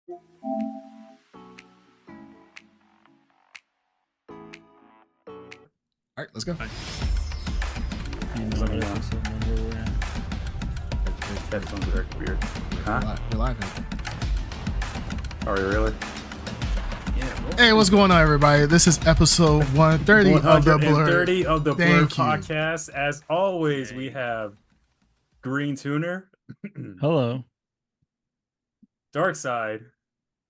All right, let's go. Headphones are weird. Huh? We're live. Are you really? Yeah. Hey, what's going on, everybody? This is episode 130 of the Blrd. Of the Thank Blrd you. podcast. As always, we have Green Tuner. Hello. Dark Side.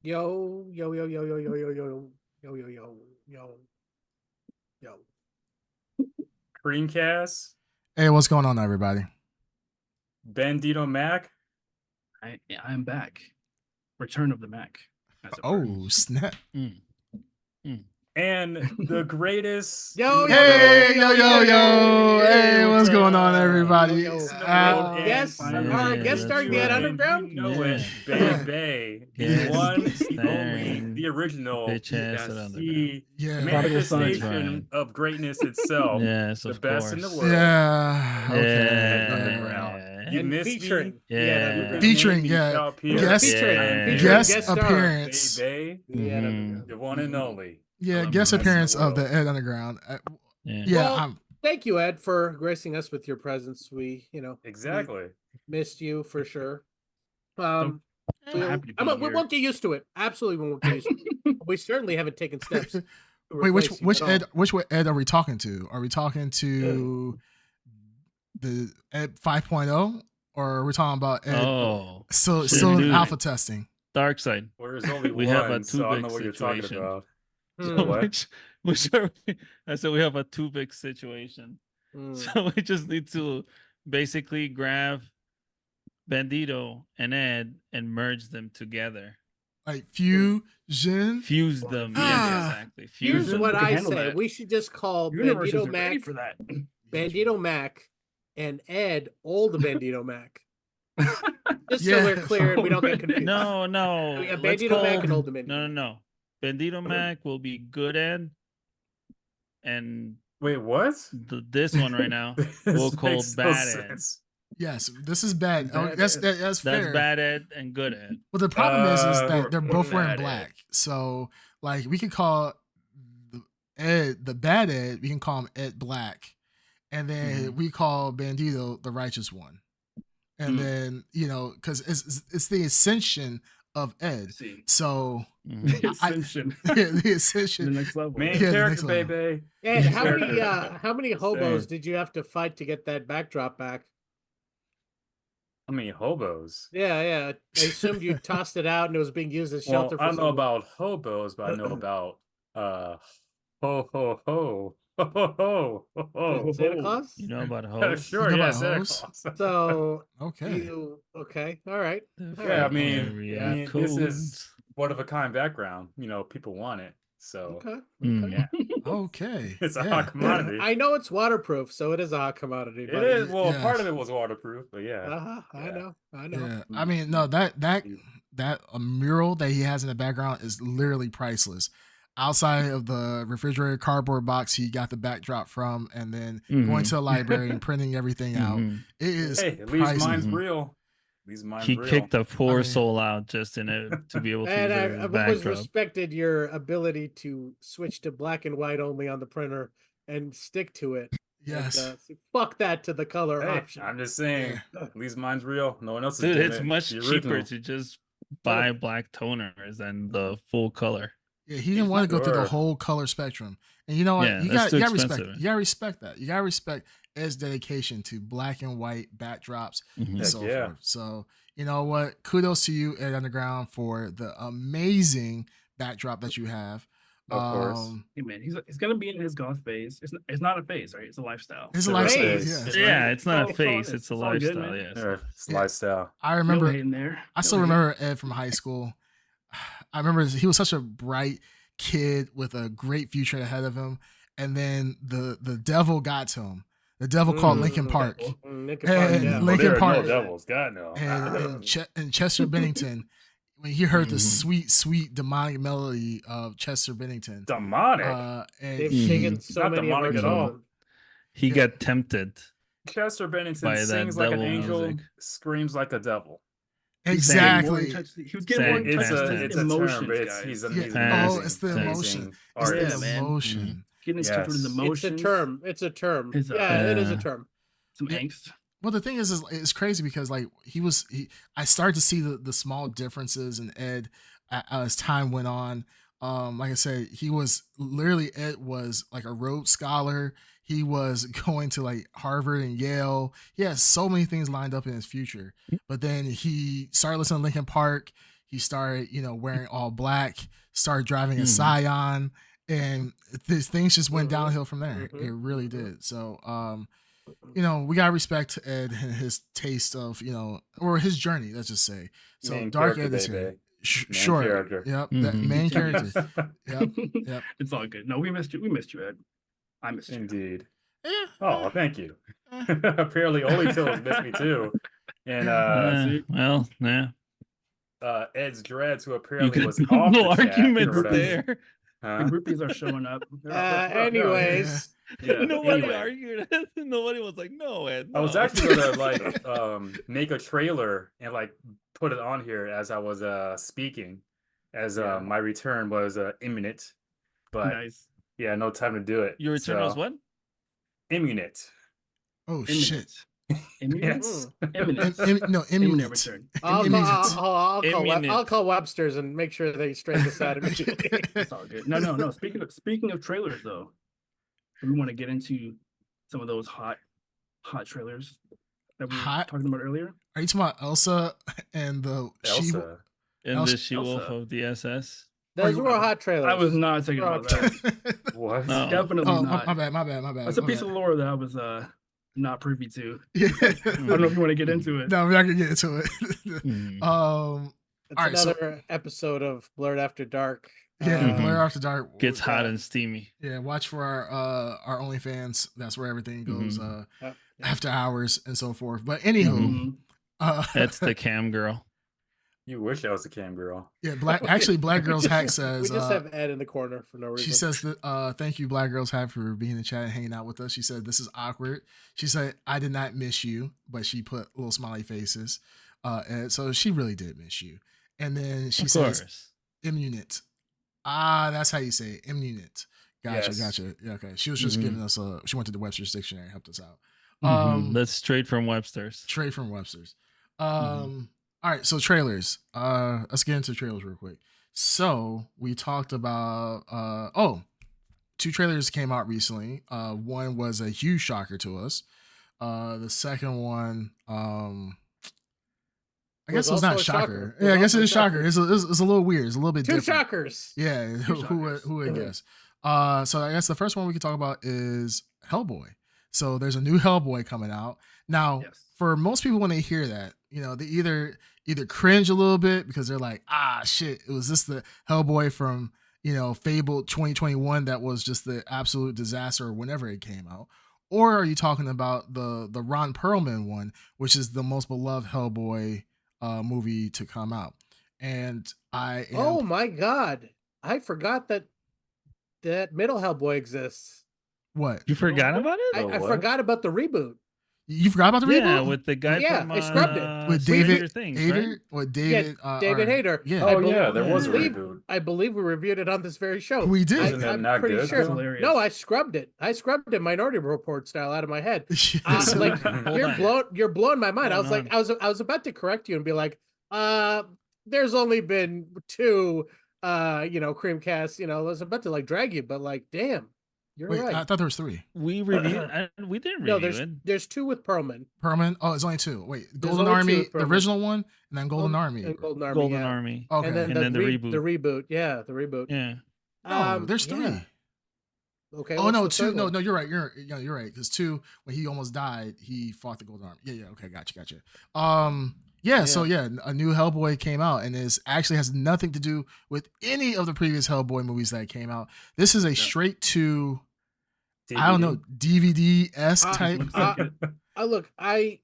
Yo. Creamcast. Hey, what's going on, everybody? Bandito Mac. I'm back. Return of the Mac. as it were. Oh, snap. And the greatest. Yo. Hey, yo. Hey, what's going on, everybody? Yes, yes. our guest star Get Underground. You know it, Bay. Yes. The one, the Starring only, the original. bitch ass at The Yeah. manifestation of greatness itself. Yes, The of best course. in the world. Yeah. Okay. Underground. You And missed featuring. me. Yeah. Featuring, Name yeah. shout Peter. Guest- Featuring Guest star. appearance. Bay, Mhm. the one and only. Yeah, guest Best in the appearance of the world. Ed Underground. Yeah. Yeah, Well, thank you, Ed, for gracing us with your presence. We, Exactly. missed you for sure. We happy to be we here. won't get used to it. Absolutely won't get used to it. We certainly haven't taken steps. to Wait, replace you which at Ed? all. Which Ed are we talking to? Are we talking to the Ed 5.0, or are we talking about Ed Oh, still shit, in dude. alpha testing? Dark Side. Well, there's only We one, have a so I don't know two-big what you're talking situation. about. Hmm. What? which are I said we have a too big situation. Hmm. So we just need to basically grab Bandito and Ed and merge them together. Like fusion? Fuse them. Ah. Yes, exactly. Fuse Here's them. what We can I handle say: that. we should just call Universe Bandito isn't ready Mac, for that. Bandito Mac, and Ed old Bandito Mac. Just Yeah. so we're clear and we don't get confused. No. We have Let's Bandito Mac call- and old Bandito. No. Bandito Mac will be good Ed, and Wait, what? this one right now This we'll call makes no bad Ed. sense. Yes, this is bad. Oh, Bad that's Ed. that's That's fair. bad Ed and good Ed. Well, the problem is that they're or both wearing bad Ed. black. So, like, we can call the bad Ed. We can call him Ed Black, and then we call Bandito the righteous one. And then because it's the ascension of Ed. See. So Mhm. Ascension. the ascension. The next level. Main Yeah, the character, next level. baby. Ed, how Sure. many hobos Same. did you have to fight to get that backdrop back? I mean, hobos. Yeah. I assumed you tossed it out and it was being used as Well, shelter. I don't for know someone. about hobos, but I know about ho ho ho ho ho ho. Santa Claus. You know about Yeah, hoes? sure, You know yeah, about Santa hoes? Claus. So Okay. okay, all right. Yeah, I mean, Area this is codes. one of a kind background. People want it, so Okay. Mm. yeah, Okay. it's a Yeah. hot commodity. I know it's waterproof, so it is a hot commodity. It But is. Well, Yeah. part of it was waterproof, but yeah. I know. Yeah. I mean, no, that a mural that he has in the background is literally priceless. Outside of the refrigerator cardboard box he got the backdrop from, and then going to the library and printing everything out. Mhm. It is Hey, at least priceless. mine's Mhm. real. At least mine's He real. kicked a poor I mean- soul out just in it to be able to And use it as I've a always backdrop. respected your ability to switch to black and white only on the printer and stick to it. Yes. And, fuck that to the color Hey, option. I'm just saying. At least mine's real. No one else is Dude, getting it's it. much The cheaper original. to just buy black toners than the full color. Yeah, he didn't want to go through the Sure. whole color spectrum. And you know what? Yeah, you that's got too you gotta respect expensive. you gotta respect that. You gotta respect Ed's dedication to black and white backdrops Mhm. and Heck so yeah. forth. So you know what? Kudos to you, Ed Underground, for the amazing backdrop that you have. Of course. Hey man, he's gonna be in his goth phase. It's not a phase, right? It's a lifestyle. It's a It's a lifestyle. phase. Yes. It's Yeah, right. it's not a all- face, it's a all good, lifestyle, man. yes. Yeah, it's Yeah. lifestyle. I No remember hate in there. I No still hate. remember Ed from high school. I remember he was such a bright kid with a great future ahead of him. And then the devil got to him. The devil called Lincoln Park. Lincoln Park, And yeah. Lincoln there are Park. no devils. God no. And Chester Bennington, when he heard the Mhm. sweet demonic melody of Chester Bennington, Demonic. and They've Mhm. taken so Not many of our demonic at all. children. He got tempted. Chester Bennington by that sings like an devil angel, music. screams like a devil. Exactly. He was getting more in touch It's with a- his it's a term, emotions, but guys. he's Yeah. amazing. Oh, it's the amazing emotion. It's artist. the man. emotion. Getting in touch with his Yes. emotions. It's a term. It's a term. His, Yeah, it is a Yeah. term. Some Yeah. angst. Well, the thing is it's crazy because like I started to see the small differences in Ed as time went on. Like I said, he was literally Ed was like a Rhodes Scholar. He was going to like Harvard and Yale. He has so many things lined up in his future. But then he started listening to Linkin Park. He started, wearing all black. Started driving a Scion, and things just went downhill from there. It really did. So, we gotta respect Ed and his taste of, or his journey. Let's just say. So Main Dark character, Ed is baby. here. Main Sure. character. Yep. That main character. Yep. Yep. It's all good. No, we missed you. We missed you, Ed. I missed you. Indeed. Yeah. Oh, thank you. Apparently, Only Tills missed me too. And Well, yeah. Ed's Dreads, who apparently got was off no the chat or arguments whatever. there. The Huh? groupies are showing up. Anyways, Yeah. Nobody anyway. argued. Nobody was like, "No, Ed." I was no." actually gonna make a trailer and like put it on here as I was speaking, as Yeah. my return was imminent, but Nice. yeah, no time to do it. Your return was So, what? imminent. Oh shit. Imminent. Yes. Imminent. No, Imminent imminent. return. I'll call Webster's and make sure they straighten this out immediately. It's all good. No. Speaking of trailers, though, we want to get into some of those hot trailers that we were Hot? talking about earlier. Are you talking about Elsa and the Elsa. And Elsa- the she-wolf Elsa. of the SS. Those were hot trailers. I was not thinking Bro, about that. What? No. Definitely Oh, not. my bad. That's a piece of lore that I was not privy to. Yeah. I don't know if you want to get into it. No, we're not gonna get into it. Mm. It's All right, so- another episode of Blurred After Dark. Yeah, Mhm. Blur After Dark Gets hot and steamy. Yeah, watch for our OnlyFans. That's where everything goes. Yeah. After hours and so forth. But anywho, Mhm. That's the cam girl. You wish I was a cam girl. yeah, Black Girls Hack says We just have Ed in the corner for no reason. she says that thank you, Black Girls Hack, for being in the chat and hanging out with us. She said this is awkward. She said I did not miss you, but she put little smiley faces. And so she really did miss you. And then she Of says course. immunit. Ah, that's how you say it. Immunit. Gotcha, Yes. gotcha. Yeah, okay. She was just Mhm. giving us she went to the Webster's dictionary, helped us out. That's straight from Webster's. Straight from Webster's. All right, so trailers. Let's get into trailers real quick. So we talked about two trailers came out recently. One was a huge shocker to us. The second one, I guess it's not also a shocker. shocker. Yeah, I guess Also it a is shocker. shocker. It's a little weird. It's a little bit Two different. shockers. Yeah, who would guess? So I guess the first one we can talk about is Hellboy. So there's a new Hellboy coming out. Now, Yes. for most people when they hear that, they either cringe a little bit because they're like, ah shit, it was this the Hellboy from, Fable 2021 that was just the absolute disaster whenever it came out. Or are you talking about the Ron Perlman one, which is the most beloved Hellboy movie to come out? And I am Oh my god. I forgot that middle Hellboy exists. what? You forgot about it? Oh, I what? forgot about the reboot. You forgot about the reboot? Yeah, with the guy Yeah, from I scrubbed it. With Stranger David Things, Hayter? right? With David David or- Hayter. Yeah. Oh, yeah, there was a believe- reboot. I believe we reviewed it on this very show. We did. Isn't that I'm not pretty good, sure. That's hilarious. No, I scrubbed it. I scrubbed it Minority Report style out of my head. Yes. Like Hold you're blowing my mind. I Hold was like, I was about to correct you and be like, there's only been two Creamcasts, I was about to like drag you, but like, damn, you're Wait, right. I thought there was three. We reviewed. We didn't review No, it. there's two with Perlman. Perlman. Oh, it's only two. Wait, There's Golden only two Army, with the Perlman. original one, and then Golden Army. And Golden Army. Golden yeah. Army. Okay. And then, And then the reboot. The reboot. Yeah, the reboot. Yeah. No, there's three. yeah. Okay. Oh what's no, the two. third No, one? no, you're right. You're right. Because two, when he almost died, he fought the Golden Army. Yeah. Okay, gotcha. So a new Hellboy came out, and it actually has nothing to do with any of the previous Hellboy movies that came out. This is a straight to, I don't know, DVD-esque type. Look, I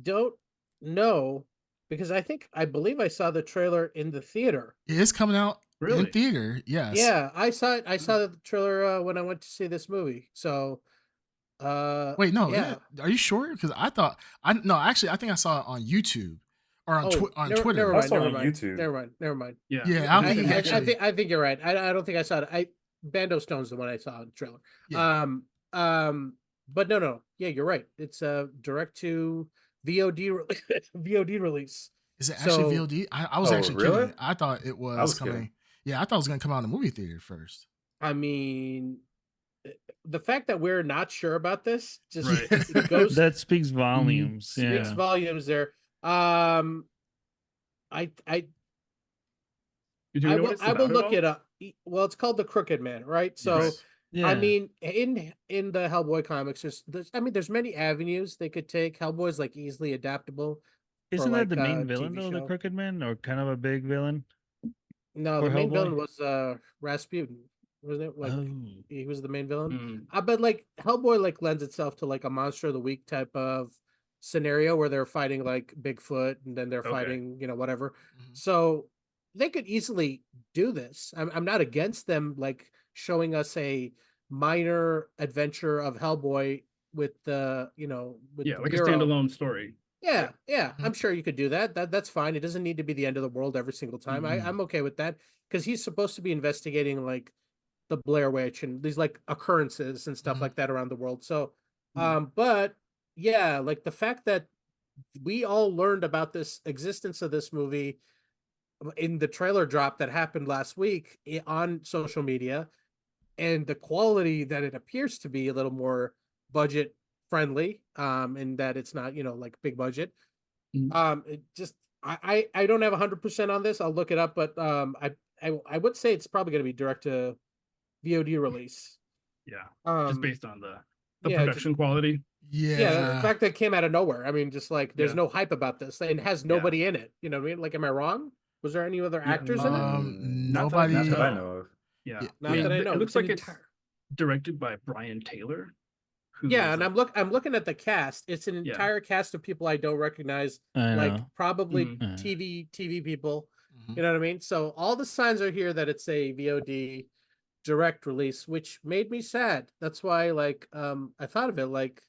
don't know because I believe I saw the trailer in the theater. It is coming out Really? in theater. Yes. Yeah, I saw it. I saw the trailer when I went to see this movie. So, Wait, no. yeah. Are you sure? Because I think I saw it on YouTube, or on Twitter. Never I mind. saw it Never on mind. YouTube. Never mind. Yeah. Yeah, I think he I actually. think you're right. I don't think I saw it. Bando Stone's the one I saw in the trailer. Yeah. But no. Yeah, you're right. It's a direct to VOD release. Is it actually So- VOD? I was Oh, actually really? kidding. I thought it was, was coming. kidding. Yeah, I thought it was going to come out in the movie theater first. I mean, the fact that we're not sure about this just Right. it goes That speaks volumes. speaks Yeah. volumes there. I Do you know what will it's I will about at look all? it up. Well, it's called The Crooked Man, right? So Right. Yeah. I mean, in the Hellboy comics, there's many avenues they could take. Hellboy's like easily adaptable. Isn't that the like, main a villain TV though, the show. Crooked Man, or kind of a big villain? No, for the main Hellboy? villain was Rasputin, wasn't it? Like Oh. he was the main villain. Mm. But like Hellboy like lends itself to like a monster of the week type of scenario where they're fighting like Bigfoot and then they're Okay. fighting, whatever. Mhm. So they could easily do this. I'm not against them like showing us a minor adventure of Hellboy with the, with Yeah, the like a Bureau. standalone story. Yeah, Mhm. I'm sure you could do that. That's fine. It doesn't need to be the end of the world every single time. Mhm. I'm okay with that because he's supposed to be investigating like the Blair Witch and these like occurrences and stuff Mhm. like that around the world. So, Mm. but yeah, like the fact that we all learned about this existence of this movie in the trailer drop that happened last week on social media, and the quality that it appears to be a little more budget friendly, and that it's not like big budget. It just I don't have 100% on this. I'll look it up, but I would say it's probably going to be direct to VOD release. Yeah. Um, Just based on the yeah, production quality. yeah, the fact that it came out of nowhere. I mean, just like there's Yeah. no hype about this and it has nobody in it. You know what I mean? Like, am I wrong? Was there any other Yeah, actors in it? Not that I Nobody. Not that I No. know of. Yeah. Yeah. Not that I know. It looks It's an like it's entire- directed by Brian Taylor. Who Yeah, is and a- I'm looking at the cast. It's an Yeah. entire cast of people I don't recognize, I like know. probably Mhm. TV people. Mhm. You know what I mean? So all the signs are here that it's a VOD direct release, which made me sad. That's why like I thought of it like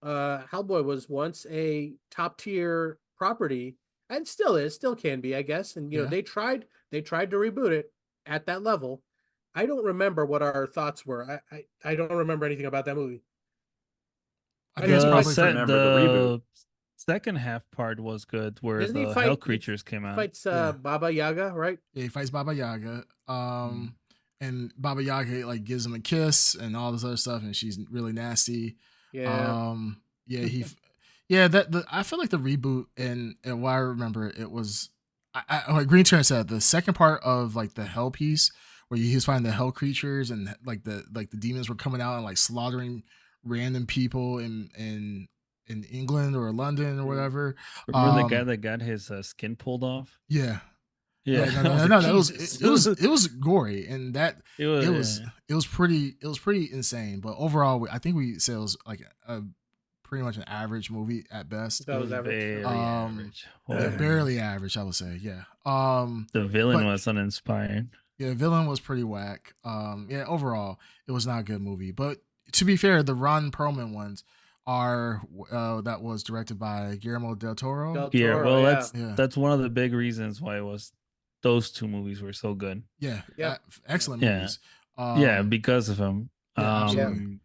Hellboy was once a top tier property and still can be, I guess. And Yeah. they tried to reboot it at that level. I don't remember what our thoughts were. I don't remember anything about that movie. I think it's The probably set- for, remember the reboot. second half part was good, where Doesn't he the fight- Hell he creatures came out. Fights Yeah. Baba Yaga, right? yeah, he fights Baba Yaga. And Baba Yaga like gives him a kiss and all this other stuff, and she's really nasty. Yeah. Yeah, that I feel like the reboot and what I remember it was, like Green Turn said, the second part of like the Hell piece where he was finding the Hell creatures and like the demons were coming out and like slaughtering random people in England or London or whatever. Remember the guy that got his skin pulled off? Yeah. Yeah, Yeah, I was no, like, that was Jesus. it was gory, and that It was. it was pretty insane. But overall, I think we said it was like a pretty much an average movie at best. That was average. very Um, average. barely average, I would say. Yeah. The villain but- was uninspired. Yeah, villain was pretty whack. Yeah, overall, it was not a good movie. But to be fair, the Ron Perlman ones are that was directed by Guillermo del Toro. Yeah, Toro, well, yeah. that's one of the big reasons why it was those two movies were so good. Yeah, Yep. excellent Yeah. movies. Yeah, because of him. yeah, absolutely.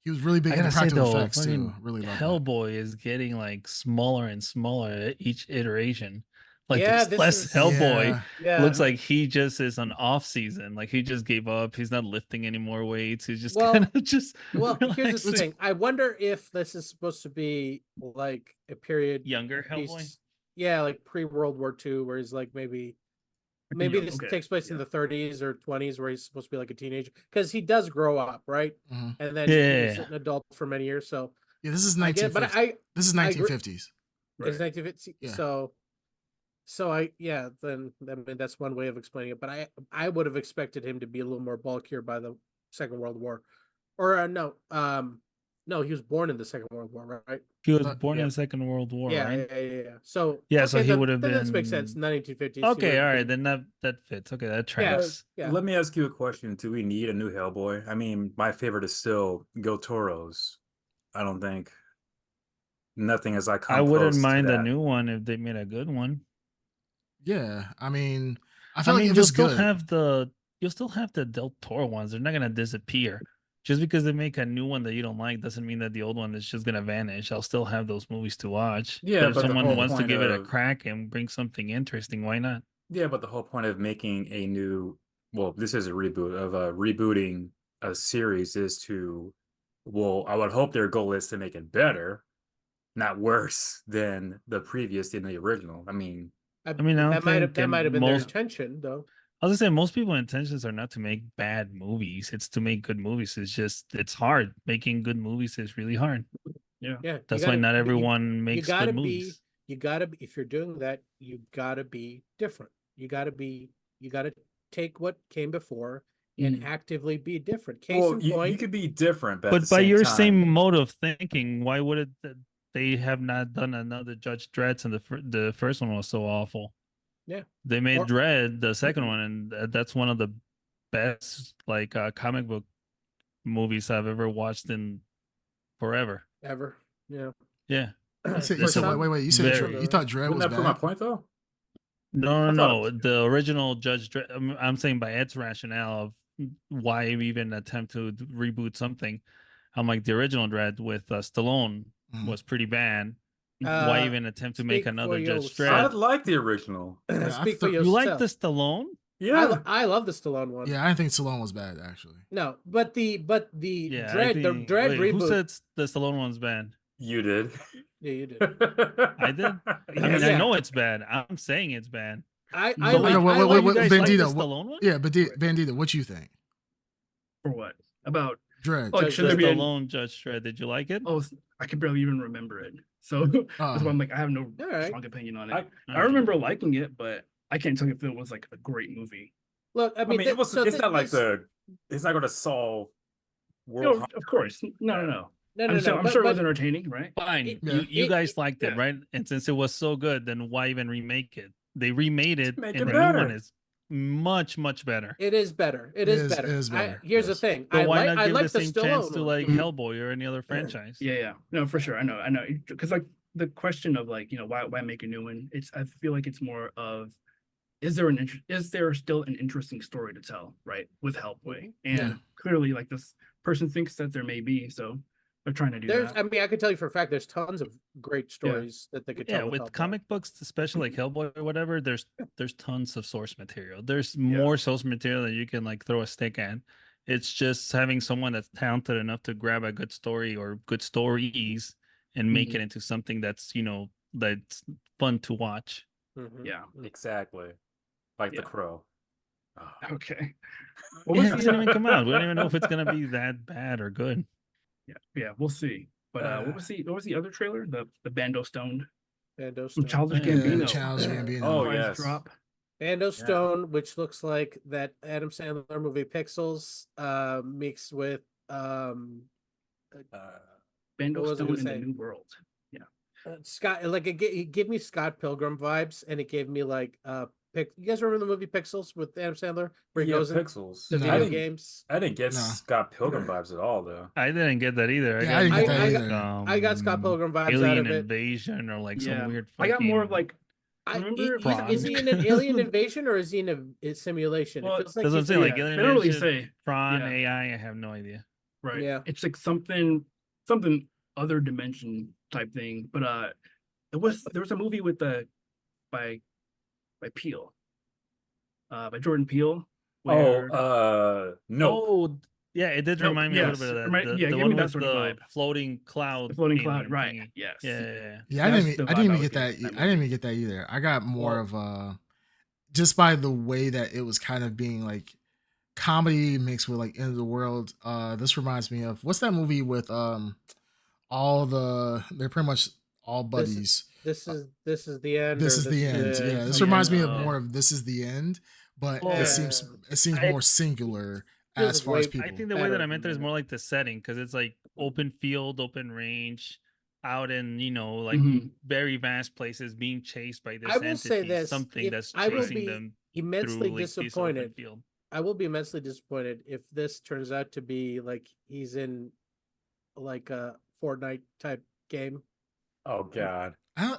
He was really big I into gotta say practical though, effects too. fucking Really love that. Hellboy is getting like smaller and smaller at each iteration. Like Yeah, there's this less is- Hellboy. Yeah. Looks like he just is on off season. Like he just gave up. He's not lifting any more weights. He's just Well- kind of just Well, here's the relaxing. thing. I wonder if this is supposed to be like a period Younger Hellboy. piece. Yeah, like pre-World War II, where he's like maybe young, this okay, takes place in yeah. the 30s or 20s, where he's supposed to be like a teenager, because he does grow up, right? Mhm. And then Yeah. he's an adult for many years. So Yeah, this is I get it, 1950s. but This is I agree- 1950s. it's 1950. Yeah. So then I mean, that's one way of explaining it. But I would have expected him to be a little more bulkier by the Second World War, or no, he was born in the Second World War, right? He was Uh, born yeah. in the Second World War, Yeah, right? yeah. So Yeah, so he then- would have then this makes been- sense. 1950s. he Okay, would have all right, been- then that fits. Okay, that yeah, tracks. yeah. Let me ask you a question. Do we need a new Hellboy? I mean, my favorite is still Gil Toro's. I don't think. nothing as I come I wouldn't close to mind a that. new one if they made a good one. Yeah, I mean, I I feel like mean, if you'll it's still good, have the Del Toro ones. They're not gonna disappear. Just because they make a new one that you don't like doesn't mean that the old one is just gonna vanish. I'll still have those movies to watch. Yeah, But if but the someone whole wants to point give it a of crack and bring something interesting, why not? yeah, but the whole point of making a new, well, this is a reboot of rebooting a series is to, well, I would hope their goal is to make it better, not worse than the previous in the original. I mean, I mean, I don't think that might have been their most. intention, though. I was gonna say most people's intentions are not to make bad movies. It's to make good movies. It's just it's hard. Making good movies is really hard. Yeah. Yeah, That's why not everyone makes gotta good be, movies. you gotta be, if you're doing that, you gotta be different. You gotta take what came before and actively be different. Case well, in you point, could be different, but at the But by same your time, same mode of thinking, why would it they have not done another Judge Dredd and the first one was so awful? yeah, They made Or- Dredd the second one, and that's one of the best like comic book movies I've ever watched in forever. ever, yeah. Yeah. you said, For you said some- wait, you said very- you thought Dread wouldn't was that prove my bad? point though? No, I thought it was the original Judge Dredd. I'm saying by Ed's rationale of why even attempt to reboot something. I'm like the original Dredd with Stallone Mhm. was pretty bad. Why even attempt to make speak another for Judge I Dredd? like the original. I Speak for thought- You like yourself. the Stallone? Yeah, I love the Stallone one. Yeah, I didn't think Stallone was bad actually. No, but the Yeah, Dread, the Dread wait, reboot. who said the Stallone one's bad? you did. Yeah, you did. I did. I mean, I know it's bad. I'm saying it's bad. I So wait, like, wait, I like you guys like the Bandito, Stallone one? Yeah, but Bandito, what you think? For what? About Dread. like Judge should The there be? Stallone Judge Dredd. Did you like it? Oh, I can barely even remember it. So that's why I'm like I have no All right. strong opinion on it. I Alright. remember liking it, but I can't tell you if it was like a great movie. look. I I mean, mean, it was. so It's not like this- it's not going to solve No, world. of course. No. no, I'm sure but- sure it but was entertaining, right? Fine. Yeah. You guys liked it, yeah. right? And since it was so good, then why even remake it? They remade it, Make and it the new one better. is much better. It is better. It is better. It is better. Here's the Yes. thing. But why I not give like the same chance Stallone to one. like Mhm. Hellboy or any other franchise? Yeah. No, for sure. I know. Because like the question of like, why make a new one? I feel like it's more of is there still an interesting story to tell, right? With Hellboy. And Yeah. clearly like this person thinks that there may be, so they're trying to do There's, that. I mean, I can tell you for a fact, there's tons of great stories that they could tell. Yeah, with Hellboy. comic books, especially like Hellboy or whatever, there's tons of source material. There's more source material that you can like throw a stick at. It's just having someone that's talented enough to grab a good story or good stories and make it into something that's that's fun to watch. Mhm. Yeah. Exactly, like The Yeah. Crow. Oh. Okay. It hasn't even come out. We don't even know if it's gonna be that bad or good. Yeah, we'll see. But what was the other trailer? The Bando Stone Bando from Stone. Childish Yeah, Gambino. Childish Gambino. Oh, Surprise yes. drop. Bando Stone, which looks like that Adam Sandler movie Pixels, mixed with Bando What was I Stone gonna in the say? New World. Scott. Like it gave me Scott Pilgrim vibes, and it gave me like you guys remember the movie Pixels with Adam Sandler, where he Yeah, goes in Pixels. the No. I video didn't. games? I didn't get No. Scott Pilgrim vibes at all, though. I didn't get that either. Yeah, I didn't get more that like, either. I got Scott Pilgrim vibes out Alien of it. Invasion or like Yeah. some weird. I got more of fucking- like remember Is he in an alien invasion or is he in a simulation? Well, It feels like That's what I'm he's saying. in Like a- Alien they don't really Invasion, say, Prawn yeah. AI. I have no idea. right? Yeah. It's like something other dimension type thing. But there was a movie with by Peele. By Jordan Peele. Where, Nope. Oh, yeah, it did Nope, remind me a yes, little bit of that. remind- The, yeah, the give one me that with sort of the vibe. floating cloud. The floating cloud, alien right? thingy. Yes. Yeah. Yeah, I That's didn't the I didn't vibe even was get that. getting from that I didn't even movie. get that either. I got more Well- of just by the way that it was kind of being like comedy mixed with like end of the world. This reminds me of what's that movie with they're pretty much all buddies. This is the end. This or is the end. the- Yeah, this the reminds end. me of Oh. more of This Is the End, but Well, it seems I- more singular Feels as like far as way- people. I think the way better that I meant it than is that. more like the setting because it's like open field, open range, out in like Mhm. very vast places, being chased by this I will entity, say this, something if that's I will chasing be them immensely through like this open disappointed. field. I will be immensely disappointed if this turns out to be like he's in like a Fortnite type game Oh God. I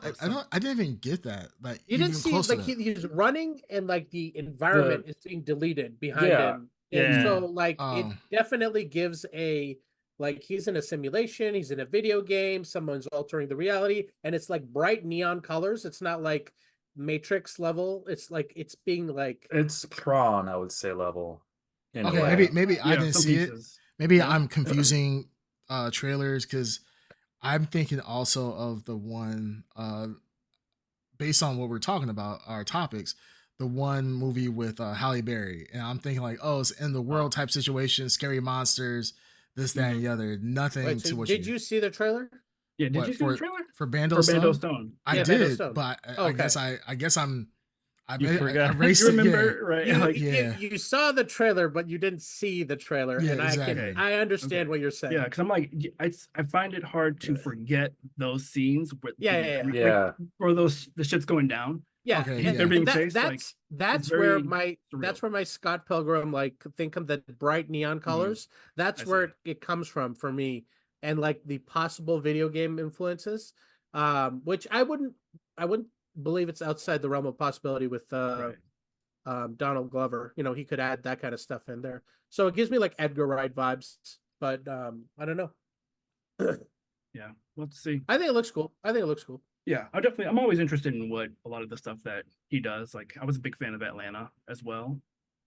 didn't even get that. Like You didn't even see close to like that. he's running and like the environment The is being deleted behind yeah. him. And Yeah. so like it Oh. definitely gives a like he's in a simulation, he's in a video game, someone's altering the reality, and it's like bright neon colors. It's not like Matrix level. It's like it's being like It's Tron, I would say, level in a Okay, way. maybe I Yeah, didn't some see it. pieces. Maybe Yeah. I'm confusing trailers because I'm thinking also of the one based on what we're talking about, our topics, the one movie with Halle Berry. And I'm thinking like, oh, it's in the world type situation, scary monsters, this, that, and the other. Nothing wait, so to what did you see the trailer? Yeah, did what you see the trailer? for Bando For Bando Stone? Stone. I Yeah, Bando did, Stone. but I Okay. guess I You forgot. erased You it. remember, right? You, Like, Yeah. you saw the trailer, but you didn't see the trailer, Yeah, and exactly. I understand Okay. what you're saying. yeah, because I'm like, I find it hard to forget those scenes where Yeah. Yeah. where the shit's going down. Yeah, Okay, and, yeah. being and chased, like, that's very where my surreal. Scott Pilgrim like think of the bright neon colors. That's I where see. it comes from for me, and like the possible video game influences, which I wouldn't believe it's outside the realm of possibility with Right. Donald Glover. You know, he could add that kind of stuff in there. So it gives me like Edgar Wright vibes, but I don't know. Yeah. Let's see. I think it looks cool. Yeah, I'm always interested in what a lot of the stuff that he does. Like, I was a big fan of Atlanta as well,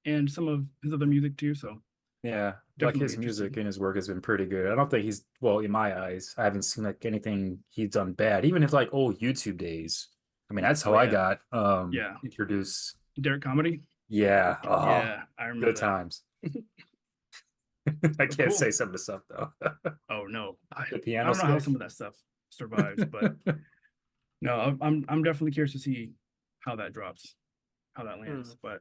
and some of his other music too. So Yeah. Like Definitely his music interested. and his work has been pretty good. I don't think he's, well, in my eyes, I haven't seen like anything he's done bad. Even if like old YouTube days. I mean, that's how I got Yeah. introduced. Derek Comedy. Yeah. Oh, Yeah, I remember good that. times. I can't Cool. say some of the stuff though. Oh no, The I piano don't know how sketch. some of that stuff survives, but no, I'm definitely curious to see how that drops, how that lands. But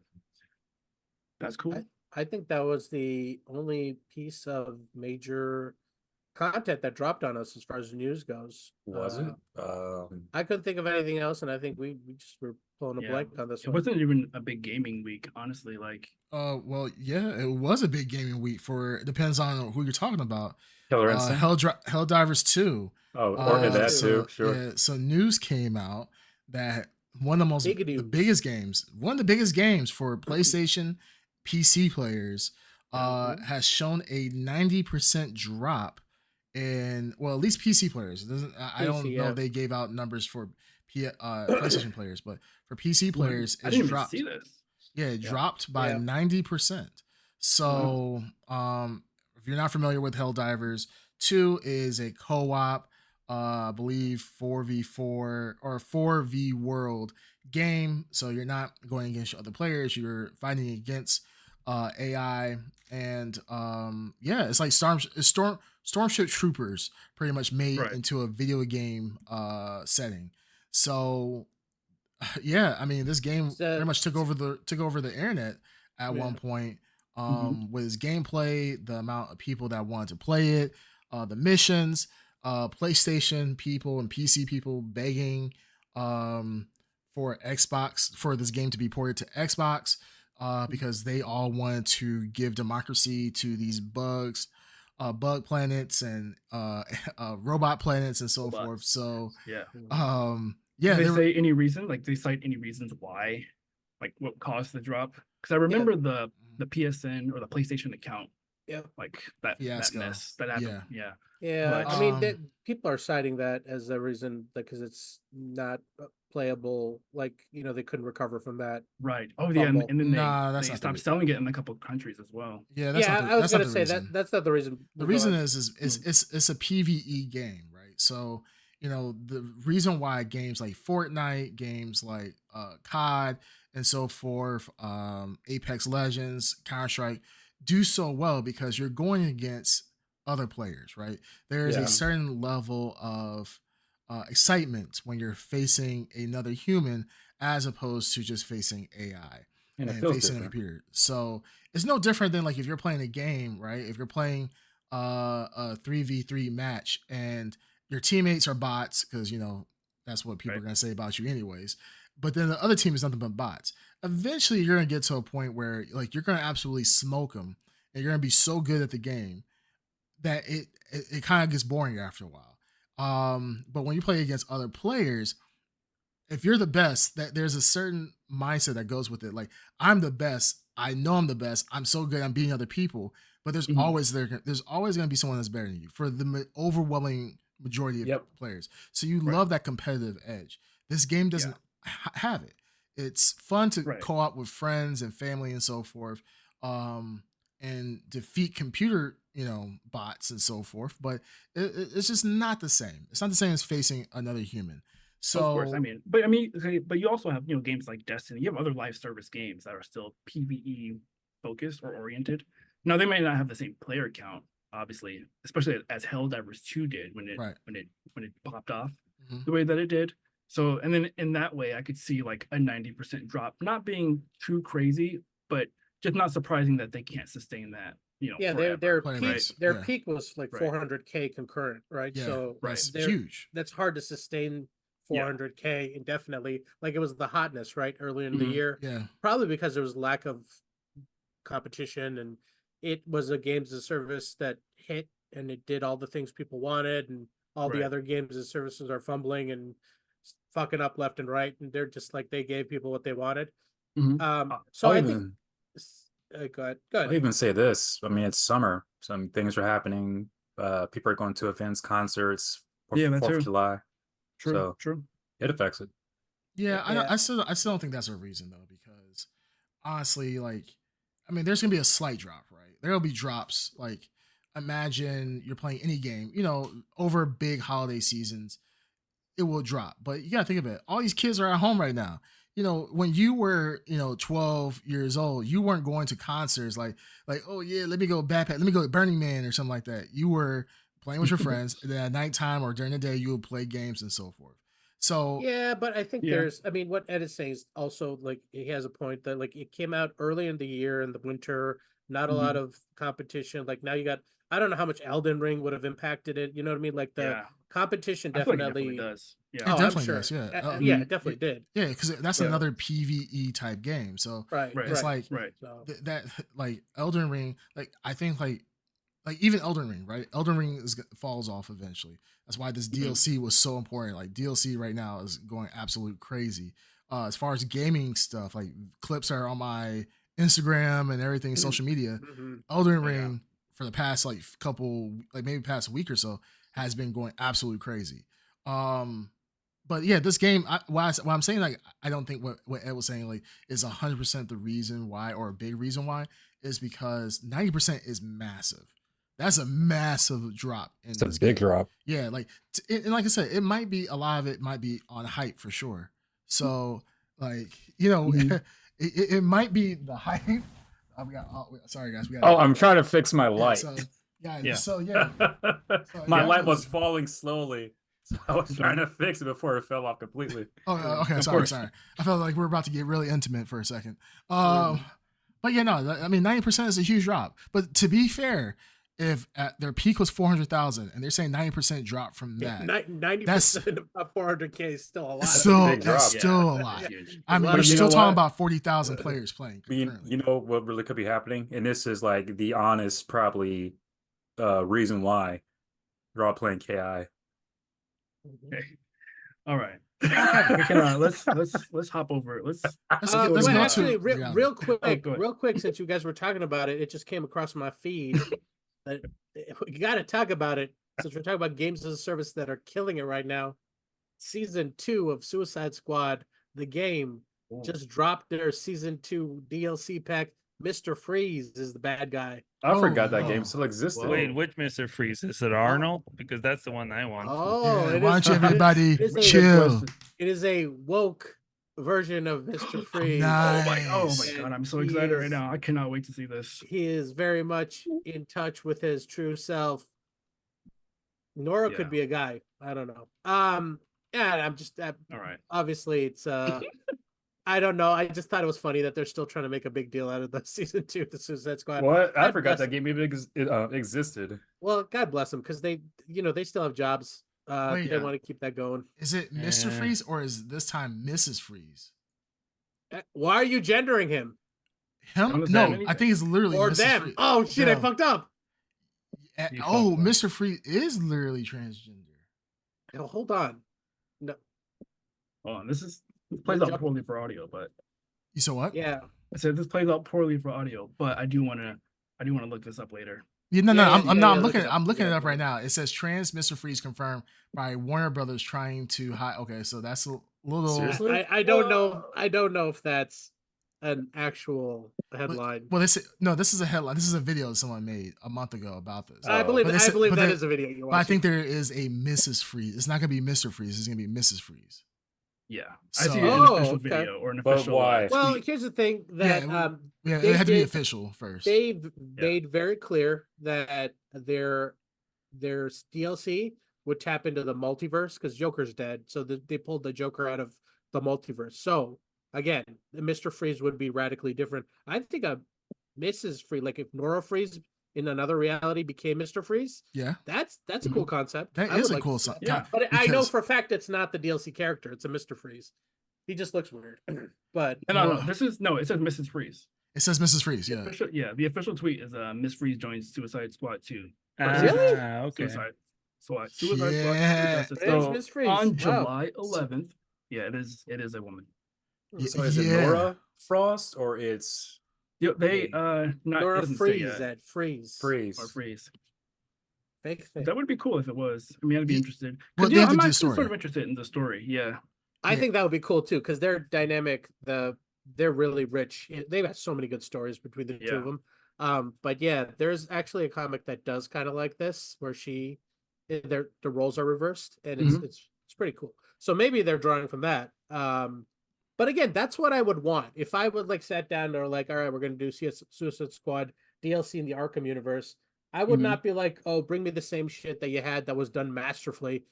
that's cool. I think that was the only piece of major content that dropped on us as far as the news goes. Was it? I couldn't think of anything else, and I think we just were pulling a Yeah. blank on this It one. wasn't even a big gaming week, honestly. Like, Well, yeah, it was a big gaming week for. It depends on who you're talking about. Killer Instinct. Helldivers 2. Oh, or that so, too. Sure. Yeah, so news came out that one of the biggest games, one of the biggest games for PlayStation, PC players, has shown a 90% drop in, well, at least PC players. It doesn't I don't know if they gave out numbers for PlayStation players, but for PC players, I it's didn't dropped. even see this. Yeah, it dropped by Yeah. 90%. So, if you're not familiar with Helldivers, 2 is a co-op, I believe 4v4 or 4v world game. So you're not going against other players, you're fighting against AI, and yeah, it's like Stormship Troopers pretty much made Right. into a video game setting. So yeah, I mean, this game pretty much took over the internet at one point, with its gameplay, the amount of people that wanted to play it, the missions, PlayStation people and PC people begging for Xbox, for this game to be ported to Xbox, because they all wanted to give democracy to these bug planets and robot planets and so forth. So Yeah. yeah, Did they say any reason? Like, they cite any reasons why, like what caused the drop? Because I remember the PSN or the PlayStation account. Yeah. Like that Fiasco. mess that happened. Yeah. Yeah, But- I mean, people are citing that as a reason because it's not playable. Like, you know, they couldn't recover from that. Right. Oh yeah, and then Nah, that's they not stopped selling it in a couple of countries as well. Yeah, that's not the, I was that's not gonna the say reason. that's not the reason. The reason is it's a PvE game, right? So, you know, the reason why games like Fortnite, games like COD and so forth, Apex Legends, Counter-Strike do so well because you're going against other players, right? There is a certain level of excitement when you're facing another human as opposed to just facing AI And it and feels facing a different. computer. So it's no different than like if you're playing a game, right? If you're playing a 3v3 match and your teammates are bots, because you know that's what people are gonna say about you anyways. But then the other team is nothing but bots. Eventually, you're gonna get to a point where like you're gonna absolutely smoke them, and you're gonna be so good at the game that it kind of gets boring after a while. But when you play against other players, if you're the best, that there's a certain mindset that goes with it. Like, I'm the best. I know I'm the best. I'm so good. I'm beating other people. But there's always going to be someone that's better than you for the overwhelming majority of players. So you love that competitive edge. This game doesn't have it. It's fun to co-op with friends and family and so forth, and defeat computer, bots and so forth. But it's just not the same. It's not the same as facing another human. So, of course, but you also have games like Destiny. You have other live service games that are still PvE focused or oriented. Now they may not have the same player count, obviously, especially as Helldivers 2 did when it popped off the way that it did. So, and then in that way, I could see like a 90% drop, not being too crazy, but just not surprising that they can't sustain that. Their peak was like 400K concurrent, right? Yeah, So that's huge. That's hard to sustain 400K indefinitely. Like it was the hotness, right, early in the year. Yeah, probably because there was lack of competition, and it was a games as a service that hit, and it did all the things people wanted, and all the other games as services are fumbling and fucking up left and right, and they're just like, they gave people what they wanted. So I think go ahead. I'll even say this. I mean, it's summer. Some things are happening. People are going to events, concerts, 4th of July. True. It affects it. Yeah, I still don't think that's a reason though, because honestly, like, I mean, there's gonna be a slight drop, right? There'll be drops. Like, imagine you're playing any game, over big holiday seasons, it will drop. But you gotta think of it. All these kids are at home right now. When you were, 12 years old, you weren't going to concerts like, oh yeah, let me go backpack, let me go to Burning Man or something like that. You were playing with your friends, and then at nighttime or during the day, you would play games and so forth. So but I think what Ed is saying is also, like, he has a point that, like, it came out early in the year in the winter, not a lot of competition. Like, now you got, I don't know how much Elden Ring would have impacted it. You know what I mean? Like, the competition definitely does. It definitely does. Yeah, it definitely did. Yeah, because that's another PvE type game. So it's like that, like Elden Ring. Like, I think like even Elden Ring, right? Elden Ring falls off eventually. That's why this DLC was so important. Like, DLC right now is going absolute crazy. As far as gaming stuff, like clips are on my Instagram and everything, social media. Elden Ring for the past maybe past week or so has been going absolutely crazy. But yeah, this game, why I'm saying, like, I don't think what Ed was saying, like, is 100% the reason why, or a big reason why, is because 90% is massive. That's a massive drop. It's a big drop. Yeah, like, and like I said, a lot of it might be on hype for sure. So, like, it might be the hype. Sorry guys, I'm trying to fix my light. My light was falling slowly, so I was trying to fix it before it fell off completely. Oh, okay. Sorry. I felt like we were about to get really intimate for a second. But yeah, no, I mean, 90% is a huge drop. But to be fair, if their peak was 400,000 and they're saying 90% drop from that, 90% of 400K is still a lot. That's still a lot. I mean, we're still talking about 40,000 players playing. You know what really could be happening? And this is like the honest, probably reason why they're all playing KI. Okay. All right. We can, let's hop over it. Let's actually real quick, since you guys were talking about it, it just came across my feed. You got to talk about it, since we're talking about games as a service that are killing it right now. Season 2 of Suicide Squad, the game, just dropped their Season 2 DLC pack. Mr. Freeze is the bad guy. I forgot that game still existed. Wait, which Mr. Freeze? Is it Arnold? Because that's the one I want. Why don't you everybody chill? It is a woke version of Mr. Freeze. Nice. Oh my god, I'm so excited right now. I cannot wait to see this. He is very much in touch with his true self. Nora could be a guy. I don't know. I'm just all right. Obviously, it's I don't know. I just thought it was funny that they're still trying to make a big deal out of the Season 2 of the Suicide Squad. What? I forgot that game even existed. Well, God bless them, because they still have jobs. They want to keep that going. Is it Mr. Freeze, or is this time Mrs. Freeze? Why are you gendering him? Him? No, I think it's literally or Mrs. them. Freeze. Oh shit! I fucked up. Mr. Freeze is literally transgender. Now, hold on. No, Oh, this plays out Joker. poorly for audio, but You saw what? yeah. I said this plays out poorly for audio, but I do want to look this up later. Yeah, no, Yeah, I'm yeah, not. yeah, look it up. I'm looking Yeah, it up yeah. right now. It says trans Mr. Freeze confirmed by Warner Brothers trying to hide. Okay, so that's a little. Seriously? I don't know. I don't know if that's an actual headline. Well, this is a headline. This is a video that someone made a month ago about this. I Oh. believe But they I said- believe but that they- is a video you're But I watching. think there is a Mrs. Freeze. It's not gonna be Mr. Freeze. It's gonna be Mrs. Freeze. Yeah, I see So- an Oh, official okay. video or an But official. why? Well, tweet. here's the thing that Yeah, they it had to be did- official first. they've made very clear that their DLC would tap into the multiverse because Joker's dead, so they pulled the Joker out of the multiverse. So again, Mr. Freeze would be radically different. I think a Mrs. Freeze, like if Nora Freeze in another reality became Mr. Freeze, Yeah, that's a cool concept. that I is would a like to cool see song. that. Yeah. But I know because- for a fact it's not the DLC character; it's a Mr. Freeze. He just looks weird. But No, Well- it says Mrs. Freeze. It says Mrs. Freeze. The Yeah, official, the official tweet is Miss Freeze joins Suicide Squad 2. Really? Okay. Suicide Squad 2 Yeah. Justice It is League. Miss Freeze. On Wow. July 11th. Yeah, it is a woman. So is it Yeah. Nora Frost or it's Yeah, they not Nora it doesn't say Freeze yet. at Freeze. Freeze? Or Freeze. Fake thing. That would be cool if it was. I mean, I'd be Yeah. interested. Well, 'Cause, they yeah, did I'm the actually story. sort of interested in the story. Yeah. I Yeah. think that would be cool too because they're dynamic. They're really rich. They've got so many good stories between the two Yeah. of them. But yeah, there's actually a comic that does kind of like this, where the roles are reversed, and it's pretty cool. So maybe they're drawing from that. But again, that's what I would want if I would like sat down and were like, all right, we're gonna do Suicide Squad DLC in the Arkham universe. I would Mhm. not be like, oh, bring me the same shit that you had that was done masterfully.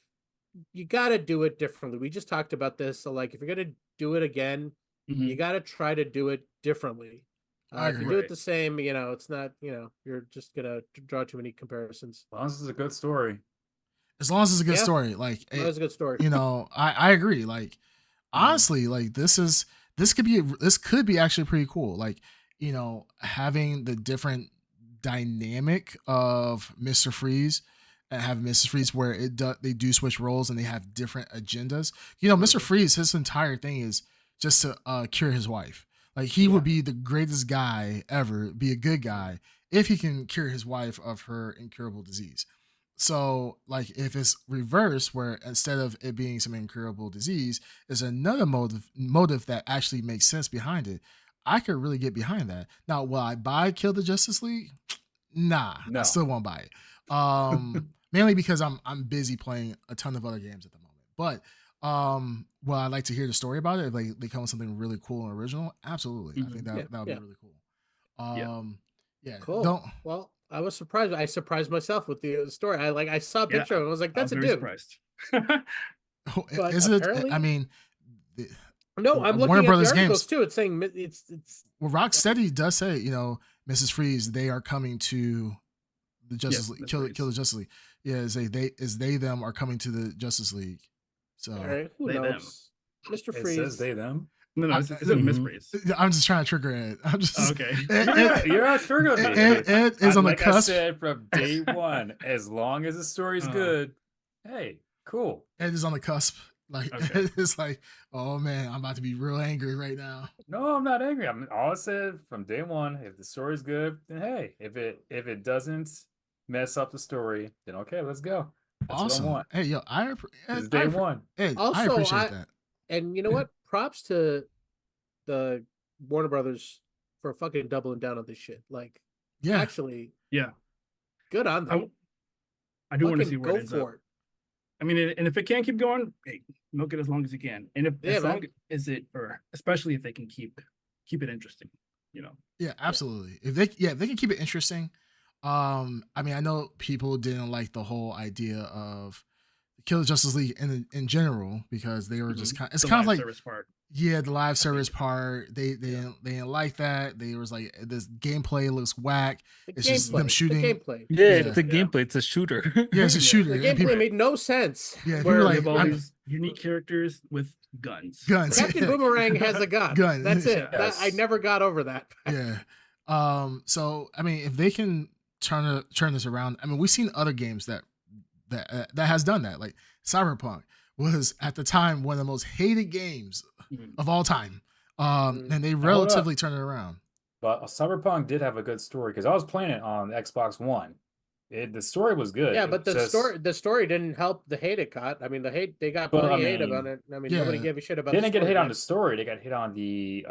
You got to do it differently. We just talked about this. So, like, if you're going to do it again, Mhm. you got to try to do it differently. I If you agree. do it the same, it's not, you're just going to draw too many comparisons. As long as it's a good story. as long as it's a good Yeah. story, like That was a good story. I agree. Like honestly, like this could be actually pretty cool. Like having the different dynamic of Mr. Freeze and have Mrs. Freeze where they do switch roles and they have different agendas. Mr. Freeze, his entire thing is just to cure his wife. Like he would be the greatest guy ever, be a good guy if he can cure his wife of her incurable disease. So, like, if it's reversed, where instead of it being some incurable disease, there's another motive that actually makes sense behind it, I could really get behind that. Now, will I buy Kill the Justice League? Nah, No. I still won't buy it. Mainly because I'm busy playing a ton of other games at the moment. But well, I'd like to hear the story about it. If they come with something really cool and original, absolutely. I think that would be really cool. Yeah. Cool. Don't. Well, I was surprised. I surprised myself with the story. I saw a Yeah, picture and I was like, I was that's a very dude. surprised. But Is it? apparently- I mean, No, I'm looking Warner at Brothers the articles games. too. It's saying it's well, Rocksteady does say, Mrs. Freeze, they are coming to the Justice Yes, League. Miss Kill Freeze. the Justice League. Yeah, they them are coming to the Justice League. So all right. Who They, them. knows? Mr. It Freeze. says they them. No, it's a Miss Freeze. I'm just trying to trigger it. I'm just Oh, okay. You're not triggering me. Ed is on the Like cusp. I said from day one, as long as the story's good, hey, cool. Ed is on the cusp. Like Okay. it's like, oh man, I'm about to be real angry right now. No, I'm not angry. All I said from day one, if the story's good, then hey, if it doesn't mess up the story, then okay, let's go. That's Awesome. what I want. Hey, yo, This is day one. Ed, I Also, appreciate that. And you know what? Props to the Warner Brothers for fucking doubling down on this shit. Like, Yeah. actually, Yeah. good on them. I do want to Fucking see where go it ends up. for it. I mean, and if it can't keep going, hey, milk it as long as you can. And if Yeah, as long man. as or especially if they can keep it interesting, Yeah, absolutely. If they can keep it interesting. I mean, I know people didn't like the whole idea of Kill the Justice League in general because they were just it's The kind of live like service part. yeah, the live service part. They didn't like that. They was like this gameplay looks whack. The It's just them gameplay, shooting. The gameplay. Yeah, Yeah. it's a gameplay. It's a shooter. Yeah, it's a Yeah. shooter. The and gameplay people- made no sense. Yeah, people where were We like, have all I'm- these unique characters with guns. guns. Captain Boomerang has a gun. Gun. That's it. Yes. I never got over that. Yeah. So I mean, if they can turn this around, I mean, we've seen other games that that has done that. Like Cyberpunk was at the time one of the most hated games of all time, and they Now, hold up. relatively turned it around. But Cyberpunk did have a good story because I was playing it on Xbox One. The story was good. Yeah, It but was the story didn't help the hate it got. I mean, they got But, plenty I of hate about mean, it. I mean, yeah. nobody gave a shit about they the didn't get story. hit on man. the story. They got hit on the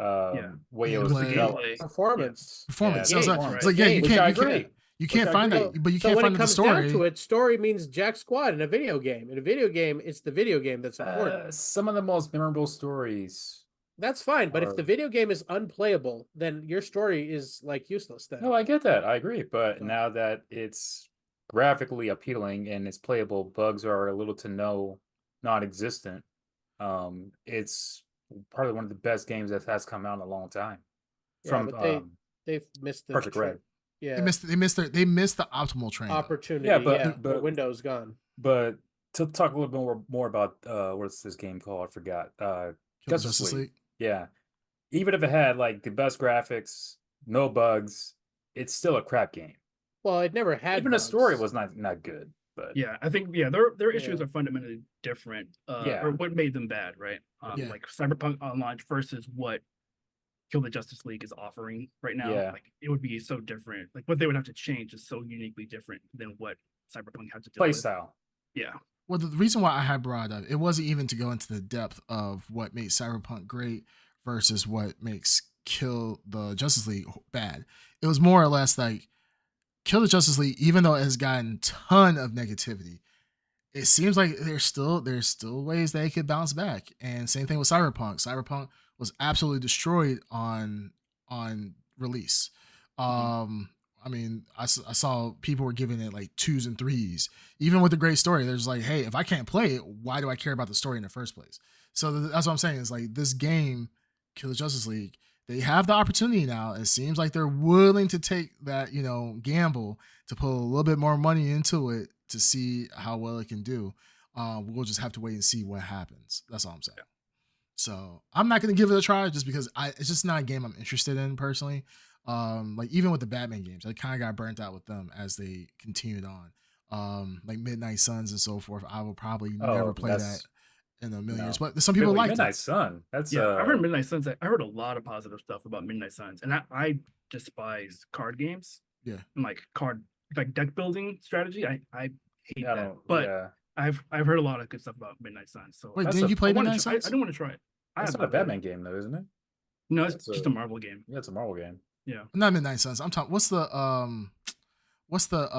way it was Gameplay. developed. Gameplay. Performance. Performance. Yeah, So the it's performance. like, yeah, you Which can't, I you can't, agree. you can't I find agree. that, but you So can't when find it the comes story. down to it, story means Jack Squad in a video game. In a video game, it's the video game that's important. Some of the most memorable stories. That's fine, but if Or- the video game is unplayable, then your story is like useless. Then No, I get that. I agree. But So- now that it's graphically appealing and it's playable, bugs are little to no non-existent. It's probably one of the best games that has come out in a long time. Yeah, From but they've missed the Perfect Red. Yeah, They missed the optimal train. though. opportunity. Yeah, Yeah, but- the window's gone. But to talk a little bit more about what's this game called? I forgot. Kill the Justice League. Yeah. Even if it had like the best graphics, no bugs, it's still a crap game. Well, it never had. Even the story bugs. was not good. But Yeah, I think their issues Yeah. are fundamentally different. Yeah. Or what made them bad, right? Yeah. Like Cyberpunk Online versus what Kill the Justice League is offering right now. Yeah. Like it would be so different. Like what they would have to change is so uniquely different than what Cyberpunk had to do. play style. Yeah. Well, the reason why I had brought up, it wasn't even to go into the depth of what made Cyberpunk great versus what makes Kill the Justice League bad. It was more or less like Kill the Justice League, even though it has gotten ton of negativity, it seems like there's still ways they could bounce back. And same thing with Cyberpunk. Cyberpunk was absolutely destroyed on release. I mean, I saw people were giving it like 2s and 3s. Even with the great story, there's like, hey, if I can't play it, why do I care about the story in the first place? So that's what I'm saying. Is like this game, Kill the Justice League, they have the opportunity now. It seems like they're willing to take that, gamble to put a little bit more money into it to see how well it can do. We'll just have to wait and see what happens. That's all I'm saying. So I'm not going to give it a try just because it's just not a game I'm interested in personally. Like even with the Batman games, I kind of got burnt out with them as they continued on. Like Midnight Suns and so forth. I will probably never play that in a million years. But some people like Midnight Sun. That's Yeah, I heard Midnight Suns. I heard a lot of positive stuff about Midnight Suns, and I despise card games. Yeah. And like deck building strategy. I hate I that. don't- But yeah. I've heard a lot of good stuff about Midnight Suns. So Wait, That's didn't a- you play I wanna Midnight try- Suns? I do want to try it. That's not a Batman game though, isn't it? No, it's That's just a- a Marvel game. Yeah, it's a Marvel game. Yeah. Not Midnight Suns. I'm talking. What's the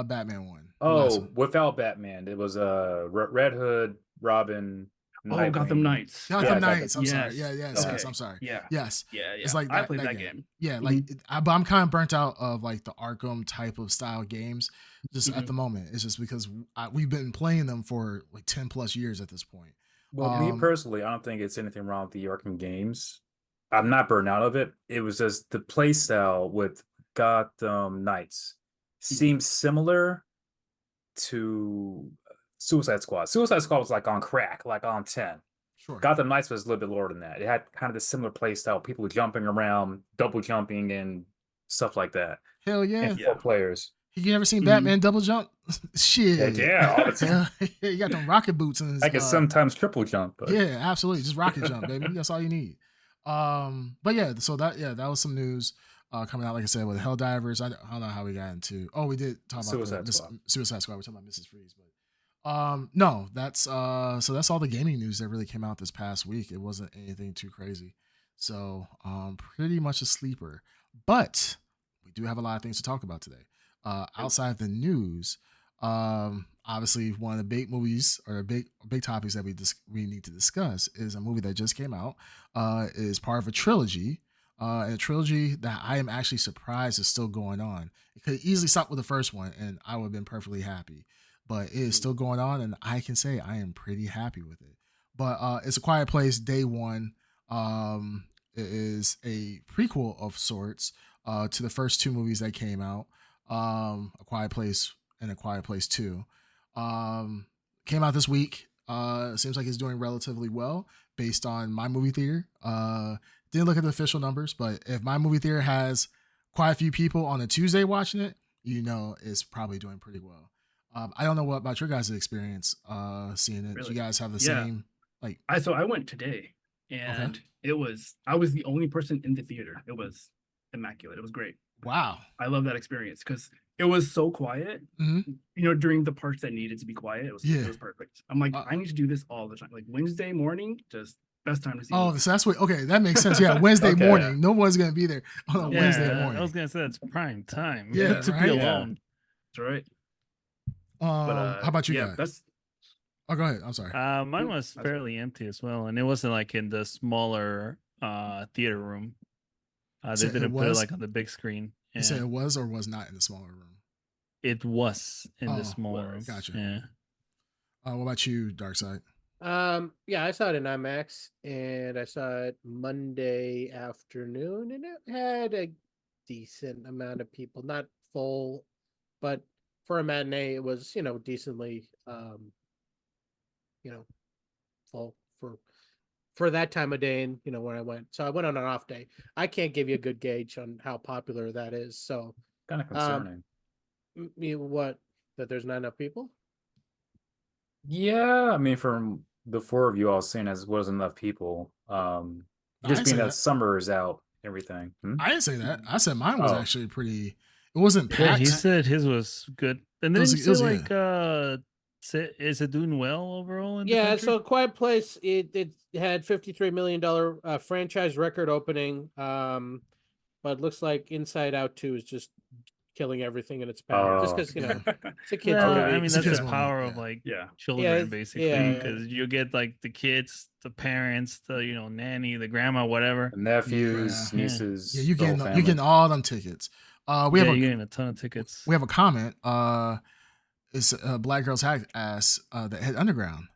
Batman one? The last Oh, one. without Batman, it was Red Hood, Robin. Oh, Gotham Nightwing. Knights. Gotham Yeah, Knights. I'm Yes. sorry. Yes. Okay. I'm sorry. Yeah. Yes. Yeah. It's like I that- played that that game. game. Yeah, like but I'm kind of burnt out of like the Arkham type of style games. Just at Mhm. the moment, it's just because we've been playing them for like 10 plus years at this point. Well, me Um, personally, I don't think it's anything wrong with the Arkham games. I'm not burnt out of it. It was just the play style with Gotham Knights seems similar to Suicide Squad. Suicide Squad was like on crack, like on 10. Sure. Gotham Knights was a little bit lower than that. It had kind of the similar play style, people jumping around, double jumping, and stuff like that. Hell yeah. And 4 players. You ever seen Mhm. Batman double jump? Shit. Heck yeah, all the time. Hell, you got them rocket boots and I can sometimes triple jump, but yeah, absolutely. Just rocket jump, baby. That's all you need. But yeah, so that was some news coming out, like I said, with Helldivers. I don't know how we got into. Oh, we did talk about Suicide Squad. We're talking about Mrs. Freeze, but no, that's so that's all the gaming news that really came out this past week. It wasn't anything too crazy. So pretty much a sleeper. But we do have a lot of things to talk about today. Outside of the news, obviously one of the big movies or big topics that we need to discuss is a movie that just came out. Is part of a trilogy, and a trilogy that I am actually surprised is still going on. It could easily stop with the first one, and I would have been perfectly happy. But it is still going on, and I can say I am pretty happy with it. But it's A Quiet Place Day One. It is a prequel of sorts to the first 2 movies that came out. A Quiet Place and A Quiet Place 2. Came out this week. Seems like it's doing relatively well based on my movie theater. Didn't look at the official numbers, but if my movie theater has quite a few people on a Tuesday watching it, it's probably doing pretty well. I don't know what about your guys' experience seeing it. Do Really? you guys have the Yeah. same like? I went today, and I was the only person in the theater. It was immaculate. It was great. Wow. I love that experience because it was so quiet. Mhm. You know, during the parts that needed to be quiet, it Yeah. was perfect. I'm like, Uh, I need to do this all the time. Like Wednesday morning, just best time to see. Oh, movies. so that's what. Okay, that makes sense. Yeah, Wednesday Okay. morning. No one's gonna be there on a Yeah, Wednesday I morning. was gonna say that's prime time. Yeah, to right? be Yeah. alone. That's right. How about you yeah, guys? that's Oh, go ahead. I'm sorry. Mine was That's fairly empty as well, and it wasn't like in the smaller theater room. They So it didn't put it was? like on the big screen. You said Yeah. it was or was not in the smaller room. It was in the Oh, smaller room. gotcha. Yeah. What about you, Dark Side? Yeah, I saw it in IMAX, and I saw it Monday afternoon, and it had a decent amount of people, not full, but for a matinee, it was decently full for that time of day, and when I went. So I went on an off day. I can't give you a good gauge on how popular that is. So Kind of concerning. what, that there's not enough people? Yeah, I mean, from the four of you all saying as wasn't enough people. didn't Just being say that that. summer is out, everything. I didn't say that. I said mine was Oh. actually pretty. It wasn't Yeah, packed. he said his was good. And then was- he it said was- like is it doing well overall in the Yeah, country? so Quiet Place, it had $53 million franchise record opening, but it looks like Inside Out 2 is just killing everything in its path. Just Oh. because Yeah. it's a kids Well, movie. I mean It's a that's kids the movie, power yeah. of like yeah. children it's- basically, yeah, yeah. because you get like the kids, the parents, the nanny, the grandma, whatever. The nephews, Yeah. nieces. Yeah, you the whole getting family. all them tickets. We Yeah, have you're a getting a ton of tickets. we have a comment. It's Black Girls Hack asks the Head Underground.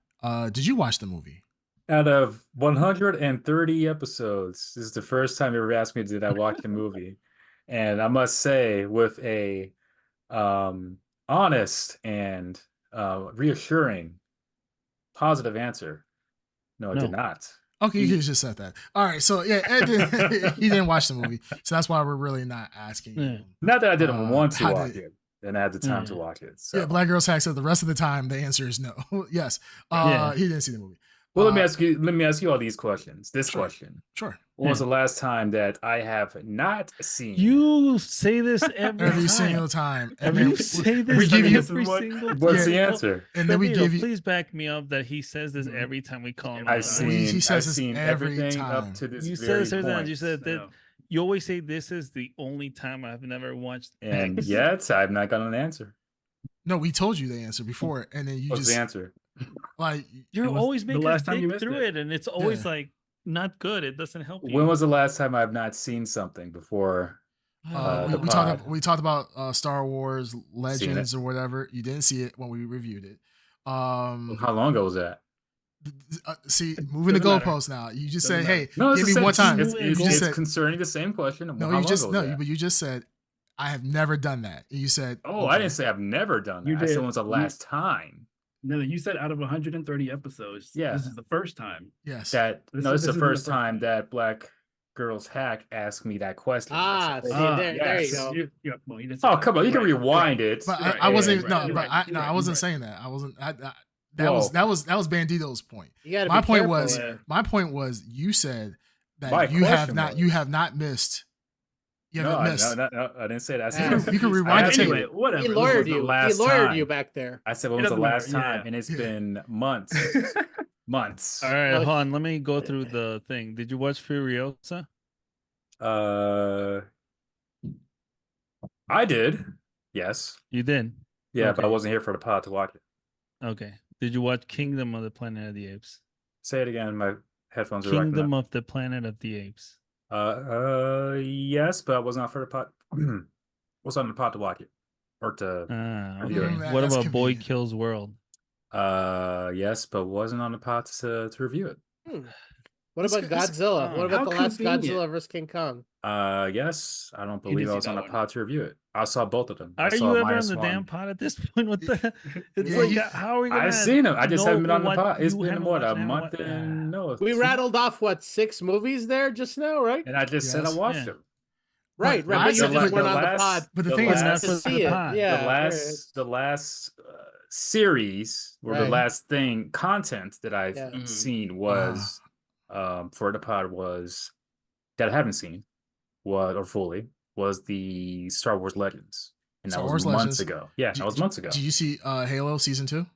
Did you watch the movie? Out of 130 episodes, this is the first time you ever asked me, did I watch the movie? And I must say, with a honest and reassuring, positive answer, no, I did No. not. Okay, you just said that. All right, so yeah, Ed he didn't watch the movie, so that's why we're really not asking Yeah. him. Not that I didn't want to how watch did- it, and I had the time to Yeah. watch it. So. Yeah, Black Girls Hack said the rest of the time the answer is no. Yes, Yeah. he didn't see the movie. Well, let me ask you all these questions. This Sure. question: Sure. When was Yeah. the last time that I have not seen? You say this every Every time. single time, and You then say we this give you every single time. What's the Yeah. answer? and then we Bandito, give you. please back me up that he says this every time we call him. I've out. seen. He says I've this seen every everything time. up to this You said very this every time. point. You said I that. know. You always say this is the only time I've never watched. And X. yet I've not got an answer. No, we told you the answer before, and then you What's just the answer? like You're It was always the making last us time you dig missed through it. it, and it's always Yeah. like not good. It doesn't help you. When was the last time I've not seen something before? we, the we pod. talked about Star Wars Legends or whatever. You didn't see it when we reviewed it. How long ago was that? See, moving the Doesn't matter. goalposts now. You just Doesn't said, matter. "Hey, No, it's give the me same, one time." It's, You it's, just it's said, concerning the same question. "No, how you long just ago no, was that? but you just said, I have never done that." And you said, Oh, I didn't say I've never done that. You I said did. when was the last time No, you said out of 130 episodes. Yeah. This is the first time. yes." that. This No, is- this is this the isn't the first first time time. that Black Girls Hack asked me that question. Ah, I said, see, oh, there you yes. go. Well, you didn't say Oh, that. come on, you can Right, rewind right. it. But Right, I wasn't right, even right, no, you're but right, I you're no, right, I you're wasn't right. saying that. I wasn't. That Whoa. was Bandito's point. You got to My be point careful was there. my point was you said that My you have question not was- you have not missed. You No, haven't I, missed. no, I didn't say that. I said, You when can- you can was- rewind I the tape. Anyway, whatever. He When was lawyered the you. He last lawyered time? you back there. I said, when It was the doesn't matter, last time? yeah. And it's Yeah. been months. Months. All right, Well, hold on. Let me go through the thing. Did you watch Furiosa? I did. Yes. You did. Yeah, but I Okay. wasn't here for the pod to watch it. Okay. Did you watch Kingdom of the Planet of the Apes? Say it again. My headphones are rocking Kingdom up. of the Planet of the Apes. Yes, but I was not for the pod. Was on the pod to watch it or to. Ah, Review okay. it. What That's about Boy convenient. Kills World? Yes, but wasn't on the pod to review it. What It's- about it's- Godzilla? What about How the last convenient. Godzilla vs. King Kong? Yes, I don't You believe did I see was on that the one. pod to review it. I saw both of them. I Are saw you ever on minus the one. damn pod at this point? What the? It's Yeah, like, you- how are we gonna? I've seen them. I just haven't been know on the what pod. It's you been haven't what, watched a and haven't month wa- and no. We 2 rattled off 6 movies there just now, right? And I just said I Yes. watched Yeah. them. Right, But right. But you last- just but went the on the last- pod But the the thing is, last- to see it. pod. Yeah, the last series or the Right. last thing content that I've Yeah. Mhm. seen was for the pod was that I haven't seen was the Star Wars Legends, and that Star was Wars months Legends. ago. Yeah, that was months ago. Did you see Halo season 2?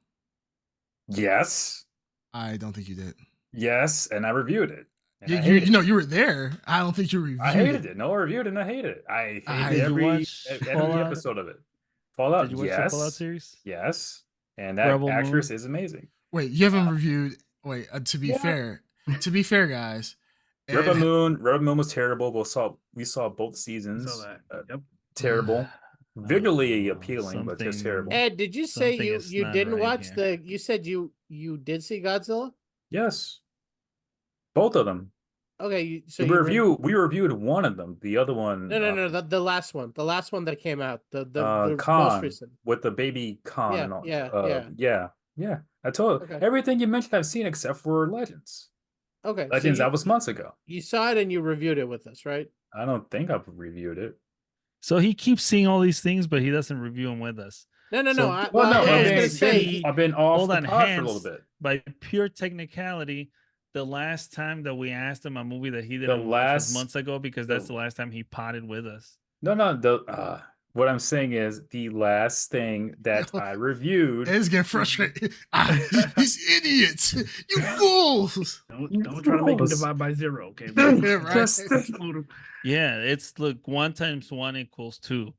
Yes, I don't think you did. yes, and I reviewed it. And You, I you, hated you know it. you were there. I don't think you reviewed I hated it. No, I reviewed it and I hated it. I hated Did you watch every Fallout? episode of it. Fallout, Did you watch the Fallout yes, series? yes, and that Rebel actress Moon? is amazing. Wait, you haven't reviewed. Wait, to be fair, guys. Rebel Moon was terrible. We saw both seasons. Saw that. Yep. Terrible, visually appealing, but just something- terrible. Ed, did you say Something you is you not didn't right watch here. you said you did see Godzilla? Yes, both of them. Okay, so we reviewed one of them. The other one, No, the last one, that came out, the most Khan recent. with the baby Khan. Yeah, and all. yeah. I told Okay. everything you mentioned I've seen except for Legends. Okay, so Legends, that was months ago. you saw it and you reviewed it with us, right? I don't think I've reviewed it. So he keeps seeing all these things, but he doesn't review them with us. No. So- I Well, no, was and gonna I've say he- been off hold the on, pod for a hands. little bit. By pure technicality, the last time that we asked him a movie that he The didn't watch last- was months ago, because that's the last time he potted with us. No. What I'm saying is the last thing that I reviewed. Ed's getting frustrated. These idiots! You fools! Don't try to make him Gross. divide by 0, okay? Yeah, right. Just think- Yeah, it's look, 1 times 1 equals 2.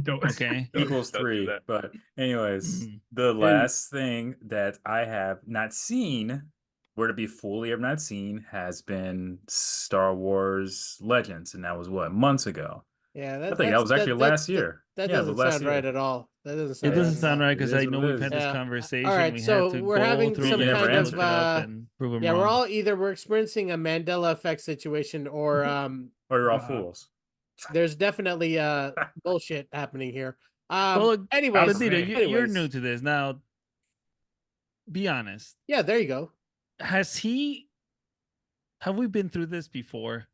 Don't, Okay. equals don't do 3. that. But anyways, Mhm. the last thing that I have not seen, where to be fully have not seen, has been Star Wars Legends, and that was what, months ago. yeah, I think that was actually last year. That Yeah, doesn't last sound year. right at all. That doesn't It sound doesn't right sound at all. right because It I is know what it we've is. had this Yeah. conversation. All right, we so had to we're go having through some the kind evidence of, look it up and prove him Yeah, we're wrong. all either we're experiencing a Mandela effect situation or Or you're all Uh, fools. there's definitely bullshit happening here. Well, look, Anyways, Bandito, you're anyways. new to this now. Be honest. Yeah, there you go. Have we been through this before?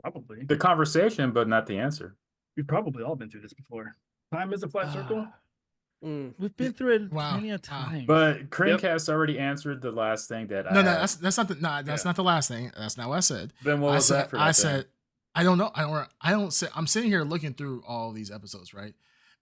Probably. The conversation, but not the answer. We've probably all been through this before. Time is a flat circle. Mm. We've been through it Wow, plenty of wow. times. But Creamcast already answered the last thing that No, I no, had. that's not Yeah. not the last thing. That's not what I said. Then what I was said, that for that thing? I don't know. I don't say. I'm sitting here looking through all these episodes, right?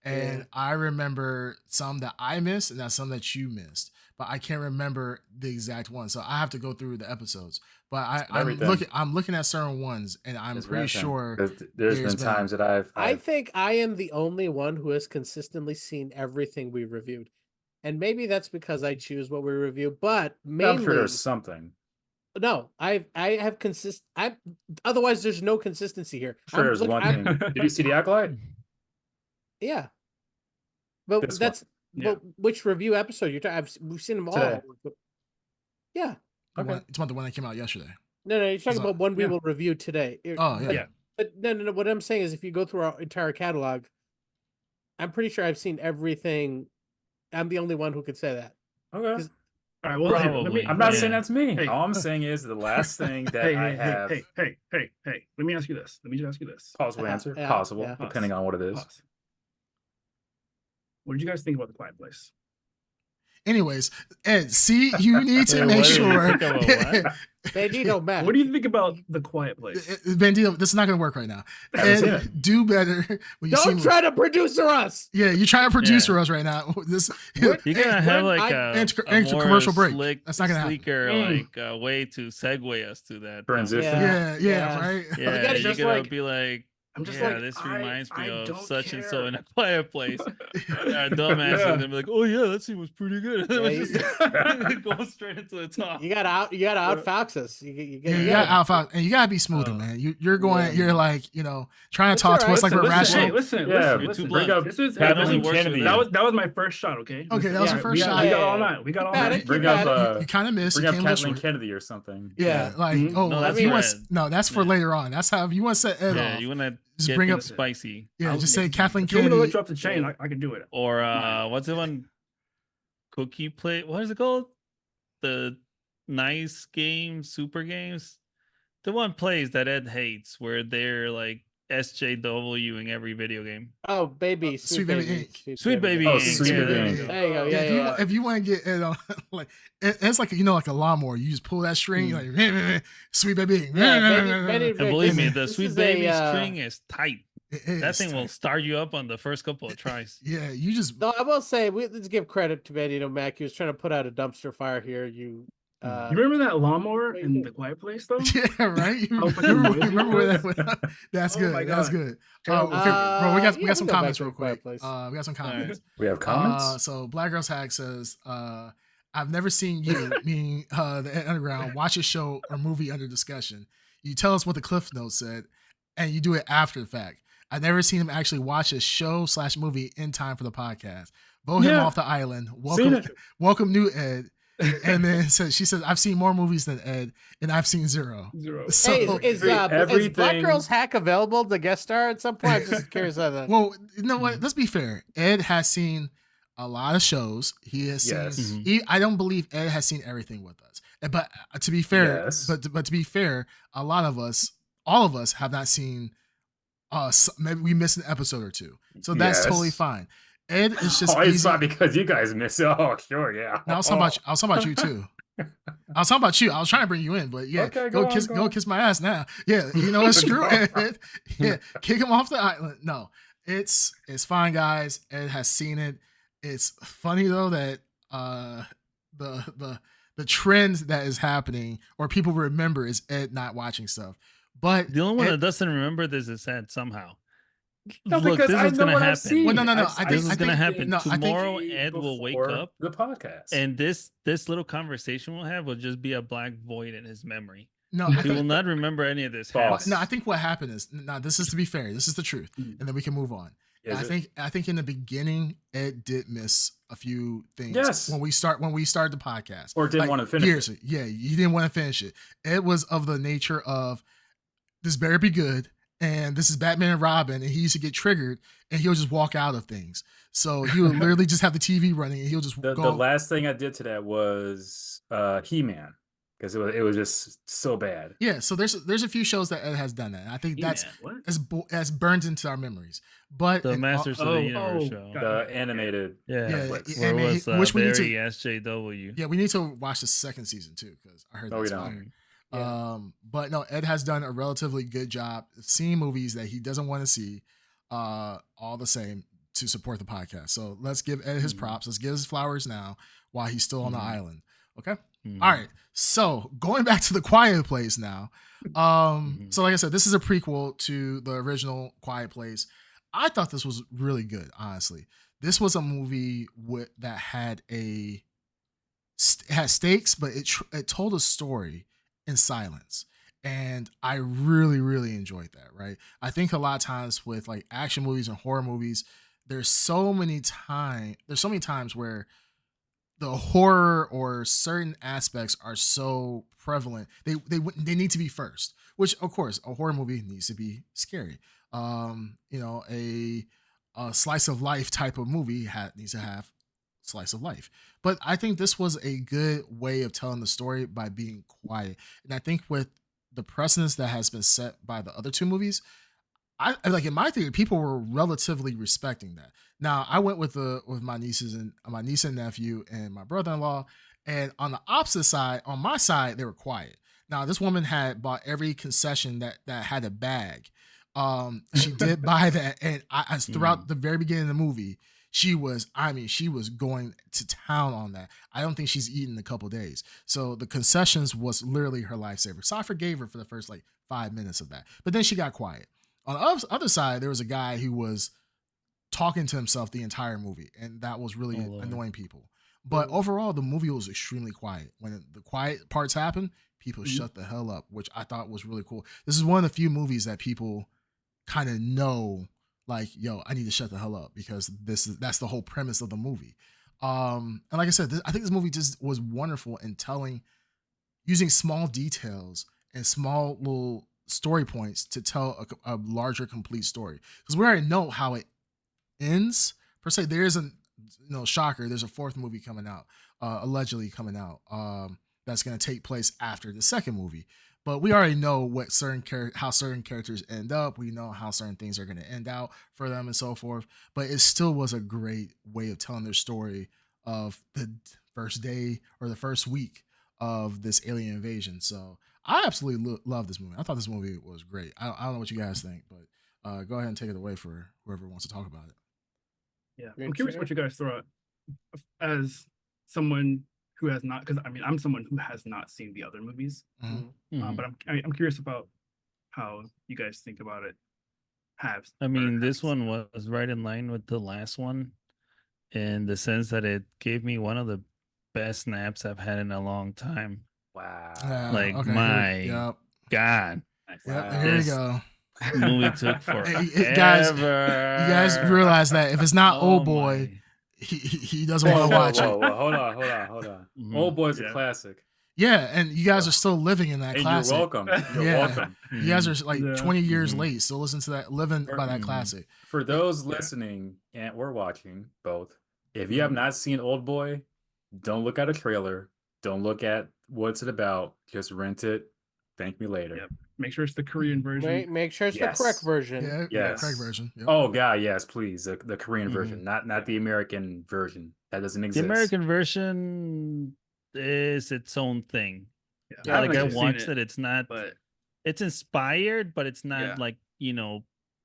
And Yeah. I remember some that I missed, and that's some that you missed. But I can't remember the exact one, so I have to go through the episodes. But everything. I'm looking at certain ones, and I'm It's pretty ranting, sure. 'cause there's been times that I've I think I am the only one who has consistently seen everything we reviewed. And maybe that's because I choose what we review, but mainly I'm sure there's something. no, I have otherwise there's no consistency here. Sure, there's one thing. Did you see the Acolyte? Yeah. But This one. that's Yeah. but which review episode you're talking? We've seen them all. Today. Yeah. The Okay. it's about the one that came out yesterday. No, you're talking So- about one we yeah. will review today. Oh, yeah. Yeah. But no. What I'm saying is, if you go through our entire catalog, I'm pretty sure I've seen everything. I'm the only one who could say that. Okay. Is- All right, well, hey, let Probably. me, I'm not Yeah. saying that's me. Hey. All I'm saying is the last thing that hey, I hey, have hey. Let me ask you this. Let me just ask you this. possible answer, Yeah, possible, yeah. depending on what it is. Pause. What did you guys think about The Quiet Place? Anyways, Ed, see, you need to Wait, make what did you sure. think about what? They need no match. What do you think about The Quiet Place? Bandito, this is not going to work right now. Haven't seen Ed, it. do better when you Don't see. try to producer us. Yeah, you're trying to produce Yeah. for us right now. This You're gonna have like and a more commercial break. slick, That's not gonna happen. sleeker Mm. like way to segue us to that Transition. Yeah. yeah, right. Yeah, gotta you're just gonna like- be like, I'm just yeah, like, this I- reminds me I of don't such and so care. in A Quiet Place. Our dumbasses Yeah. are gonna be like, oh yeah, that scene was pretty good. Yeah, It was just go straight into the top. You gotta outfox us. You Yeah, you gotta alpha, and you gotta be smoother, man. You're going, you're like, trying to talk to us like we're Listen, rational. hey, listen, Yeah, You're listen. too bring blunt. up This is That Kathleen only works with Kennedy. that. that was my first shot. Okay. Okay, that was your first shot. We got all night. We got all Got night. it. Bring You got up You kind of missed. bring You up came Kathleen short. Kennedy or something. Yeah, like Mhm. oh, No, if that's you want, red. no, that's for Yeah. later on. That's how if you want to set Ed Yeah, off. you wanna Just get bring things up- spicy. Yeah, just say Kathleen If you want me to let Kennedy. you off the chain, I can do it. Or what's the one? Cookie play. What is it called? The nice game, super games. The one place that Ed hates where they're like SJWing every video game. Oh, baby, Sweet Baby Inc. Sweet Baby Oh, Inc. Sweet Yeah, Baby there Inc. you go. There you go. Yeah, Yeah, if you want to get it on, like it's like like a lawnmower. You just pull that string, like Sweet Baby Inc. And believe me, the this Sweet is Baby a, string is tight. That thing will start you up on the first couple of tries. Yeah, you just. No, I will say, let's give credit to Bandito Mac. He was trying to put out a dumpster fire here. You You remember that lawnmower in The Quiet Place, though? Yeah, right. You How fucking noisy remember it where was? that went? That's Oh good. my That's God. good. Terrible. Bro, we got yeah, some we go back comments to real A Quiet quick. Place. We got some comments. We have comments. So Black Girls Hack says, I've never seen you, meaning the Underground, watch a show or movie under discussion. You tell us what the Cliff Notes said, and you do it after the fact. I've never seen him actually watch a show/movie in time for the podcast. Vote him off the island. Welcome new Ed. And then she says, I've seen more movies than Ed, and I've seen zero. So, hey, is Black Girls Hack available to guest star at some point? I'm just curious on that. Well, you know what? Let's be fair. Ed has seen a lot of shows. He has seen. I don't believe Ed has seen everything with us. But to be fair, but to be fair, a lot of us, all of us, have not seen. Maybe we missed an episode or two, so that's totally fine. Ed is just. It's not because you guys miss it. Oh, sure, yeah. No, I was talking about you too. I was talking about you. I was trying to bring you in, but yeah, okay, go kiss my ass now. Yeah, you know what? Screw Ed. Yeah, kick him off the island. No, it's fine, guys. Ed has seen it. It's funny though that the trend that is happening or people remember is Ed not watching stuff. But the only one that doesn't remember this is Ed somehow. No, Look, because this is is going to happen. Seen. Well, no. This is going to happen. No, Tomorrow, Ed will wake up. The podcast. And this little conversation we'll have will just be a black void in his memory. No, he will not remember any of this. No, I think what happened is, this is to be fair. This is the truth. And then we can move on. I think in the beginning, Ed did miss a few things. Yes. When we started the podcast. Or didn't want to finish it. Yeah, you didn't want to finish it. Ed was of the nature of, this better be good. And this is Batman and Robin. And he used to get triggered and he'll just walk out of things. So he would literally just have the TV running and he'll just go. The last thing I did to that was He-Man. Because it was just so bad. Yeah, so there's a few shows that Ed has done that. And I think that's as burned into our memories. But the Masters of the Universe show, the animated, where was which we need to SJW. Yeah, we need to watch the second season too because I heard that's fire. But no, Ed has done a relatively good job seeing movies that he doesn't want to see, all the same to support the podcast. So let's give Ed his props. Let's give his flowers now while he's still on the island. Okay. All right. So going back to The Quiet Place now. So like I said, this is a prequel to the original Quiet Place. I thought this was really good, honestly. This was a movie that had had stakes, but it told a story in silence. And I really, really enjoyed that, right? I think a lot of times with like action movies and horror movies, there's so many times where the horror or certain aspects are so prevalent. They need to be first, which of course a horror movie needs to be scary. A slice of life type of movie needs to have slice of life. But I think this was a good way of telling the story by being quiet. And I think with the precedence that has been set by the other two movies, I like in my theory, people were relatively respecting that. Now I went with my niece and nephew and my brother-in-law, and on the opposite side, on my side, they were quiet. Now this woman had bought every concession that had a bag. She did buy that, and I throughout the very beginning of the movie, she was going to town on that. I don't think she's eaten in a couple days. So the concessions was literally her lifesaver. So I forgave her for the first 5 minutes of that, but then she got quiet. On the other side, there was a guy who was talking to himself the entire movie, and that was really annoying people. But overall, the movie was extremely quiet. When the quiet parts happened, people shut the hell up, which I thought was really cool. This is one of the few movies that people kind of know, like, yo, I need to shut the hell up because that's the whole premise of the movie. And like I said, I think this movie just was wonderful in using small details and small little story points to tell a larger complete story, because we already know how it ends per se. There is shocker, there's a fourth movie coming out, allegedly coming out, that's going to take place after the second movie. but we already know what how certain characters end up. We know how certain things are going to end out for them and so forth. But it still was a great way of telling their story of the first day or the first week of this alien invasion. So I absolutely love this movie. I thought this movie was great. I don't know what you guys think, but go ahead and take it away for whoever wants to talk about it. Yeah, I'm curious what you guys throw out as someone who has not, because I mean, I'm someone who has not seen the other movies, but I'm curious about how you guys think about it. I mean, this one was right in line with the last one in the sense that it gave me one of the best naps I've had in a long time. Wow. Like, okay, my God. Yep, here we go. Movie took forever. Guys, you guys realize that if it's not Old Boy, he doesn't want to watch it. Hold on. Old Boy's a classic. Yeah, and you guys are still living in that And classic. you're welcome. You're welcome. You guys are like 20 years late, still listen to that, living by that classic. For those listening and or watching both, if you have not seen Old Boy, don't look at a trailer. Don't look at what's it about. Just rent it. Thank me later. Yep. Make sure it's the Korean version. Make sure it's the correct version. Yeah, correct version. Yep. Oh God, yes, please. The Korean version, not the American version. That doesn't exist. The American version is its own thing. Yeah, like I watched it. It's not. But it's inspired, but it's not like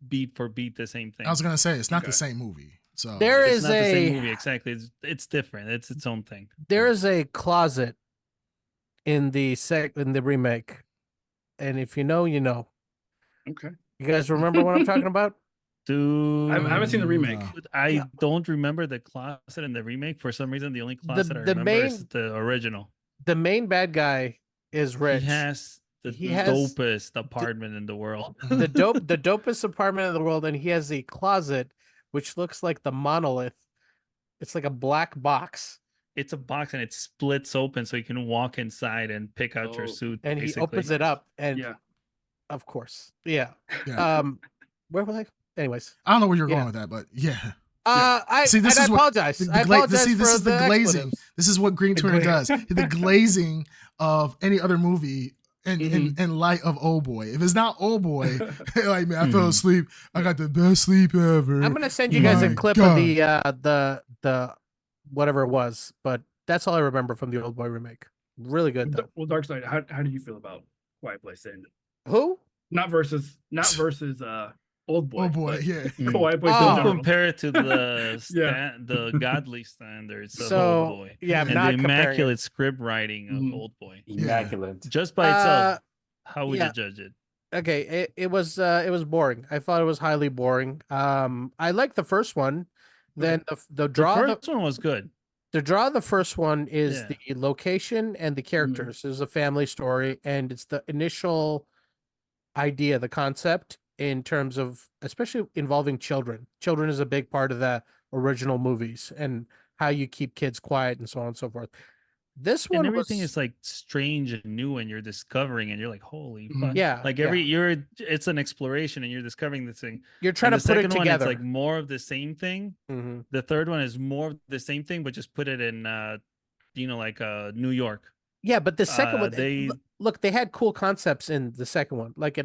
beat for beat the same thing. I was gonna say it's not the same movie. So there it's is not the same movie exactly. It's different. It's its own thing. There is a closet in the remake, and if you know, you know. Okay. You guys remember what I'm talking about? Dude, I haven't seen the remake. I don't remember the closet in the remake. For some reason, the only closet I remember is the original. The main bad guy is rich. He has the dopest apartment in the world. The dopest apartment in the world, and he has a closet which looks like the monolith. It's like a black box. It's a box and it splits open so you can walk inside and pick out your suit. And basically. He opens it up, and of course, yeah. Where was I? Anyways, I don't know where you're going with that, but yeah. I apologize. This is the glazing. This is what Green Twitter does. The glazing of any other movie in light of Old Boy. If it's not Old Boy, like man, I fell asleep. I got the best sleep ever. I'm gonna send you guys a clip of the whatever it was, but that's all I remember from the Old Boy remake. Really good though. Well, Dark Side, how do you feel about Quiet Place Ended? Who? Not versus Old Boy. Old Boy, yeah. Quiet Place Don't compare it to the godly standards of Old Boy. Yeah, and the immaculate script writing of Old Boy. Immaculate. Just by itself, how would you judge it? Okay, it was boring. I thought it was highly boring. I liked the first one. Then the first one was good. The draw of the first one is the location and the characters. It's a family story, and it's the initial idea, the concept in terms of, especially involving children. Children is a big part of the original movies and how you keep kids quiet and so on and so forth. This one, and everything is like strange and new, and you're discovering, and you're like, holy fuck. Yeah. Like it's an exploration, and you're discovering this thing. You're trying to put it together. It's like more of the same thing. The third one is more of the same thing, but just put it in, like New York. Yeah, but the second one, they had cool concepts in the second one. Like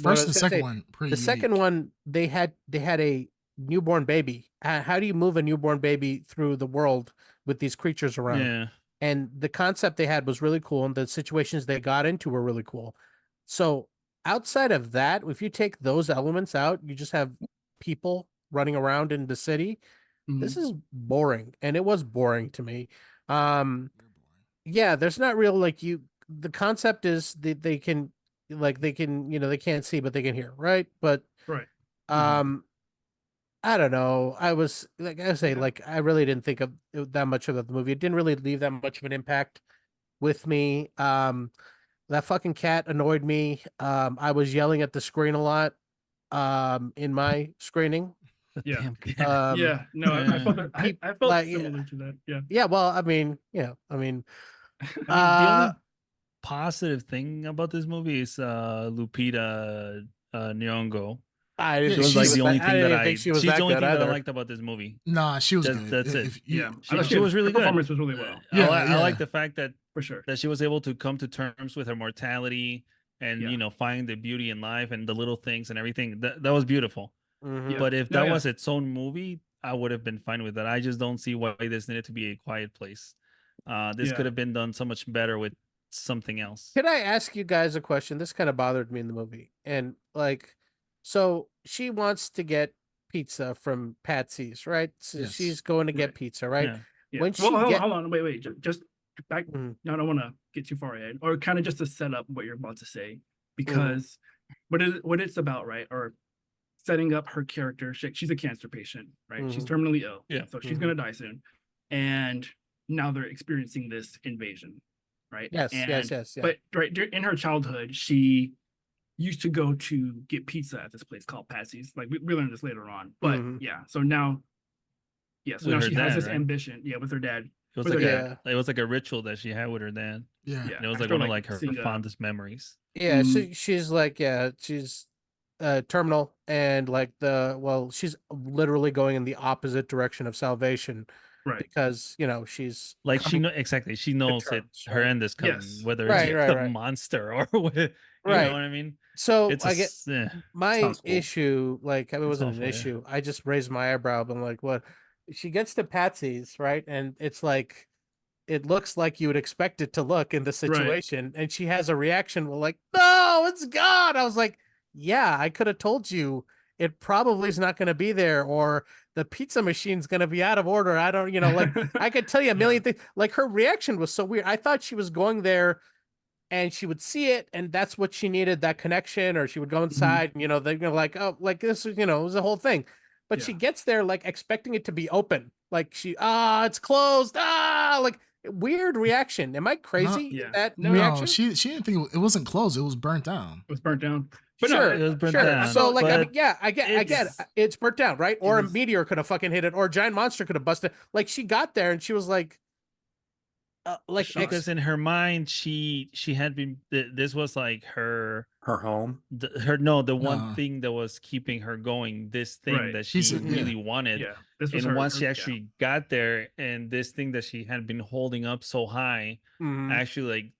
first and second one, pretty. The second one, they had a newborn baby. How do you move a newborn baby through the world with these creatures around? Yeah. And the concept they had was really cool, and the situations they got into were really cool. So outside of that, if you take those elements out, you just have people running around in the city. This is boring, and it was boring to me. Yeah, there's not real the concept is that they can they can't see but they can hear, right? But I don't know. I was I really didn't think of that much of the movie. It didn't really leave that much of an impact with me. That fucking cat annoyed me. I was yelling at the screen a lot in my screening. I felt similar to that. Yeah. Well, I mean, the only positive thing about this movie is Lupita Nyong'o. She was like the only thing that she's the only thing that I liked about this movie. Nah, she was good. That's it. She was really good. Performance was really well. I like the fact that for sure that she was able to come to terms with her mortality and Yeah. find the beauty in life and the little things and everything. That was beautiful. Mhm. Yeah. But if No, that yeah. was its own movie, I would have been fine with that. I just don't see why this needed to be A Quiet Place. This Yeah. could have been done so much better with something else. Can I ask you guys a question? This kind of bothered me in the movie. And like, so she wants to get pizza from Patsy's, right? So Yes. she's going to get Right. pizza, right? Yeah. Yeah. When Well, she hold get on, wait, just back. Mhm. No, I don't want to get too far ahead, or kind of just to set up what you're about to say, Mm-hmm. because what it's about, right? Or setting up her character. She's a cancer patient, right? She's Mhm. terminally ill, Yeah. so she's Mhm. gonna die soon, and now they're experiencing this invasion, right? Yes, And yeah. but right in her childhood, she used to go to get pizza at this place called Patsy's. Like we learned this later on, but Mhm. yeah. So now, so With now her she has dad, this right? ambition, with her dad. It was with like her Yeah. dad. it was like a ritual that she had with her dad. Yeah. Yeah, And it was like after, one of like her seeing, fondest memories. Yeah, Mhm. so she's like, she's terminal and like she's literally going in the opposite direction of salvation right. because, she's Like she coming know exactly. She to knows terms, her right? end is coming, Yes. whether it's Right, with right, a right. monster or with, you Right. know what I mean? So It's I get my Sounds cool. issue, like, it wasn't an awful, yeah. issue. I just raised my eyebrow. I'm like, what? She gets to Patsy's, right? And it's like, it looks like you would expect it to look in the situation. And she has a reaction, well, like, no, it's gone. I was like, yeah, I could have told you it probably is not going to be there, or the pizza machine's going to be out of order. I don't, like, I could tell you a million things. Like, her reaction was so weird. I thought she was going there and she would see it, and that's what she needed, that connection, or she would go inside, and they're gonna like, oh, like this is, it was a whole thing. But she Yeah. gets there like expecting it to be open, like it's closed, like weird reaction. Am I crazy? Yeah. That No, reaction? No, she didn't think it wasn't closed. It was burnt down. It was burnt down. But Sure, It was burnt sure. down, So like, I mean, but yeah, I get it. it's- It's burnt down, right? Or a was- meteor could have fucking hit it, or a giant monster could have busted. Like, she got there and she was like, because in her mind she had been this was like Her home. the one No. thing that was keeping her going, this thing Right. that she She's- really wanted. Yeah. This was And her. once she her- actually got there, and this thing that she had been holding up so high Mhm. actually, like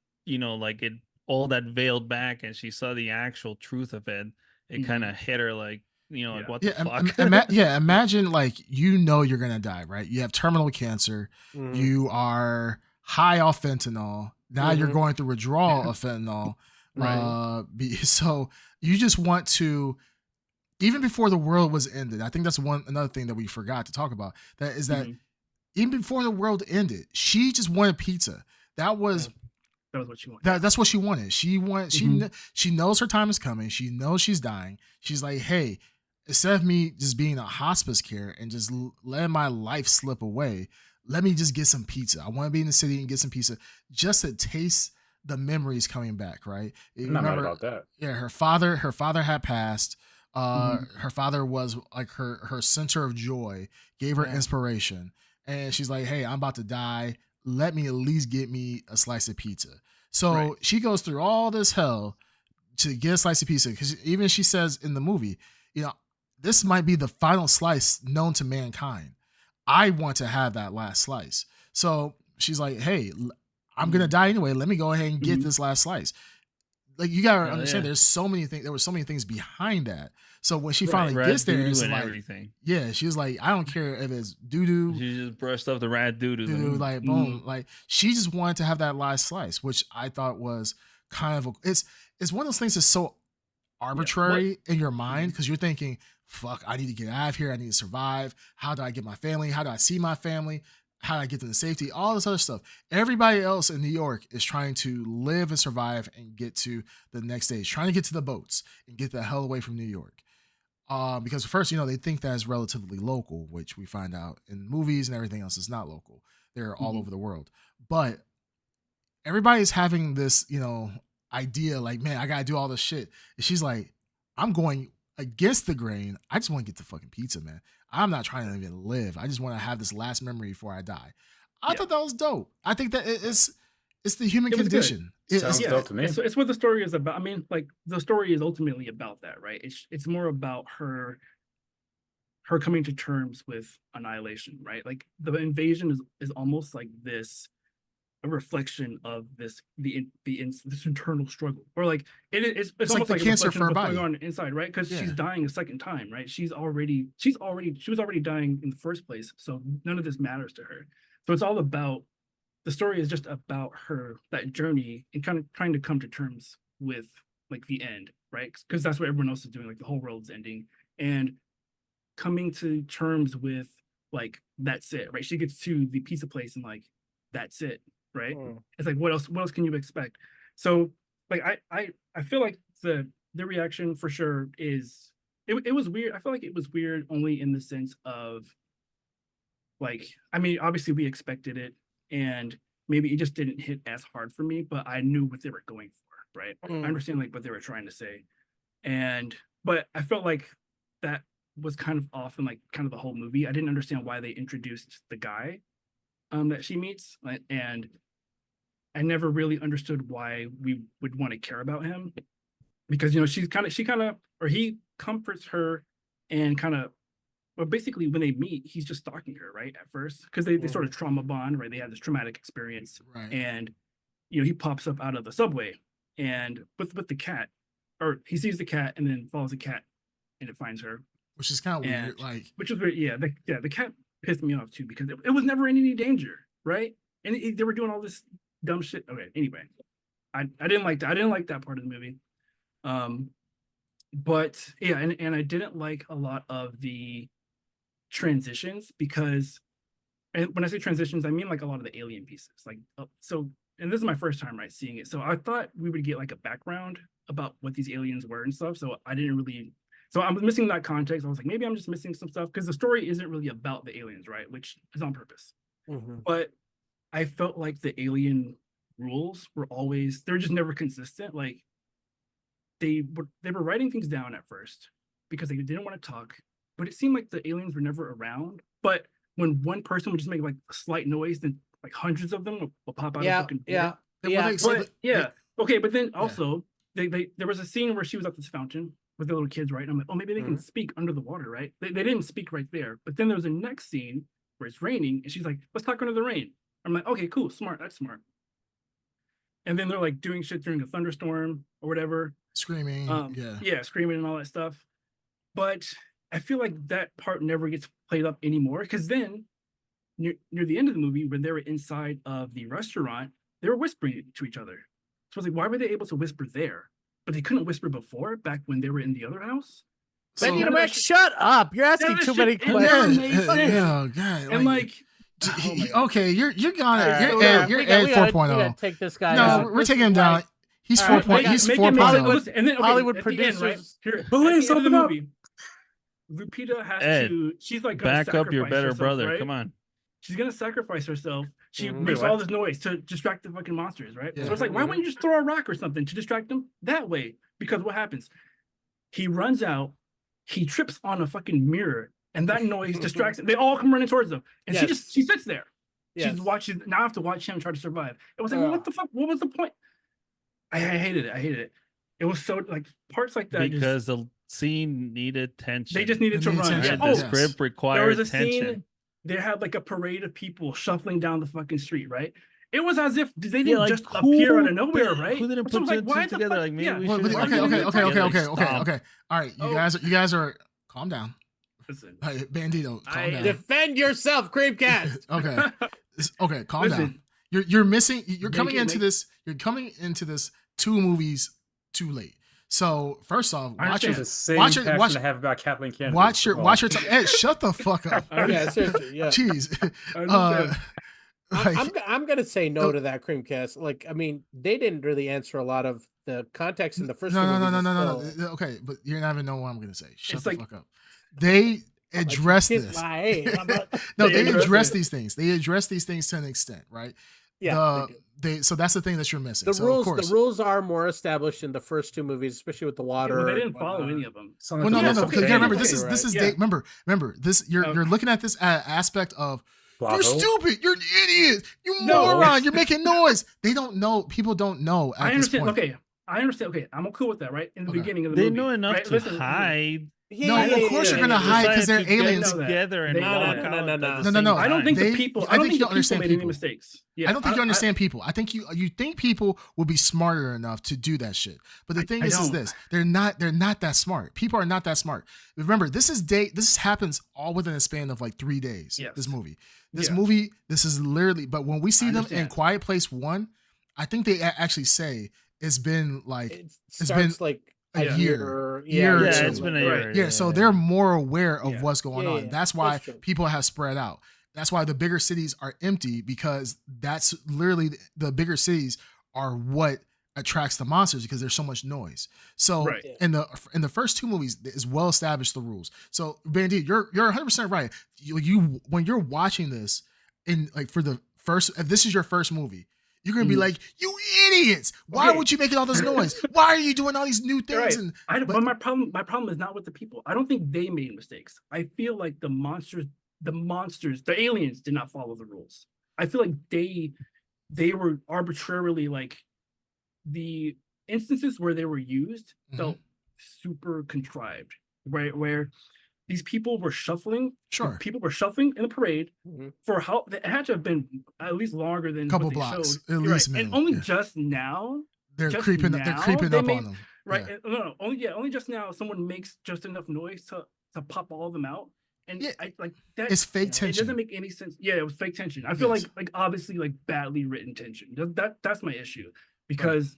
like it all that veiled back, and she saw the actual truth of it, it kind of hit her like, like, Yeah. what Yeah, the fuck? imagine like you're gonna die, right? You have terminal cancer, Mhm. you are high off fentanyl. Now you're Mhm. going through withdrawal of fentanyl. Right. So you just want to, even before the world was ended. I think that's another thing that we forgot to talk about. That is that Mhm. even before the world ended, she just wanted pizza. That was That was what she wanted. that's what she wanted. Mhm. She knows her time is coming. She knows she's dying. She's like, hey, instead of me just being a hospice care and just letting my life slip away, let me just get some pizza. I want to be in the city and get some pizza just to taste the memories coming back. Right? You I'm not mad remember, about that. yeah, her father had passed. Mhm. Her father was like her center of joy, gave her Yeah. inspiration, and she's like, hey, I'm about to die. Let me at least get me a slice of pizza. So Right. she goes through all this hell to get a slice of pizza, because even she says in the movie, this might be the final slice known to mankind. I want to have that last slice. So she's like, hey, I'm gonna die anyway. Let me go ahead and get Mhm. this last slice. Like, you gotta Oh, understand, yeah. there's so many things. There were so many things behind that. So when she Right. finally Rat gets there, doo-doo it's and like, everything. yeah, she was like, I don't care if it's doo doo, She just brushed off the rat doo-doo. doo-doo, Like, like boom, like she just wanted to have that last slice, which I thought was kind of it's one of those things that's so arbitrary in your mind, because you're thinking, fuck, I need to get out of here. I need to survive. How do I get my family? How do I see my family? How do I get to the safety? All this other stuff. Everybody else in New York is trying to live and survive and get to the next stage, trying to get to the boats and get the hell away from New York. Because first, they think that is relatively local, which we find out in movies and everything else is not local. They're all Mhm. over the world. But everybody's having this, idea like, man, I gotta do all this shit. And she's like, I'm going against the grain. I just want to get the fucking pizza, man. I'm not trying to even live. I just want to have this last memory before I die. I Yeah. thought that was dope. I think that it's the human It was good. condition. Sounds dope to me. It's what the story is about. I mean, like, the story is ultimately about that, right? It's more about her coming to terms with annihilation, right? Like, the invasion is almost like this a reflection of this this internal struggle, or like it's like almost the like a cancer reflection for of her what's going body. on inside, right? Because Yeah. she's dying a second time, right? She was already dying in the first place, so none of this matters to her. So it's all about, the story is just about her, that journey, and kind of trying to come to terms with like the end, right? Because that's what everyone else is doing, like the whole world's ending, and coming to terms with like, that's it, right? She gets to the pizza place and like, that's it, right? It's like, what else can you expect? So like I feel like the reaction for sure is, it was weird. I feel like it was weird only in the sense of like, I mean, obviously we expected it, and maybe it just didn't hit as hard for me, but I knew what they were going for, right? I understand like what they were trying to say. But I felt like that was kind of off in like kind of the whole movie. I didn't understand why they introduced the guy that she meets, and I never really understood why we would want to care about him, because she kind of or he comforts her, and kind of, well, basically when they meet, he's just stalking her, right, at first, because they sort of trauma bond, right? They have this traumatic experience, Right. and he pops up out of the subway and with the cat, or he sees the cat and then follows the cat and it finds her, which is kind of weird. Like, which is weird. Yeah, the cat pissed me off too, because it was never in any danger, right? And they were doing all this dumb shit. Okay, anyway, I didn't like that. I didn't like that part of the movie. But yeah, and I didn't like a lot of the transitions, because, and when I say transitions, I mean like a lot of the alien pieces. Like, so, and this is my first time, right, seeing it. So I thought we would get like a background about what these aliens were and stuff. So I didn't really. So I'm missing that context. I was like, maybe I'm just missing some stuff, because the story isn't really about the aliens, right? Which is on purpose. But I felt like the alien rules were always, they're just never consistent. Like they were writing things down at first because they didn't want to talk, but it seemed like the aliens were never around. But when one person would just make like a slight noise, then like hundreds of them will pop out of fucking yeah. Okay, but then also there was a scene where she was at this fountain with the little kids, right? And I'm like, oh, maybe they can speak under the water, right? They didn't speak right there. But then there was a next scene where it's raining, and she's like, let's talk under the rain. I'm like, okay, cool, smart, that's smart. And then they're like doing shit during a thunderstorm or whatever. Screaming, screaming and all that stuff. But I feel like that part never gets played up anymore, because then near the end of the movie, when they were inside of the restaurant, they were whispering to each other. So I was like, why were they able to whisper there, but they couldn't whisper before, back when they were in the other house? So, shut up! You're asking too many questions. Yeah, God, and like. Okay, you're gone. Right, You're Ed 4.0. Take this guy. No, we're taking him down. He's 4.0. He's 4.0. And then Hollywood producers. Police, open the movie. Lupita has to. She's like gonna back up your better herself, brother. Right? Come on. She's gonna sacrifice herself. She makes all this noise to distract the fucking monsters, right? Yeah. So it's like, why wouldn't you just throw a rock or something to distract them that way? Because what happens? He runs out. He trips on a fucking mirror, and that noise distracts them. They all come running towards them, and she sits there. She's watching. Now I have to watch him try to survive. It was like, what the fuck? What was the point? I hated it. It was so like parts like that, because the scene needed tension. They just needed to run. The script required tension. Scene, they had like a parade of people shuffling down the fucking street, right? It was as if they didn't just appear out of nowhere, right? Who didn't put two together? Like, maybe we should. Okay. All right, you guys are calm down. Listen, hey, Bandito, calm down. Defend yourself, Creepcast. Okay, calm down. You're missing. You're coming into this 2 movies too late. So first off, watch your I have about Kathleen Kennedy. Watch your Ed, shut the fuck up. Yeah, seriously. Yeah. Jeez. I'm gonna say no to that, Creamcast. Like, I mean, they didn't really answer a lot of the context in the first. No. Okay, but you're not even know what I'm gonna say. Shut the fuck up. They address this. They address these things. They address these things to an extent, right? Yeah. So that's the thing that you're missing. The rules are more established in the first 2 movies, especially with the water. Yeah, well, they didn't follow any of them. No. Remember, this is remember this. You're looking at this aspect of. Bravo. You're stupid. You're an idiot. You moron. You're making noise. They don't know. People don't know. I understand. Okay. I understand. Okay. I'm cool with that, right? In the beginning of the movie. They know enough to hide No, of course you're gonna hide because they're Decided to get aliens. together and They- walk no, out no, at no. the No, same no. I don't think time. the They- people. I I don't think think you the people understand made any people. mistakes. Yeah, I don't think you understand people. I think you think people will be smarter enough to do that shit. But the thing I is don't. this: they're not that smart. People are not that smart. Remember, this happens all within a span of like 3 days. Yes. This movie, Yeah. this is literally. But when we see them in understand. Quiet Place 1, I think they actually say it's been like It been starts like a a year. year. or Yeah, two. it's been a Right. year. Yeah, so they're more aware of Yeah. what's going Yeah, on. yeah, That's why that's true. people have spread out. That's why the bigger cities are empty, because that's literally the bigger cities are what attracts the monsters, because there's so much noise. So Right. in the first 2 movies, it's well established the rules. So Bandit, you're 100% right. You when you're watching this in like for the first, if this is your first movie, you're gonna be like, "You idiots! Why Okay. would you make all this noise? Why are you doing all these new things?" Right. And But my problem is not with the people. I don't think they made mistakes. I feel like the monsters, the aliens did not follow the rules. I feel like they were arbitrarily, like, the instances where they were used felt super contrived, right? Where these people were shuffling. Sure. People were shuffling in the parade Mhm. for how it had to have been at least longer than Couple what they blocks, showed. at You're least right. And minimum, only yeah. just now, they're just creeping now, up they on made- them. right? Yeah. No, only just now someone makes just enough noise to pop all of them out. And Yeah, I like that. it's fake It tension. doesn't make any sense. Yeah, it was fake tension. I feel Yes. like obviously like badly written tension. That's my issue, because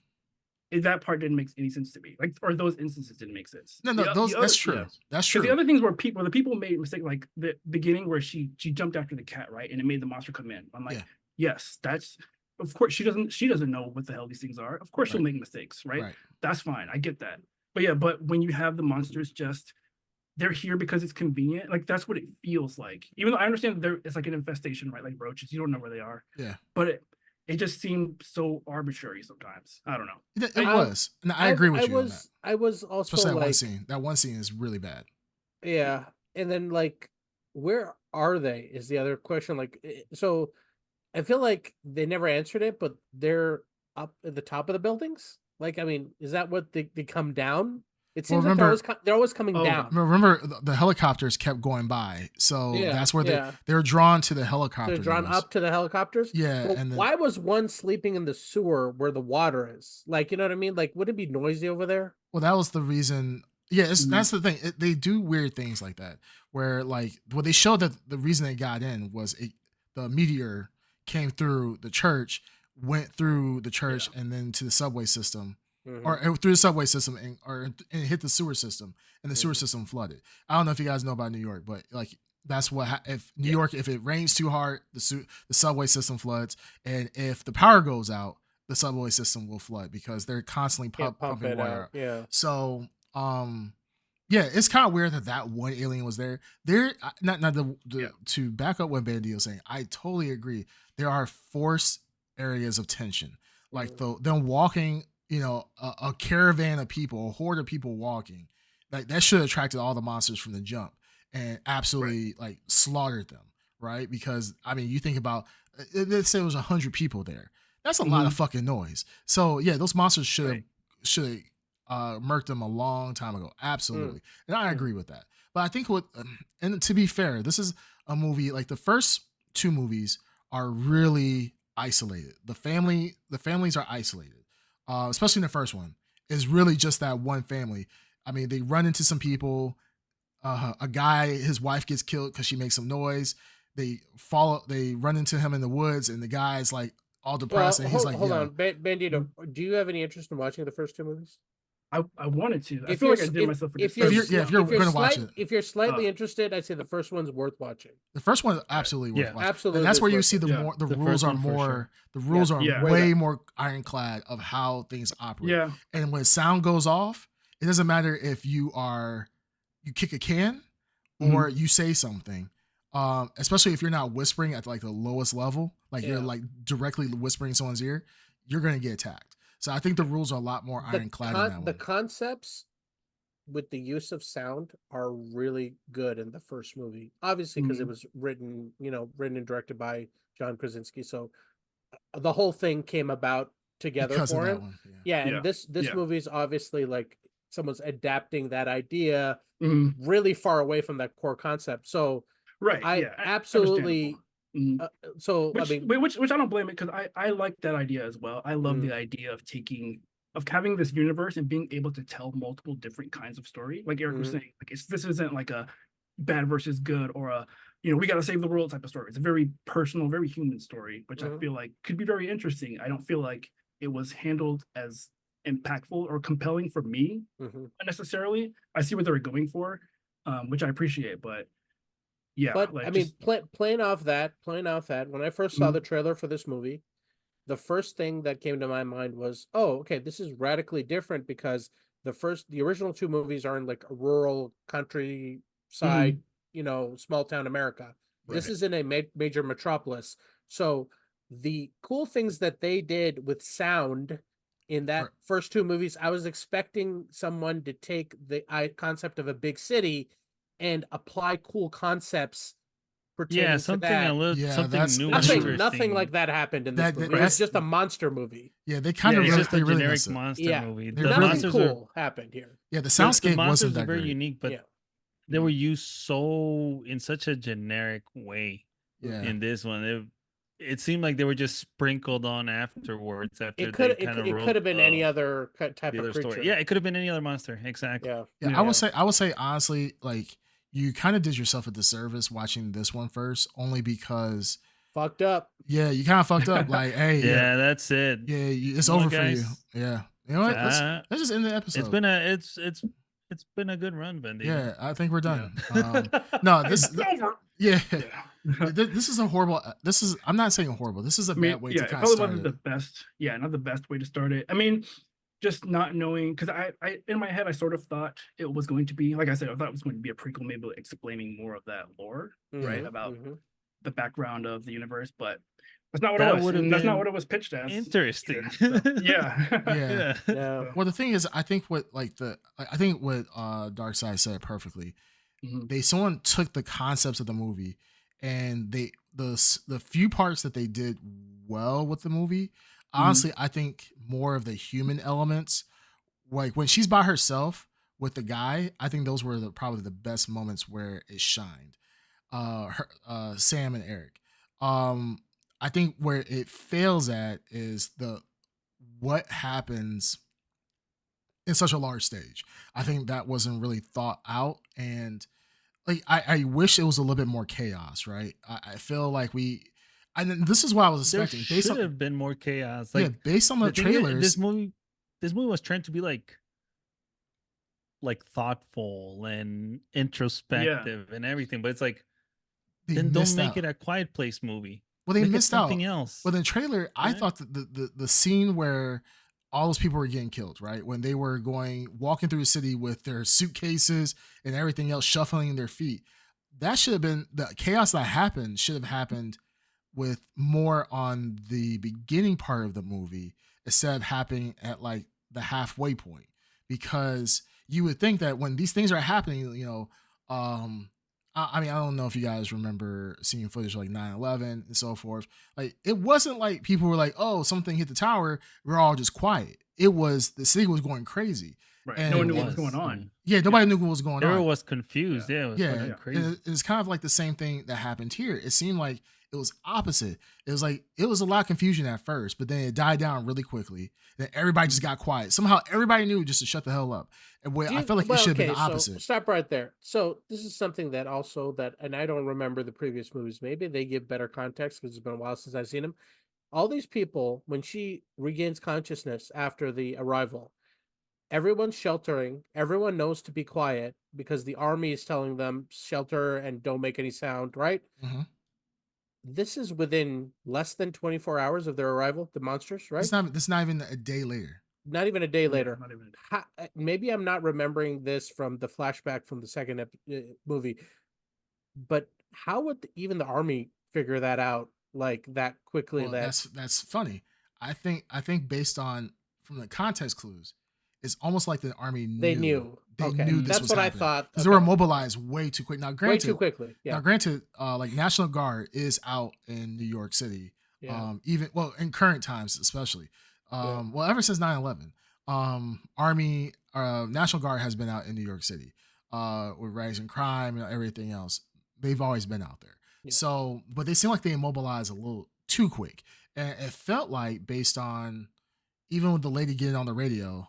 that part didn't make any sense to me. Like, or those instances didn't make sense. No, The- the that's other- true. yeah. That's 'Cause true. the other things were the people made a mistake, like the beginning where she jumped after the cat, right? And it made the monster come in. I'm like, Yeah. yes, that's, of course she doesn't know what the hell these things are. Of course she'll make mistakes, right? Right. That's fine. I get that. But yeah, but when you have the monsters just, they're here because it's convenient, like that's what it feels like. Even though I understand that it's like an infestation, right? Like roaches, you don't know where they are. Yeah. But it just seemed so arbitrary sometimes. I don't know. It I- was. And I agree with you on that. I was also Especially that like, one scene. That one scene is really bad. yeah, and then like, where are they? Is the other question. Like, so I feel like they never answered it, but they're up at the top of the buildings. Like, I mean, is that what they come down? It Well, seems like remember- they're always coming Oh, down. Remember, the helicopters kept going by, so Yeah, that's where yeah. they were drawn to the So helicopter. they're drawn noise. up to the helicopters. Yeah, Well, and then why was one sleeping in the sewer where the water is? Like, you know what I mean? Like, would it be noisy over there? well, that was the reason. Yeah, Mhm. that's the thing. They do weird things like that, where like, well, they showed that the reason they got in was the meteor came through the church, went through the church, and then to the subway system. Mhm. Or through the subway system and hit the sewer system, and the sewer system flooded. I don't know if you guys know about New York, but like that's what if New York, if it rains too hard, the subway system floods, and if the power goes out, the subway system will flood because they're constantly Can't pump pumping it water out. Yeah. So yeah, it's kind of weird that one alien was there. Not to back up what Bandito was saying. I totally agree. There are forced areas of tension, like them walking. You know, a caravan of people, a horde of people walking, like that should have attracted all the monsters from the jump and absolutely like slaughtered them, right? Because I mean, you think about, let's say it was 100 people there. That's a lot of fucking noise. So yeah, those monsters should have murked them a long time ago. Absolutely, and I agree with that. But I think and to be fair, this is a movie like the first 2 movies are really isolated. The families are isolated. Especially in the first one, is really just that one family. I mean, they run into some people. A guy, his wife gets killed because she makes some noise. They run into him in the woods, and the guy's like all depressed, and he's like, hold "Yo." on, Bandito, do you have any interest in watching the first 2 movies? I wanted to. I If feel you're like I did myself a if disservice. you're, if you're gonna watch it. if you're slightly interested, I'd say the first one's worth watching. The first one is absolutely worth Yeah. watching. Absolutely, And that's where it's you worth see it. the Yeah. more the The rules first are one for more sure. the rules are Yeah. way more ironclad of how things operate. Yeah. And when sound goes off, it doesn't matter if you kick a can or you say something. Especially if you're not whispering at like the lowest level, like you're Yeah. like directly whispering in someone's ear, you're gonna get attacked. So I think the rules are a lot more ironclad in that The one. concepts with the use of sound are really good in the first movie. Obviously, because it was written and directed by John Krasinski. So the whole thing came about together Because of for that him. one. Yeah, and Yeah. this Yeah. movie is obviously like someone's adapting that idea Mhm. really far away from that core concept. So Right. I Yeah. absolutely. Understandable. So I mean, which I don't blame it, because I like that idea as well. I love the idea of having this universe and being able to tell multiple different kinds of story. Like Eric was saying, like this isn't like a bad versus good, or a we got to save the world type of story. It's a very personal, very human story, which I feel like could be very interesting. I don't feel like it was handled as impactful or compelling for me necessarily. I see what they were going for, which I appreciate, but yeah, but like I mean, just playing off that, when I first saw the trailer for this movie, the first thing that came to my mind was, oh, okay, this is radically different because the original two movies are in like a rural countryside, small town America. This Right. is in a major metropolis. So the cool things that they did with sound in that first two movies, I was expecting someone to take the concept of a big city and apply cool concepts pertaining to something that. a little Yeah, something new and that's true. Nothing interesting. like that happened in this That- movie. It was just a monster movie. Yeah, they kind of It's really, just a they really generic missed it. monster movie. They The really- Nothing monsters cool happened here. Yeah, the the soundscape monsters wasn't are that very great. unique, but Yeah. they were used so in such a generic way Yeah, in this one. It seemed like they were just sprinkled on afterwards after It could they kind of it wrote could have been any other type the of other creature. story. Yeah, it could have been any other monster. Exactly. Yeah. yeah. I would say honestly, like you kind of did yourself a disservice watching this one first, only because Fucked up. yeah, you kind of fucked up. Like, hey, Yeah, that's it. yeah, it's You know over what, for you. guys? Yeah, you know what? Let's just end the episode. It's been a good run, Bendy. Yeah, I think we're done. Yeah. No, this It's over. yeah. Yeah. This is a horrible. I'm not saying horrible. This is a I mean, bad way yeah, to it kind of probably start wasn't it. the best. Yeah, not the best way to start it. I mean, just not knowing, because I in my head I sort of thought it was going to be, like I said, I thought it was going to be a prequel, maybe explaining more of that lore, right, about the background of the universe, but that's not what That it was. would have And that's not been what it was pitched as. interesting. So, yeah. Yeah. Yeah. Well, the thing is, I think what Darkseid said perfectly. Someone took the concepts of the movie and the few parts that they did well with the movie. Honestly, I think more of the human elements, like when she's by herself with the guy, I think those were probably the best moments where it shined. Sam and Eric. I think where it fails at is what happens in such a large stage. I think that wasn't really thought out, and like I wish it was a little bit more chaos, right? I feel like and this is what I was There expecting. should have been more chaos. Like, based on the thing is, trailers, this movie was trying to be like thoughtful and introspective and everything, but it's like, then don't make it a Quiet Place movie. Well, they Make it missed out. something else. Well, in the trailer, I Right? thought that the scene where all those people were getting killed, right? When they were walking through the city with their suitcases and everything else shuffling their feet, that should have been the chaos that happened. Should have happened with more on the beginning part of the movie instead of happening at like the halfway point, because you would think that when these things are happening, I mean, I don't know if you guys remember seeing footage like 9/11 and so forth. Like, it wasn't like people were like, oh, something hit the tower. We're all just quiet. It was, the city was going crazy. Right. And No one knew what was going on. Yeah, nobody knew what was going on. Everyone was confused. Yeah, it was Yeah, fucking crazy. it's kind of like the same thing that happened here. It seemed like it was opposite. It was like, it was a lot of confusion at first, but then it died down really quickly. Then everybody just got quiet. Somehow everybody knew just to shut the hell up. And I feel like it should have been the opposite. So stop right there. So this is something that also and I don't remember the previous movies. Maybe they give better context because it's been a while since I've seen them. All these people, when she regains consciousness after the arrival, everyone's sheltering. Everyone knows to be quiet because the army is telling them shelter and don't make any sound, right? Mm-hmm. This is within less than 24 hours of their arrival, the monsters, right? It's not even a day later. Not even a day later. Not even. Maybe I'm not remembering this from the flashback from the second movie, but how would even the army figure that out like that quickly? Well, that's funny. I think based on from the context clues, it's almost like the army knew. They knew. They Okay. knew this That's was what happening. I thought. Because they were mobilized way too quick. Now, way granted, too quickly. Yeah. Now, granted, like National Guard is out in New York City. Yeah. Even in current times, especially. Well, ever since 9/11, Army, National Guard has been out in New York City with rising crime and everything else. They've always been out there. Yeah. So, but they seem like they immobilized a little too quick, and it felt like based on even with the lady getting on the radio,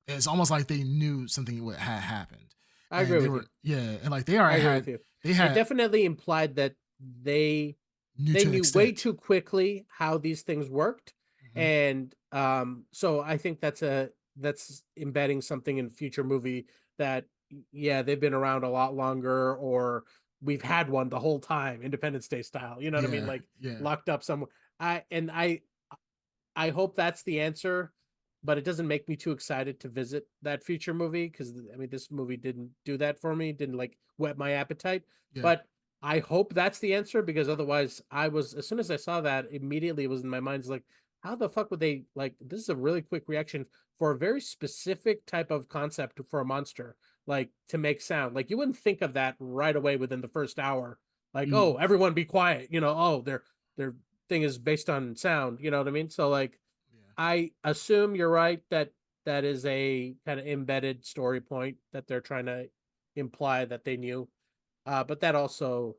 it's almost like they knew something had happened. I And agree they with were, you. yeah, and like I agree with you. they It had definitely implied that they knew they to an knew way extent. too quickly how these things worked, Mhm. and so I think that's embedding something in future movie that yeah, they've been around a lot longer, or we've had one the whole time, Independence Day style. You know what I mean? Yeah, Like yeah, locked up somewhere. I hope that's the answer, but it doesn't make me too excited to visit that future movie because I mean this movie didn't do that for me, didn't like whet my appetite. yeah. But I hope that's the answer because otherwise I was as soon as I saw that, immediately it was in my mind, it's like, how the fuck would they like this is a really quick reaction for a very specific type of concept for a monster, like to make sound. Like you wouldn't think of that right away within the first hour. Like, oh, everyone be quiet, oh, their thing is based on sound, you know what I mean? So like Yeah. I assume you're right that that is a kind of embedded story point that they're trying to imply that they knew. But that also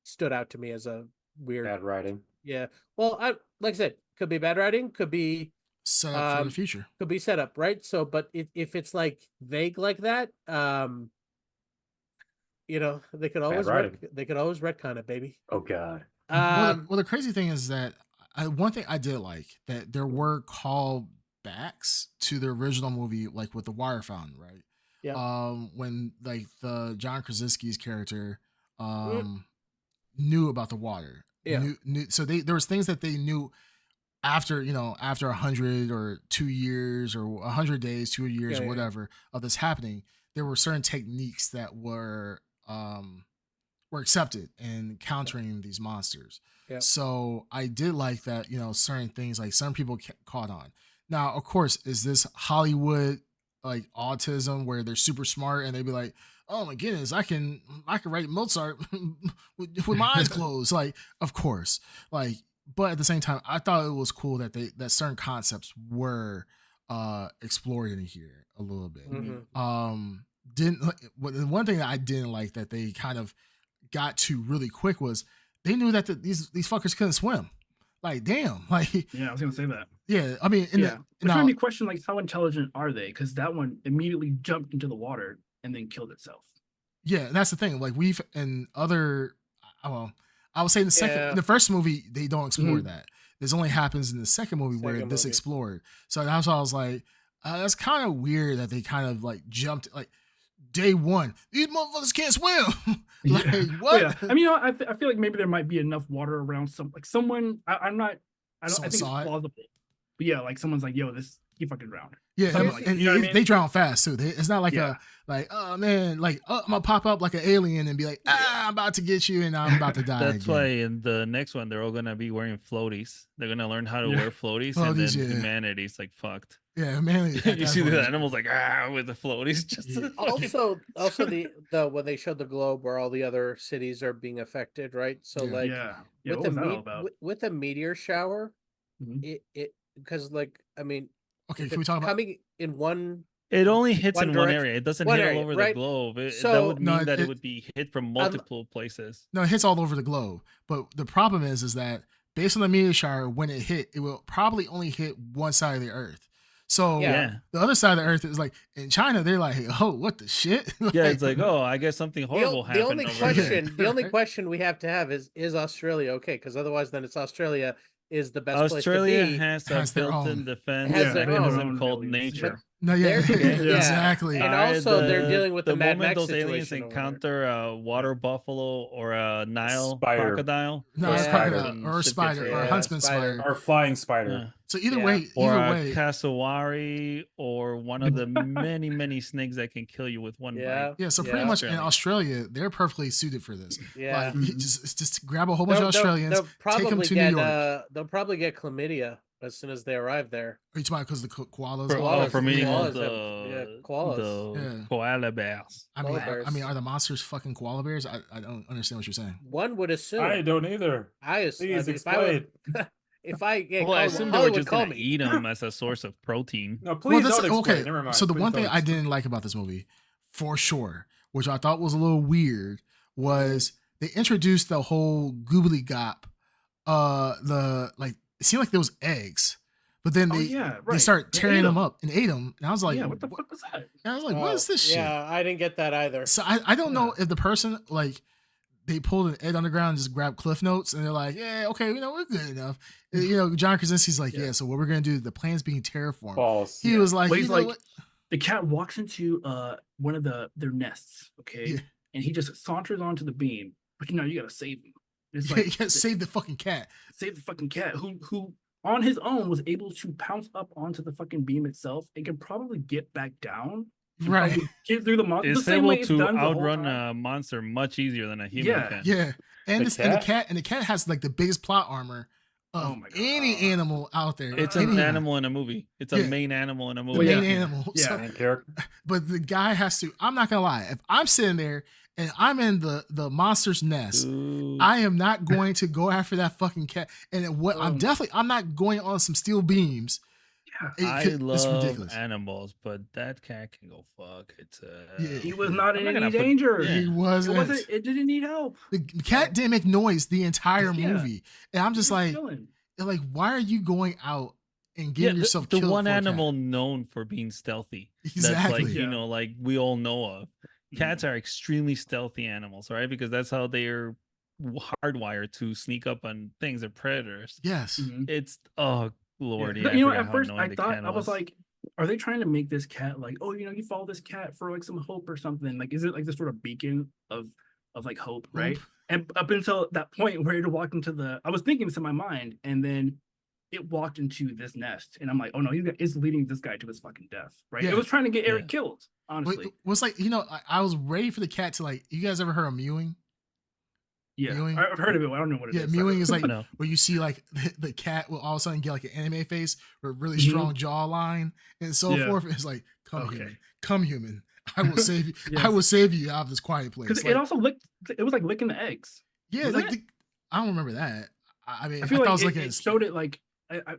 stood out to me as a weird, Bad writing. yeah. Well, I like I said, could be bad writing, could be Set up for the future. could be set up, right? So, but if it's like vague like that, they could always writing. they could always retcon it, baby. Oh God. Well, the crazy thing is that one thing I did like that there were callbacks to the original movie, like with the water fountain, right? Yeah. When like the John Krasinski's character knew about the water. Yeah. Knew, so there was things that they knew after 100 or 2 years or 100 days, 2 years or whatever of this happening. There were certain techniques that were accepted in countering these monsters. Yeah. So I did like that, certain things like some people caught on. Now, of course, is this Hollywood like autism where they're super smart and they'd be like, oh my goodness, I can write Mozart with my eyes closed. Like, of course. Like, but at the same time, I thought it was cool that that certain concepts were explored in here a little bit. One thing that I didn't like that they kind of got to really quick was they knew that these fuckers couldn't swim. Like, damn. Like, yeah, I was gonna say that. Yeah, I mean, Which made me question, like, how intelligent are they? Because that one immediately jumped into the water and then killed itself. Yeah, and that's the thing. Like we've in other, well, I would say in the first movie they don't explore that. This only happens in the second movie where this explored. So that's why I was like, that's kind of weird that they kind of like jumped like day one. These motherfuckers can't swim. Like what? Yeah. I mean, I feel like maybe there might be enough water around someone. I think it's plausible. But yeah, like someone's like, yo, he fucking drowned. Yeah, like, and they drown fast too. It's not like oh man, like I'm gonna pop up like an alien and be like, I'm about to get you and I'm about to die. That's why in the next one they're all gonna be wearing floaties. They're gonna learn how to wear floaties, and then humanity's like fucked. Yeah, man. You see the animals like with the floaties. Just also the when they showed the globe where all the other cities are being affected, right? So with a meteor shower, it because like I mean. Okay, can we talk about coming in one? It only hits in one area. It doesn't hit all over the globe. That would mean that it would be hit from multiple places. No, it hits all over the globe. But the problem is that based on the meteor shower, when it hit, it will probably only hit one side of the Earth. So the other side of the Earth is like in China, they're like, oh, what the shit? Like, yeah, it's like, oh, I guess something horrible happened. The only question we have to have is Australia okay? Because otherwise, then it's Australia. Is the best Australia place to be. has a built-in defense mechanism called nature. No, exactly. And also, they're dealing with the Mad moment Max those aliens encounter a water buffalo or a Nile crocodile, or a spider, or a huntsman spider, or flying spider. Yeah. So either way, a cassowary, or one of the many snakes that can kill you with one bite. Yeah. So pretty much in Australia, they're perfectly suited for this. Yeah. Like, just grab a whole bunch of Australians, take them to New York. They'll probably get chlamydia as soon as they arrive there. Are you talking because the koalas? For meeting koalas. Koala bears. I mean, are the monsters fucking koala bears? I don't understand what you're saying. One would assume. I don't either. Please explain. if I get Well, I called, assume they were Hollywood just call gonna me. eat them as a source of protein. No, please this, don't explain. okay. Never mind. So the Please one thing don't I explain. didn't like about this movie, for sure, which I thought was a little weird, was they introduced the whole goobly gop. It seemed like there was eggs, but then they start tearing them up and ate them, and I was like, yeah, what the fuck was that? And I was like, what is this shit? Yeah, I didn't get that either. So I don't know if the person they pulled an egg on the ground and just grabbed Cliff Notes and they're like, yeah, okay, we're good enough. John Krasinski's like, yeah, so what we're gonna do, the plan's being terraformed. False. He was like, But he's like, what? the cat walks into one of their nests, okay, Yeah. and he just saunters onto the beam, but you gotta save him. It's You like gotta save the fucking cat. save the fucking cat who on his own was able to pounce up onto the fucking beam itself and can probably get back down. and Right. probably get through the monster. It's The same way able it's to done the whole outrun time. a monster much easier than a human Yeah. can. Yeah. And The the cat has like the biggest plot armor of Oh my God. any animal out there. It's Any an animal in a movie. It's a Yeah. main animal in a The movie. main yeah. animal. Yeah. So- Main character. but the guy has to, I'm not gonna lie, if I'm sitting there and I'm in the monster's nest, Ooh. I am not going to go after that fucking cat. And I'm not going on some steel beams. Yeah. I It's love ridiculous. animals, but that cat can go fuck. Yeah. He was not in I'm not any gonna put- danger. yeah. He wasn't. It didn't need help. The cat didn't make noise the entire Yeah. movie. And I'm just He was like, chilling. why are you going out and getting yourself the killed one for a cat? animal known for being stealthy. That's Exactly. like, Yeah. like we all know of. Mm-hmm. Cats are extremely stealthy animals, right? Because that's how they are hardwired to sneak up on things. They're predators. Yes. Mhm. It's oh lordy. Yeah. I You know, forgot at how first annoying I the thought cat I was like, are they trying to make this cat like, oh, you follow this cat for like some hope or something? Like, is it like this sort of beacon of like hope, right? And up until that point where it walked into I was thinking this in my mind, and then it walked into this nest, and I'm like, oh no, it's leading this guy to his fucking death, right? Yeah. It was trying to get Eric Yeah. killed, honestly. But it was like, I was ready for the cat to you guys ever heard of mewing? Yeah, mewing? I've heard of it. But I don't know what it Yeah, is. mewing is like No. where you see the cat will all of a sudden get like an anime face with a really Mhm. strong jawline and so Yeah. forth. It's like, come Okay. human, come human. I will save you. Yes. I will save you out of this quiet place. because it also licked. It was like licking the eggs. yeah, wasn't like I don't remember that. I mean, I feel thought like I was it, looking it at showed it like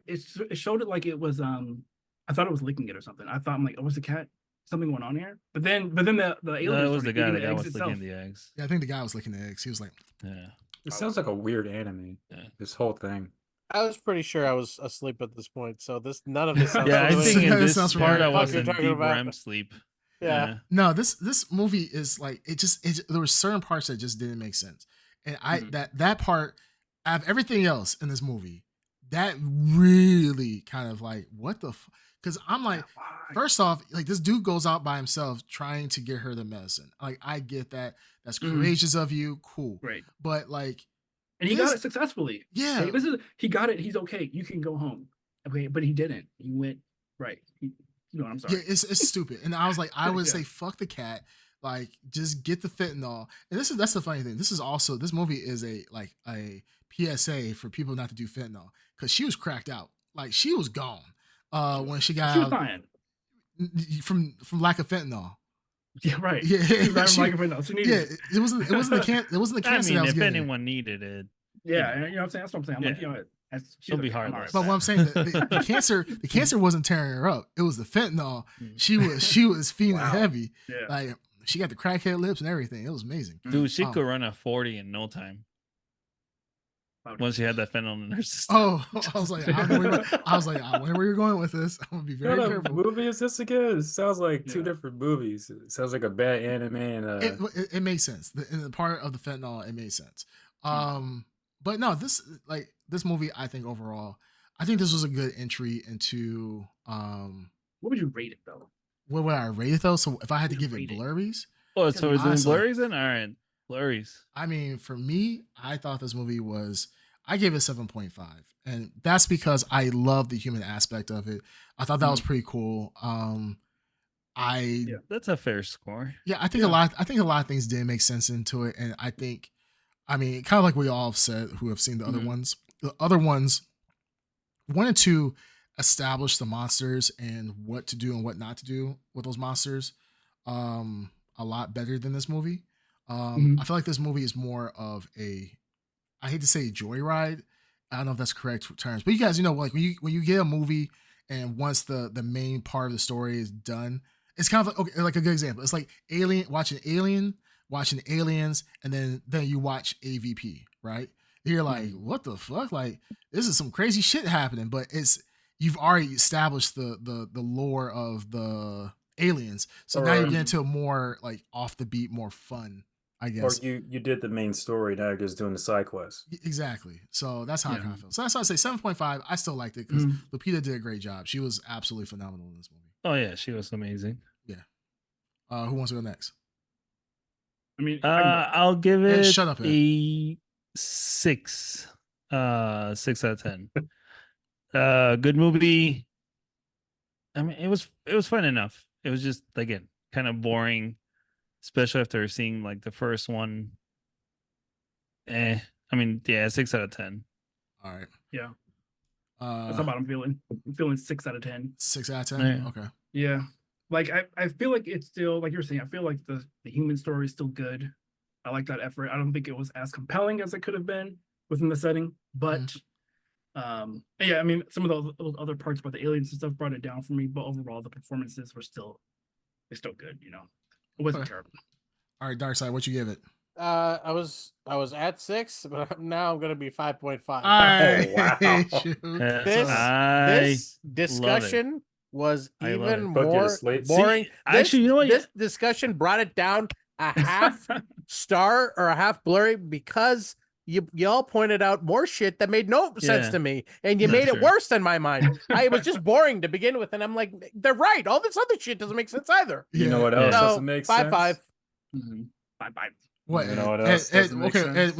it showed it like it was I thought it was licking it or something. I thought I'm like, oh, was the cat something going on here? But then the alien That was the started guy. eating The guy eggs was itself. licking the eggs. Yeah, I think the guy was licking the eggs. He was like, Yeah. It sounds like a weird anime. Yeah. This whole thing. I was pretty sure I was asleep at this point, so none of this sounds Yeah, I familiar. think in That this sounds part I familiar. was What in you're deep talking about. REM sleep. Yeah. no, this movie is like there were certain parts that just didn't make sense, and that part out of everything else in this movie, that really kind of like what the because I'm like, Why? first off, like this dude goes out by himself trying to get her the medicine. Like I get that, that's Mhm. courageous of you, cool, Right. but like And he got This- it successfully. yeah, Hey, he got it. He's okay. You can go home. Okay, but he didn't. He went right. I'm sorry. yeah, it's stupid. And I was like, I would Yeah. say fuck the cat. Like, just get the fentanyl. And that's the funny thing. This movie is a PSA for people not to do fentanyl because she was cracked out. Like she was gone when she got She was out dying. from lack of fentanyl. Yeah, right. Yeah, She was dying she- from lack of fentanyl. She needed Yeah, it. it wasn't the I cancer mean, that was if getting her. anyone needed it, Yeah, and you know what I'm saying? That's what I'm saying. I'm like, Yeah. you know, She'll be okay, I'm heartless. But alright. what I'm saying, the cancer wasn't tearing her up. It was the fentanyl. Mm. She was feeling Wow. heavy. Yeah. Like she got the crackhead lips and everything. It was amazing. dude, she Oh. could run a 40 in no time Wow. once she had that fentanyl in her system. Oh, I was like, I wonder where you're going with this. I'm gonna be very What careful. movie is this again? It sounds like two Yeah. different movies. It sounds like a bad anime and It made sense. In the part of the fentanyl, it made sense. But no, this movie, I think overall, I think this was a good entry into What would you rate it though? what would I rate it though? So if I had to Yeah, give it rate it. blurbies, Oh, so we're doing Honestly. blurries then? All right, blurries. I mean, for me, I thought this movie I gave it 7.5. And that's because I love the human aspect of it. I thought that was pretty cool. Yeah. That's a fair score. Yeah, I think a lot of things didn't make sense into it. And I mean, kind of like we all have said who have seen the other ones. The other ones wanted to establish the monsters and what to do and what not to do with those monsters a lot better than this movie. I feel like this movie is more of I hate to say joyride, I don't know if that's correct terms, but you guys, like when you get a movie and once the main part of the story is done, it's kind of like, okay, like a good example. It's like watching Aliens, and then you watch AVP, right? You're like, what the fuck? Like, this is some crazy shit happening, but you've already established the lore of the Aliens, so now you get into a more like off the beat, more fun, I guess. Or you did the main story, now you're just doing the side quest. Exactly. So that's how I kind of feel. So that's why I say 7.5. I still liked it because Lupita did a great job. She was absolutely phenomenal in this movie. Oh yeah, she was amazing. Yeah. Who wants to go next? I mean, I'll give it shut up, Ed. a 6. 6 out of 10. Good movie. I mean, it was fun enough. It was just, again, kind of boring, especially after seeing like the first one. I mean, yeah, 6 out of 10. All right. Yeah. That's about I'm feeling. I'm feeling 6 out of 10. 6 out of 10? Yeah. Okay. Yeah. Like I feel like it's still, like you're saying, I feel like the human story is still good. I like that effort. I don't think it was as compelling as it could have been within the setting, but yeah, I mean, some of those other parts about the aliens and stuff brought it down for me, but overall the performances were still good, you know. It wasn't terrible. All right, Darkside, what you give it? I was at 6, but now I'm gonna be 5.5. Wow. This discussion was even more boring. Actually, you know what? This discussion brought it down a half star or a half blurry because y'all pointed out more shit that made no sense to me, and you made it worse than my mind. It was just boring to begin with, and I'm like, they're right. All this other shit doesn't make sense either. You know what else doesn't make sense? 5.5. 5.5. What? You know what else doesn't make sense? Ed,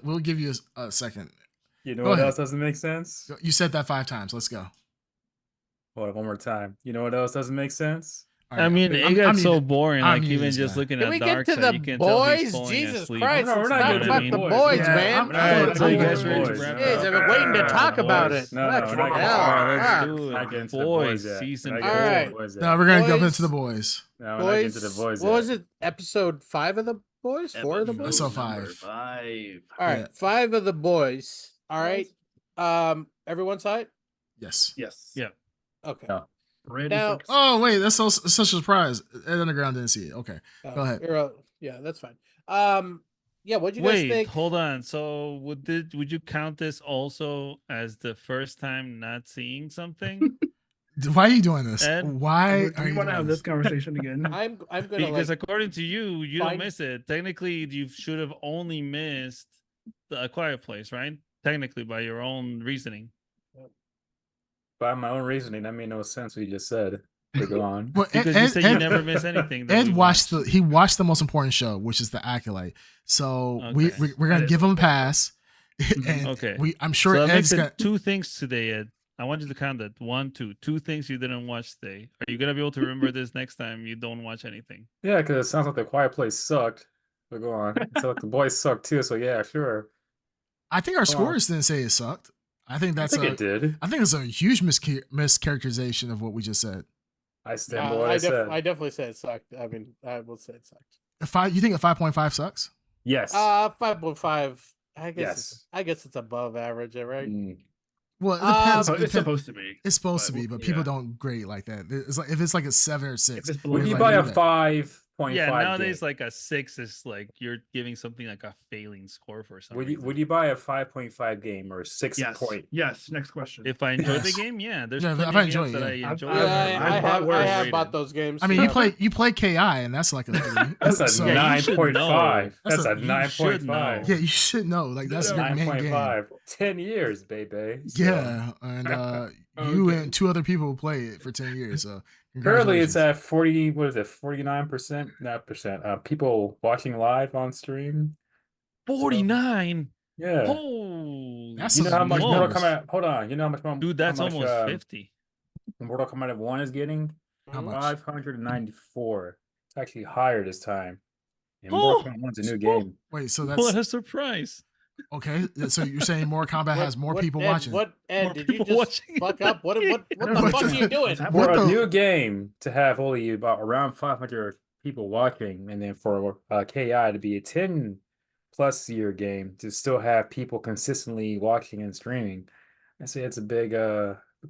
we'll give you a second. You know what else doesn't make sense? You said that 5 times. Let's go. Hold on, one more time. You know what else doesn't make sense? All right, I mean, it got so boring. Like even just guy. looking Can at we get to Darkside, you the can tell he's boys? falling Jesus asleep. Christ! No, we're It's not not getting to about the the boys. boys, Yeah, man. I'm So you going guys to ready to boys. wrap Jeez, up? I've been waiting to talk about it. No, What we're the not hell? Let's getting do not it. getting to the Boys, yet. season We're 4. not getting to Alright. the boys yet. No, we're gonna jump Boys. into the boys. No, we're not getting to the boys What yet. was it? Episode 5 of the boys? 4 of the boys? Episode 5. 5. All right, Yeah. 5 of the boys. All right. Everyone saw it? Yes. Yes. Yeah. Okay. No. Red Now- and Oh wait, that's such a surprise. Ed Underground didn't see it. Okay, go ahead. Yeah, that's fine. Yeah, what'd you guys Wait, think? hold on. So would you count this also as the first time not seeing something? Why are you doing this? Ed, Why Do are you you want to doing have this? this conversation again? I'm gonna because like according to you, you don't find- miss it. Technically, you should have only missed the Quiet Place, right? Technically, by your own reasoning. By my own reasoning, that made no sense what you just said. But go on. Well, Because you said you never miss anything. That Ed we watched he watched the most important show, which is the Acolyte. So we're gonna give him a pass. And Okay. I'm sure So that Ed's makes it gonna, 2 things today, Ed. I want you to count that 1, 2. 2 things you didn't watch today. Are you gonna be able to remember this next time you don't watch anything? Yeah, because it sounds like the Quiet Place sucked. But go on. It sounds like the boys sucked too. So yeah, sure. I think our scores didn't say it sucked. I think that's I think it did. I think it's a huge mischaracterization of what we just said. I stand by what I said. I definitely said it sucked. I mean, I will say it sucked. You think a 5.5 sucks? Yes. 5.5. I guess. Yes. I guess it's above average, right? Well, it depends. It's supposed to be. It's supposed to be, but people yeah. don't grade it like that. It's like if it's like a 7 or 6. If it's Would below you like, buy a do that. 5.5? Yeah, nowadays like a 6 is like you're giving something like a failing score for some reason. Would you buy a 5.5 game or a 6 Yes. point? Yes. Next question. If I enjoy the Yes. game, yeah, there's Yeah, if plenty I of enjoy games it, that I yeah. enjoy. I have rated. bought those games. I mean, yeah. you play KI, and that's like a 3. That's a So- Yeah, you should 9.5. That's That's a- a you should 9.5. know. Yeah, you should know. Like that's your main game. 9.5. 10 years, baby. So, Yeah, and you and 2 other people play it for 10 years. So currently it's congratulations. at 40. What is it? 49%? Not percent. People watching live on stream. 49. Yeah. Oh, That's You know how much Mortal Mortal Kombat- Kombat? Hold on. You know how much? dude, that's how much, almost 50. Mortal Kombat 1 is getting How much? 594. It's actually higher this time. And Oh, Mortal Kombat 1's a new game. Wait, so What that's a surprise! okay. So you're saying Mortal Kombat has more people Ed, watching? Ed, More did you people just watching. fuck up? What the What fuck are you doing? For What a the- new game to have only about around 500 people watching, and then for KI to be 10 plus year game to still have people consistently watching and streaming, I say it's a big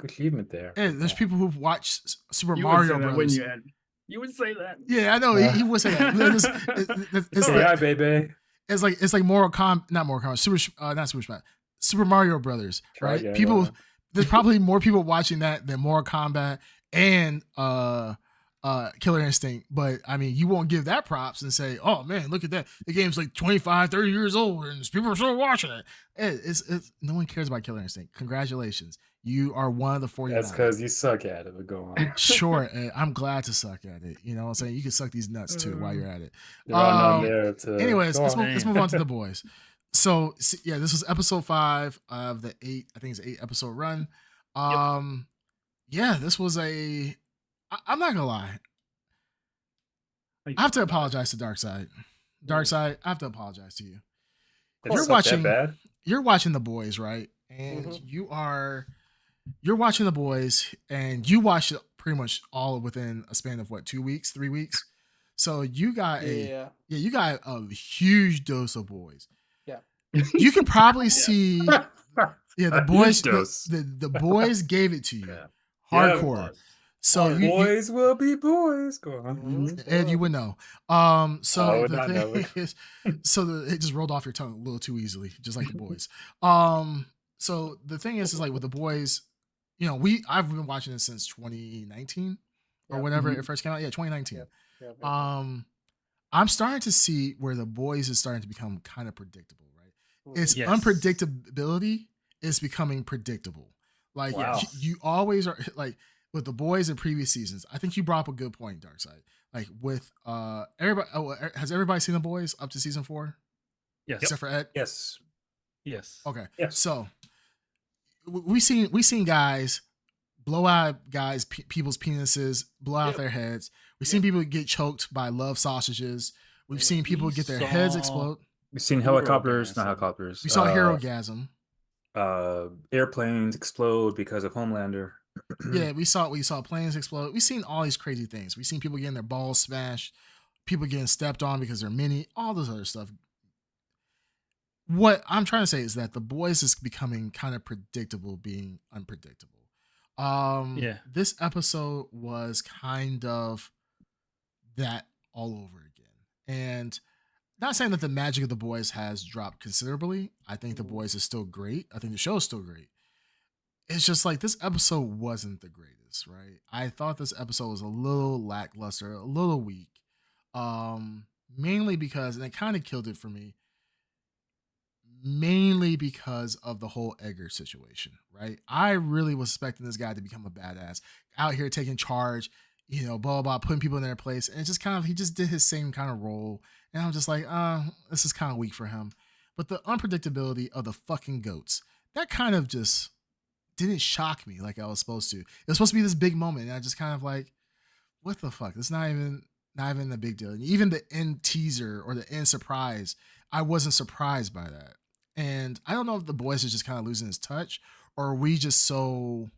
achievement there. Hey, there's people who've watched Super You would Mario say that, Brothers. wouldn't you, Ed? You would say that. Yeah, I know he would say that. It's Hey, hi, like, baby. it's like not Mortal Kombat, not Super Smash, Super Mario Brothers, Try right? again, People, there's probably more people watching that than Mortal Kombat and Killer Instinct. But I mean, you won't give that props and say, oh man, look at that. The game's like 25, 30 years old and people are still watching it. It's no one cares about Killer Instinct. Congratulations. You are one of the 49. That's because you suck at it, but go on. Sure, I'm glad to suck at it. You know what I'm saying? You can suck these nuts too while you're at it. You're on there to Anyways, go let's on. move on to the boys. So yeah, this was episode 5 of the 8. I think it's an 8 episode run. Yeah, this was I'm not gonna lie. I have to apologize to Darkseid. Darkseid, I have to apologize to you. You're watching that bad? You're watching the boys, right? And you're watching the boys, and you watched it pretty much all within a span of what, 2 weeks, 3 weeks. So you got you got a huge dose of boys. Yeah, you can probably see. Yeah, the boys. Dose. The boys gave it to you, hardcore. So boys will be boys. Go on, Ed, you would know. So I would the not know thing is, it just rolled off your tongue a little too easily, just like the boys. So the thing is like with the boys, you know, I've been watching it since 2019 or whenever it first came out. Yeah, 2019. I'm starting to see where the boys is starting to become kind of predictable, right? Its unpredictability is becoming predictable. Like you always are like with the boys in previous seasons. I think you brought up a good point, Darkseid. Like with everybody, has everybody seen the boys up to season 4? Yes. Except for Ed? Yes. Okay. Yes. So we seen guys blow out people's penises, blow out their heads. We've seen people get choked by love sausages. We've seen people get their heads explode. We've seen helicopters, not helicopters. We saw Herogasm. Airplanes explode because of Homelander. Yeah, we saw planes explode. We've seen all these crazy things. We've seen people getting their balls smashed, people getting stepped on because they're mini, all this other stuff. What I'm trying to say is that the boys is becoming kind of predictable, being unpredictable. This episode was kind of that all over again. And not saying that the magic of the boys has dropped considerably. I think the boys is still great. I think the show is still great. It's just like this episode wasn't the greatest, right? I thought this episode was a little lackluster, a little weak. Mainly because, and it kind of killed it for me, mainly because of the whole Edgar situation, right? I really was expecting this guy to become a badass, out here taking charge, you know, blah, blah, putting people in their place. And it just kind of, he just did his same kind of role. And I'm just like, this is kind of weak for him. But the unpredictability of the fucking goats, that kind of just didn't shock me like I was supposed to. It was supposed to be this big moment. And I just kind of like, what the fuck? It's not even a big deal. And even the end teaser or the end surprise, I wasn't surprised by that. And I don't know if the boys is just kind of losing his touch, or are we just so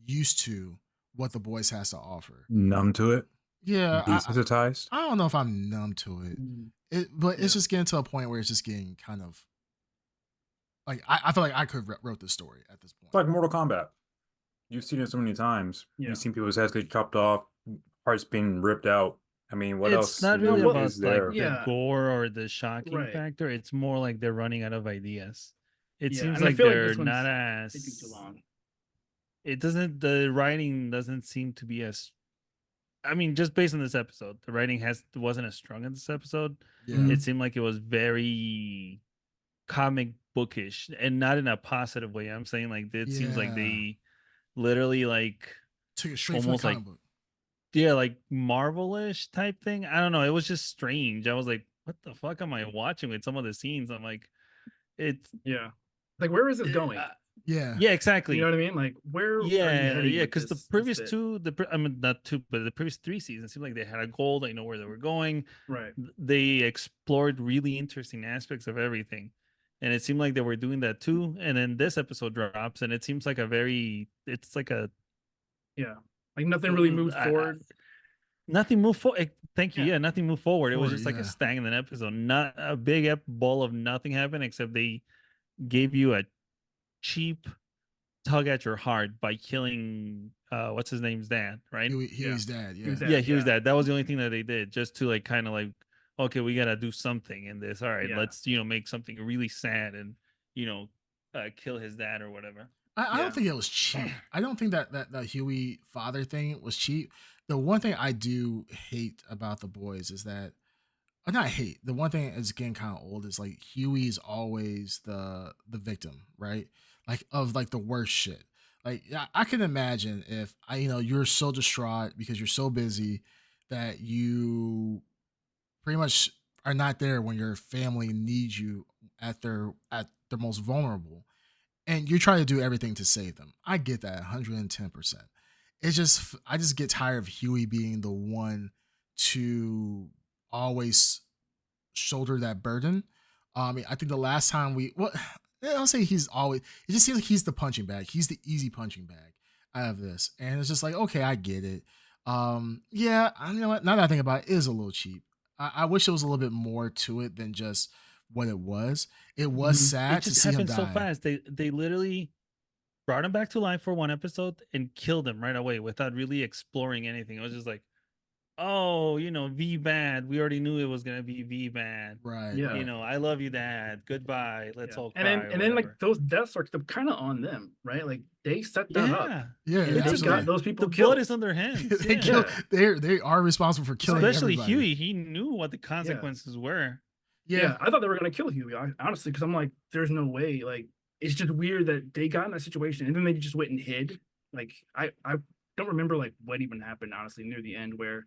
used to what the boys has to offer. Numb to it? Yeah. Desensitized? I don't know if I'm numb to it. But it's just getting to a point where it's just getting kind of like I feel like I could have wrote this story at this point. It's like Mortal Kombat. You've seen it so many times. Yeah. You've seen people's heads get chopped off, parts being ripped out. I mean, what else? It's not really about is there? like the gore or the shocking factor. It's more like they're running out of ideas. It seems like they're not as taking too long. It doesn't. The writing doesn't seem to be as. I mean, just based on this episode, the writing wasn't as strong in this episode. Yeah. It seemed like it was very comic bookish, and not in a positive way. I'm saying like it seems like they literally like took it straight from the comic book. Yeah, like Marvel-ish type thing. I don't know. It was just strange. I was like, what the fuck am I watching with some of the scenes? I'm like, it's like, where is this going? Yeah, exactly. You know what I mean? Like, where? Because the previous not two, but the previous 3 seasons seemed like they had a goal. They know where they were going. Right. They explored really interesting aspects of everything, and it seemed like they were doing that too. And then this episode drops, and it seems like like nothing really moved forward. Nothing moved forward. Thank you. Yeah. Yeah, nothing moved forward. It was just like Yeah. a stagnant episode. Not a big ball of nothing happened except they gave you a cheap tug at your heart by killing what's his name's dad, right? Huey's dad. He was Yeah. dead. Yeah, he was Yeah. that. That was the only thing that they did, just to like kind of like, okay, we gotta do something in this. All right, Yeah. let's make something really sad and kill his dad or whatever. I Yeah. don't think it was cheap. I don't think that Huey father thing was cheap. The one thing I do hate about The Boys is that, not hate. The one thing is getting kind of old is like Huey's always the victim, right? Like of like the worst shit. Like I can imagine if you're so distraught because you're so busy that you pretty much are not there when your family needs you at their most vulnerable, and you try to do everything to save them. I get that 110%. I just get tired of Huey being the one to always shoulder that burden. I think the last time I'll say he's always. It just seems like he's the punching bag. He's the easy punching bag out of this, and it's just like, okay, I get it. Yeah, you know what? Now that I think about it, it is a little cheap. I wish there was a little bit more to it than just what it was. It was Mhm. sad It to just see him happened so die. fast. They literally brought him back to life for one episode and killed him right away without really exploring anything. It was just like, oh, V bad. We already knew it was gonna be V bad. Right. Yeah. Right. I love you, Dad. Goodbye. Let's Yeah. all And cry. then or and then like whatever. those deaths are kind of on them, right? Like they set that up. Yeah, Yeah, And they absolutely. got those people the killed. blood is on their hands. they Yeah. kill. They are responsible for killing Especially everybody. Huey. He knew what the consequences were. Yeah, I thought they were gonna kill Huey, honestly, because I'm like, there's no way. Like, it's just weird that they got in that situation and then they just went and hid. Like, I don't remember like what even happened, honestly, near the end. Where,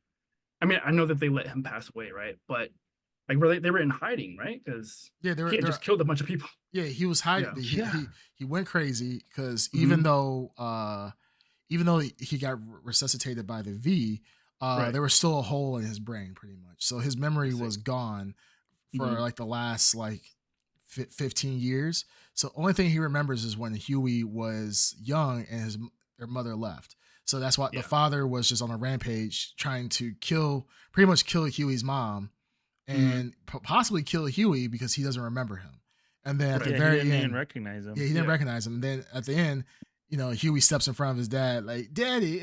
I mean, I know that they let him pass away, right? But like, they were in hiding, right? Because Yeah, he had just killed a bunch of people. Yeah, he was hiding. Yeah. He went crazy because Mhm. even though he got resuscitated by the V, Right. there was still a hole in his brain, pretty much. So his memory see. was gone for Mhm. like the last 15 years. So only thing he remembers is when Huey was young and their mother left. So that's why the Yeah. father was just on a rampage trying to pretty much kill Huey's mom and possibly kill Huey because he doesn't remember him. And then at the Yeah, very he didn't end, even recognize him. yeah, he didn't Yeah. recognize him. And then at the end, Huey steps in front of his dad, like, "Daddy,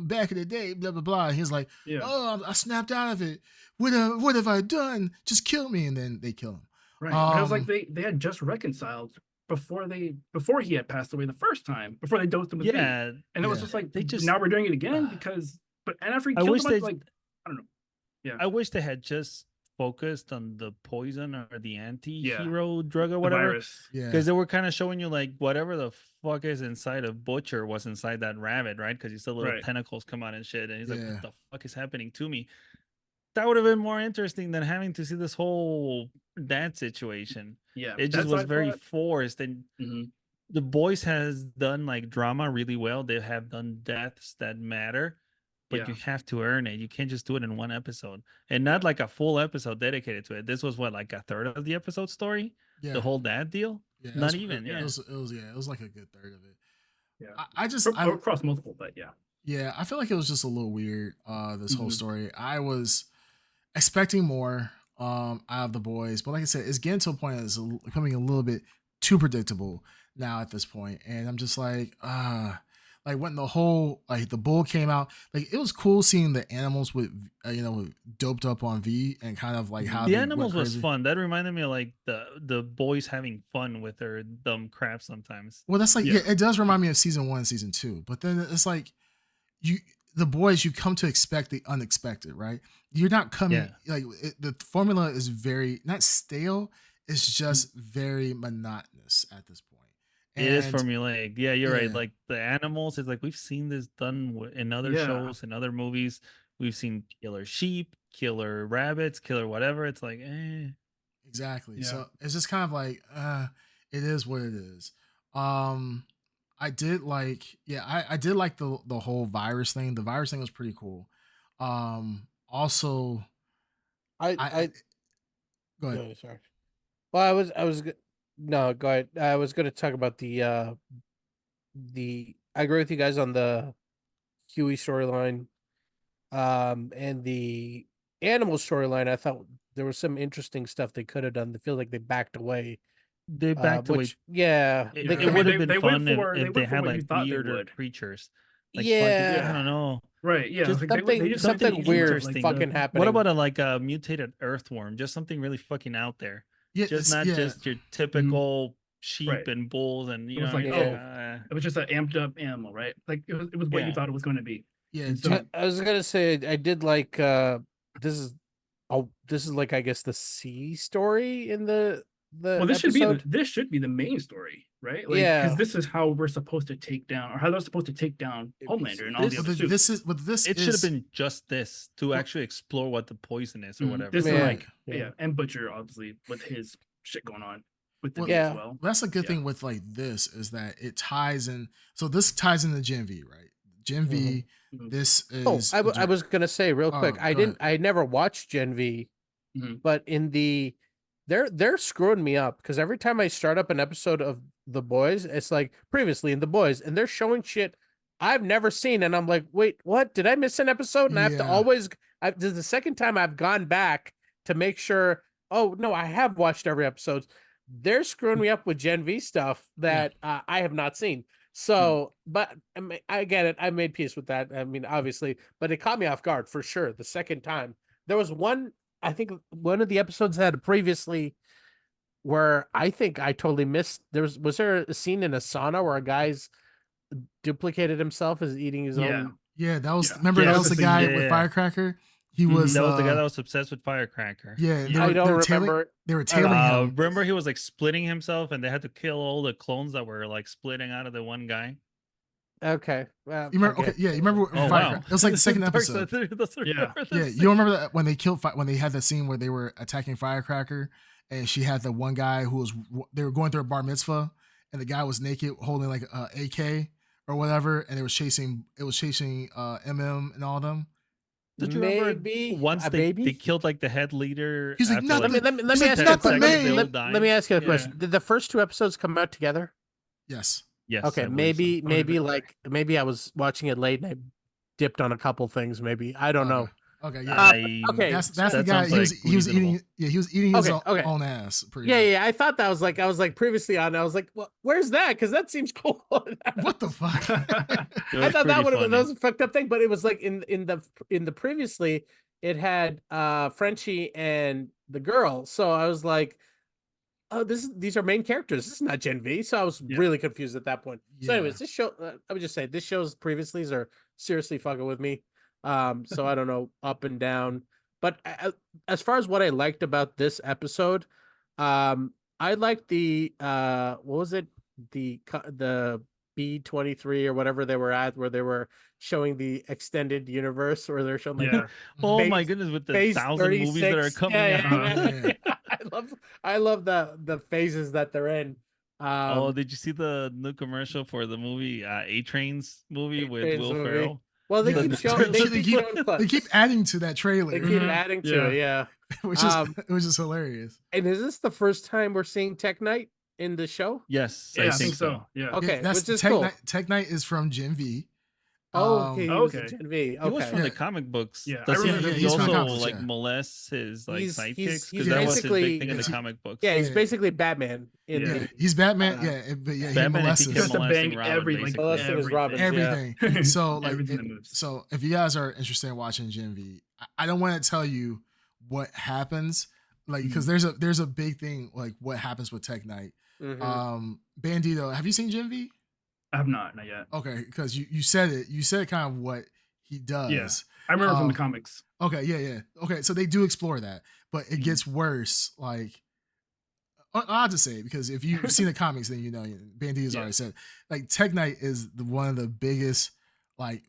back in the day, blah blah blah." And he's like, Yeah. "Oh, I snapped out of it. What have I done? Just kill me." And then they kill him. Right. But it was like Um, they had just reconciled before he had passed away the first time, before they dosed him with V. Yeah, And it was Yeah. just like They just- now we're doing it again because and after he I killed wish a bunch, they- like I don't know. I wish they had just focused on the poison or the Yeah. anti-hero drug or The whatever. virus. yeah, Because they were kind of showing you like whatever the fuck is inside of Butcher was inside that rabbit, right? Because you saw little Right. tentacles come out and shit, and he's like, Yeah. "What the fuck is happening to me?" That would have been more interesting than having to see this whole dad situation. Yeah. It just that's was I very thought. forced, and Mhm. The Boys has done like drama really well. They have done deaths that matter, but Yeah. you have to earn it. You can't just do it in one episode, and not like a full episode dedicated to it. This was what, like a third of the episode story, yeah, the whole dad deal. yeah. Not It even, yeah. It was like a good third of it. Yeah. I just Or across multiple, but yeah. Yeah, I feel like it was just a little weird. This whole Mhm. story. I was expecting more out of The Boys, but like I said, it's getting to a point that it's becoming a little bit too predictable now at this point, and I'm just like when the whole the bull came out, like it was cool seeing the animals with doped up on V and kind of like how The they went animals was crazy. fun. That reminded me of like the boys having fun with their dumb crap sometimes. Well, that's like Yeah. it does remind me of season 1, season 2, but then it's like The Boys, you come to expect the unexpected, right? You're not coming the formula is very not stale, it's just very monotonous at this point. It is And formulaic. Yeah, you're right. Yeah. Like the animals, it's like we've seen this done in other Yeah. shows, in other movies. We've seen killer sheep, killer rabbits, killer whatever. It's like, exactly. Yeah. So it's just kind of like it is what it is. I did like I did like the whole virus thing. The virus thing was pretty cool. Also I go ahead. no, sorry. Well, no, go ahead. I was going to talk about the I agree with you guys on the Huey storyline. And the animal storyline, I thought there was some interesting stuff they could have done. They feel like they backed away. They backed away. Which, yeah, It, they it I mean, would could- have been they went fun for- they if they went for had what you like thought they weirder would. creatures. Like Yeah. fucking, I don't know. Right. Yeah. Just like, something they just went something the something easy route, weird like, fucking happening. What about a mutated earthworm? Just something really fucking out there. Yeah, Just not just your typical sheep Right. and bulls and It was like, know, it was just an amped up animal, right? Like it was what you Yeah. thought it was going to be. yeah. And so- I was gonna say I did like this is like I guess the C story in the Well, this episode. should be the main story, right? Like, Yeah. because this is how we're supposed to take down, or how they're supposed to take down Homelander and all the This- other But suits. this it is should have been just this to actually explore what the poison is or Mhm. whatever. This Yeah. is like, Yeah. yeah, and Butcher obviously with his shit going on with them Well, Yeah. as well. That's a good Yeah. thing with like this is that it ties in. So this ties into Gen V, right? Gen V. Mhm. This Oh, is. I was gonna say real quick. Oh, I go didn't. I never watched Gen V, Mhm. but in the they're screwing me up because every time I start up an episode of The Boys, it's like previously in The Boys, and they're showing shit I've never seen, and I'm like, wait, what? Did I miss an episode? And I have to Yeah. always. This is the second time I've gone back to make sure. Oh no, I have watched every episode. They're screwing me up with Gen V stuff that I have not seen. So, but I get it. I made peace with that. I mean, obviously, but it caught me off guard for sure. The second time there was one, I think one of the episodes had previously where I think I totally missed. Was there a scene in a sauna where a guy's duplicated himself as eating his Yeah. own? Yeah, that was. Yeah. Remember Yeah, that that was was the the guy thing, with yeah. Firecracker. He Mhm. was. That was the guy that was obsessed with Firecracker. Yeah, they I were, don't they were tailing. remember. They were tailing him. Remember he was like splitting himself and they had to kill all the clones that were like splitting out of the one guy. Okay, well, You remember? Okay, yeah, you remember? Oh Firecracker? wow. It was like the second Dark episode. Side doesn't Yeah. remember Yeah, this. you remember that when they killed when they had that scene where they were attacking Firecracker, and she had the one guy who was they were going through a bar mitzvah, and the guy was naked holding like a AK or whatever, and they were chasing. It was chasing MM and all of them. Did you remember Maybe once a they baby? killed like the head leader? He's like, after, "Not Let me let me let He's me like, ask you a "Not the question. main." Let me ask you a Yeah. question. Did the first two episodes come out together? Yes. Yes. Okay, I believe maybe so. maybe I was watching it late and I dipped on a couple things. Maybe I don't know. Okay, yeah. Okay, That's that the guy. sounds He was reasonable. eating. Yeah, he was eating his Okay. own ass. Pretty Yeah, much. yeah. I thought that was like I was like previously on. I was like, well, where's that? Because that seems cool. What the fuck? It I was thought that pretty that funny. was a fucked up thing, but it was like in the previously it had Frenchie and the girl. So I was like, oh, these are main characters. This is not Gen V. So I was Yeah. really confused at that point. So Yeah. anyways, this show I would just say this show's previouslys are seriously fucking with me. So I don't know, up and down. But as far as what I liked about this episode, I liked the what was it? The B23 or whatever they were at, where they were showing the extended universe, where they're showing like Yeah. Oh my Phase- goodness, with the phase 1,000 movies that are 36. coming Yeah, out. yeah. I love the phases that they're in. Oh, did you see the new commercial for the movie A-Train's movie with A-Train's Will movie. Ferrell? Well, they Yeah, keep the showing. trailer- They they keep keep- showing They clips. keep adding to that trailer, They keep Mhm. adding to Yeah. it. Yeah. which is which is hilarious. And is this the first time we're seeing Tech Knight in the show? Yes, Yeah, I think so. Yeah. Okay, Yeah, that's which is Tech cool. Knight. Tech Knight is from Gen V. Oh, okay. He was in okay. Gen V. He was Okay. from Yeah. the comic books. Yeah, I Does he, remember does that. he He's from also comics, like yeah. molest his like He's- sidekicks? he's Because that was his basically- big thing in the Yeah. comic books. Yeah, he's Yeah. basically Batman. In Yeah. Yeah, the, he's Batman. Uh, but yeah, he Batman molests if he He has kept to molesting bang Robin, every basically. Molesting his Robin. everything. So like, Everything that moves. so if you guys are interested in watching Gen V, I don't want to tell you what happens, like because there's a big thing like what happens with Tech Knight. Mhm. Bandito, have you seen Gen V? I have not yet. Okay, because you said it. You said kind of what he does. I remember from the Um, comics. Okay, yeah. Okay, so they do explore that, but it Mhm. gets worse. Like, I'll just say it because if you've seen the comics, then you know. Bandito's Yeah. already said. Like, Tech Knight is one of the biggest, like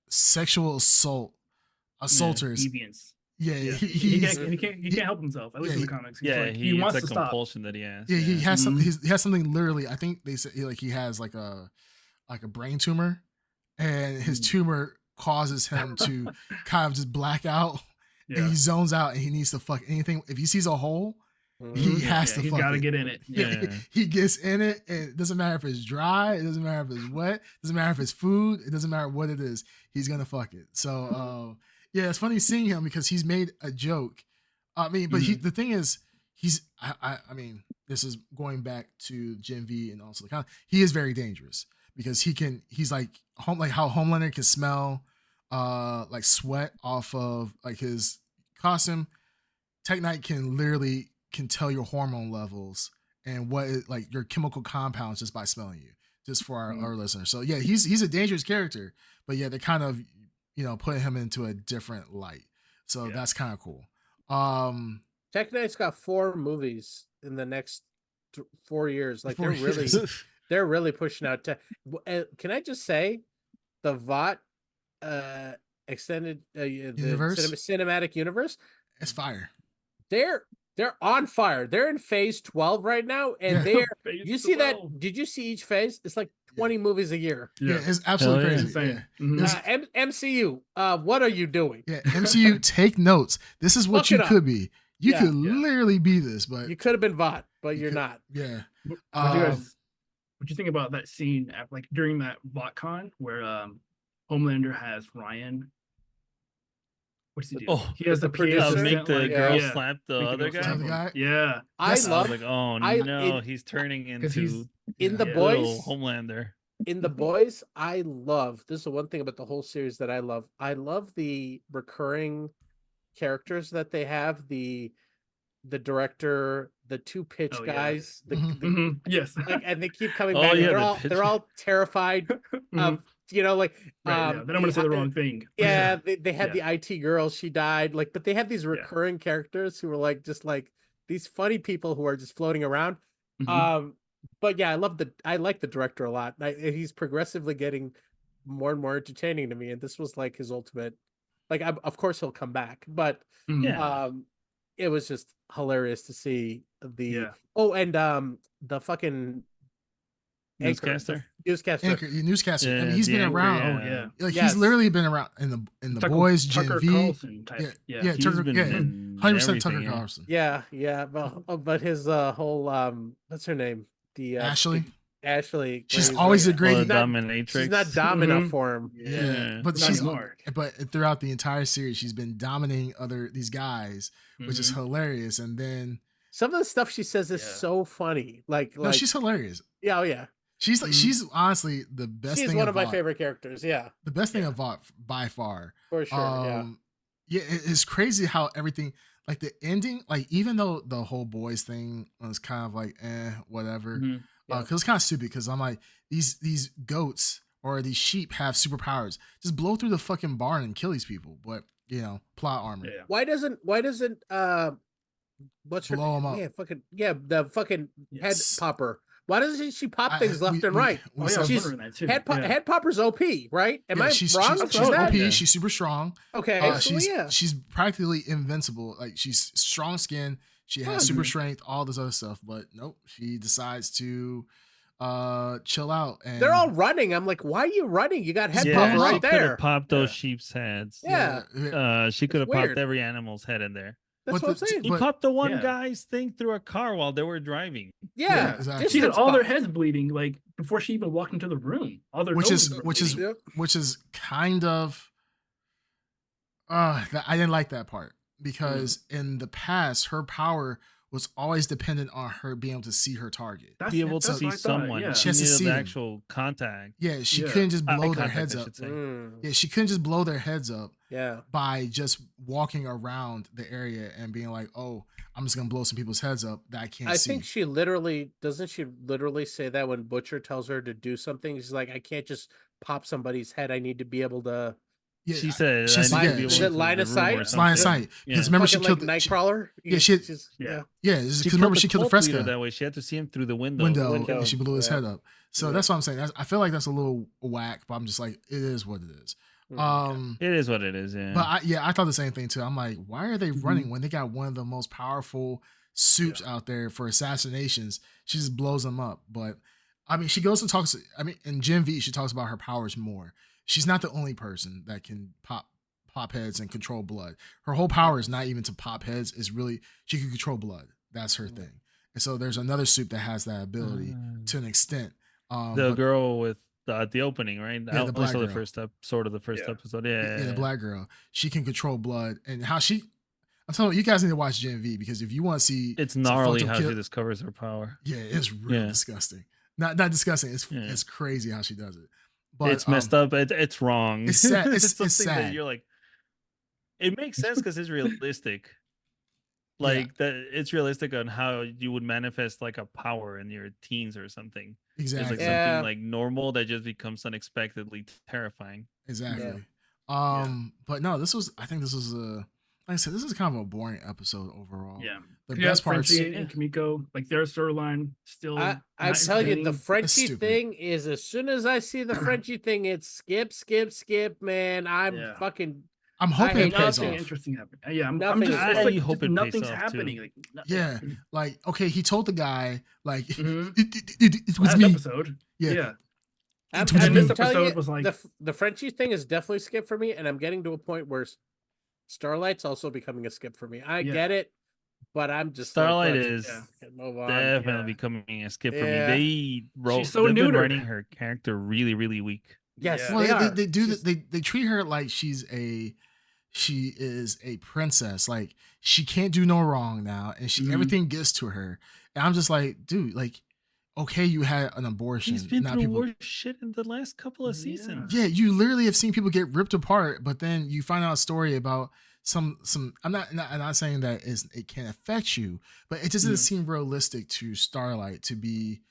sexual assaulters. Deviants. Yeah, Yeah. he, He he's, can't help himself. At least yeah, in he- the comics. He's Yeah, like, he he it's wants a to stop. compulsion that he has. yeah, he has some. Mhm. He has something literally. I think they say he has like a brain tumor, and his Mm. tumor causes him to kind of just black out. And Yeah. he zones out and he needs to fuck anything. If he sees a hole, He Yeah, has to he's fuck got to it. get in it. Yeah. He gets in it, and it doesn't matter if it's dry, it doesn't matter if it's wet, it doesn't matter if it's food, it doesn't matter what it is, he's gonna fuck it. So yeah, it's funny seeing him because he's made a joke. I mean, but the thing is, I mean, this is going back to Gen V and also the con. He is very dangerous because he's like how Homelander can smell like sweat off of like his costume. Tech Knight can tell your hormone levels and what like your chemical compounds just by smelling you, just for our listeners. So yeah, he's a dangerous character, but yeah, they kind of put him into a different light. So that's kind of cool. Tech Knight's got 4 movies in the next 4 years. Like 4 years. they're really pushing out. Can I just say, the VOT extended Universe? cinematic universe, It's fire. They're on fire. They're in phase 12 right now, and Yeah. you see that? Did you see each phase? It's like 20 movies a year. Yeah, it's absolutely Hell yeah. crazy. Yeah. MCU, what are you doing? Yeah, MCU, take notes. This is what Look you it up. could be. You Yeah. could literally be this, but You could have been VOT, but you're could- not. Yeah. What you think about that scene like during that VotCon where Homelander has Ryan? What's he do? Oh, He has the the producer? PA make the assistant, girl yeah. slap the Make the other girl slap guy. Other him. guy? Yeah. I Yes. I love was like, oh I- no, in- he's turning 'cause into in the Yeah. little boys. Homelander. In the boys, I love, this is the one thing about the whole series that I love. I love the recurring characters that they have. The director, the 2 pitch Oh, yeah. guys, Yes. and they keep coming Oh, back. yeah, They're all terrified of like Right, yeah. Then I'm gonna say the wrong thing. Yeah, they had Yeah. the IT girl, she died. Like, but they have these Yeah. recurring characters who are like just like these funny people who are just floating around. Mhm. But yeah, I like the director a lot. He's progressively getting more and more entertaining to me, and this was like his ultimate. Like, of course he'll come back, but Mhm. Yeah. it was just hilarious to see the Yeah. the fucking Newscaster. newscaster. Newscaster. I Yeah, mean, he's the been anchor, around. Oh yeah. Like Yes. he's literally been around in the Tucker, boys, Gen Tucker V. Carlson type. Yeah, Yeah. He's Tucker, been yeah, in 100% Tucker everything, yeah. Carlson. Yeah, but his whole what's her name? The Ashley. Ashley. She's Gray's always like- a great. Well, She's not- dominatrix. She's not dumb enough Mhm. for him. Yeah, but Not she's anymore. but throughout the entire series, she's been dominating these guys, which is Mhm. hilarious. And then Some of the stuff she says is Yeah. so funny. Like no, she's hilarious. yeah, oh yeah. She's like Mhm. she's honestly the best She's thing. one of my Vought. favorite characters. Yeah, The best thing Yeah. of Vought by far. for sure. Yeah, it's crazy how everything, like the ending, like even though the whole boys thing was kind of like whatever, Mhm. Yeah. because it's kind of stupid. Because I'm like these goats or these sheep have superpowers. Just blow through the fucking barn and kill these people. But plot armor. Yeah. Why doesn't what's her Blow 'em name? up. the fucking Yes. head popper. Why doesn't she pop things left and right? We Oh yeah, I saw- was She's- wondering that too. Head popper's OP, right? Am yeah, I she's wrong? She's, She's she's that? OP. Yeah. She's super strong. Okay, so yeah. She's practically invincible. Like she's strong skin. She has super strength. All this other stuff. But nope, she decides to chill out. And They're all running. I'm like, why are you running? You got head Yeah, popper she she right could there. have popped those Yeah. sheep's heads. Yeah. She could have weird. popped every animal's head in there. That's But what I'm saying. He But- popped the one Yeah. guy's thing through a car while they were driving. Yeah, exactly. She had distance all their pop. heads bleeding like before she even walked into the room. All their Which is- noses were which is- bleeding. Yep. which is kind of I didn't like that part because in the past her power was always dependent on her being able to see her target. Be able to that's see what I thought, someone. Yeah. She She has to needed see the them. actual contact. Yeah, she Yeah. couldn't just Eye blow their contact, heads I up. should say. Mm, Yeah, she couldn't just blow their heads up yeah. by just walking around the area and being like, "Oh, I'm just gonna blow some people's heads up that I can't I see." think she doesn't she literally say that when Butcher tells her to do something? She's like, I can't just pop somebody's head. I need to be able to yeah, She said, she I said, need to yeah, be is able it to line the of room sight? or it's line of something. sight Yeah. because remember she fucking killed like she- Nightcrawler. yeah, she had- She's- Yeah. yeah, because remember she killed the cult leader Fresca that way. She had to see him through the window. window and she blew his yeah. head up. So Yeah. that's what I'm saying. I feel like that's a little whack, but I'm just like, it is what it is. Mm, It is what it is. Yeah. But I thought the same thing too. I'm like, why are they running when they got one of the most powerful suits out there for assassinations? She just blows them up. But I mean, she goes and talks. I mean, in Gen V, she talks about her powers more. She's not the only person that can pop heads and control blood. Her whole power is not even to pop heads. Is really she can control blood. That's her thing. And so there's another soup that has that ability to an extent. The but girl with the opening, right? I the only black saw the girl. first sort of the first episode. Yeah, the black girl, she can control blood, and how she. I'm telling you guys need to watch Gen V, because if you want to see, it's some gnarly fucked up how kill- she discovers her power. yeah, it's real disgusting. Not disgusting. It's crazy how she does it. But it's messed up. It's wrong. It's sad. It's It's something sad. that you're like. It makes sense because it's realistic. Like that, it's realistic on how you would manifest like a power in your teens or something. Exactly. It's like something like normal that just becomes unexpectedly terrifying. Exactly. But no, I think this was like I said, this is kind of a boring episode overall. Yeah. The best parts. Frenchie and Kimiko, like their storyline still. I tell you, the Frenchie thing is, as soon as I see the Frenchie thing, it's skip, man. I'm hoping it pays off. Nothing interesting happening. Yeah, I'm Nothing- just I like hope it nothing's pays off, happening. too. Like Yeah, like okay, he told the guy like Mhm. it was last me. episode. Yeah. And this I'm telling episode you, was like the Frenchie thing is definitely skip for me, and I'm getting to a point where Starlight's also becoming a skip for me. I get it, but I'm just Starlight like, is move on. definitely becoming a skip for me. Yeah. They've so been neutered. writing her character really, really weak. Yes, Well, they are. they do. They treat her like she is a princess. Like she can't do no wrong now, and everything gets to her. And I'm just like, dude, like, okay, you had an abortion. He's been now through people, worse shit in the last couple of seasons. yeah, you literally have seen people get ripped apart, but then you find out a story about some. I'm not saying that it can affect you, but it just doesn't seem realistic to Starlight to be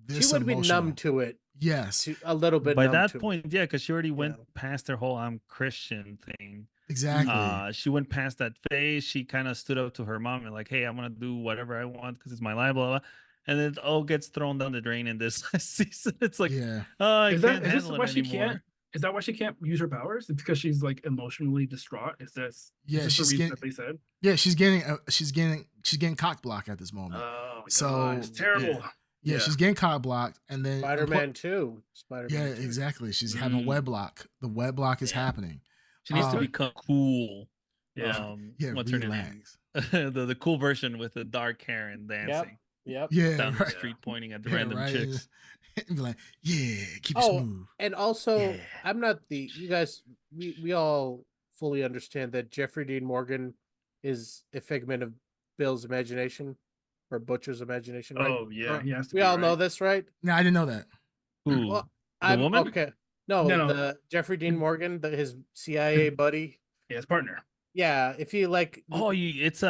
this. She would be emotional. numb to it. Yes, a little bit. By numb that to point, it. yeah, because she already went past her whole "I'm Christian" thing. Exactly. She went past that phase. She kind of stood up to her mom and like, "Hey, I'm gonna do whatever I want because it's my life." Blah, blah, blah. And then it all gets thrown down the drain in this season. It's like, I can't handle it anymore. Is that why she can't use her powers? It's because she's like emotionally distraught. Is this the reason that they said? Yeah, she's getting cock blocked at this moment. Oh my so God, it's terrible. Yeah, she's getting cock blocked, and then Spider-Man 2. Yeah, exactly. She's having a web block. The web block is happening. She needs to become cool. Yeah. What's her name? the cool version with the dark hair and dancing. Yep. Yeah. Down the street pointing at the random chicks. And be like, yeah, keep it smooth. And also, I'm not you guys, we all fully understand that Jeffrey Dean Morgan is a figment of Bill's imagination or Butcher's imagination, right? Oh, yeah. We all know this, right? No, I didn't know that. Who? Well, the woman? Okay. No, the Jeffrey Dean Morgan, his CIA buddy. Yeah, his partner. Yeah, if he like. Oh, it's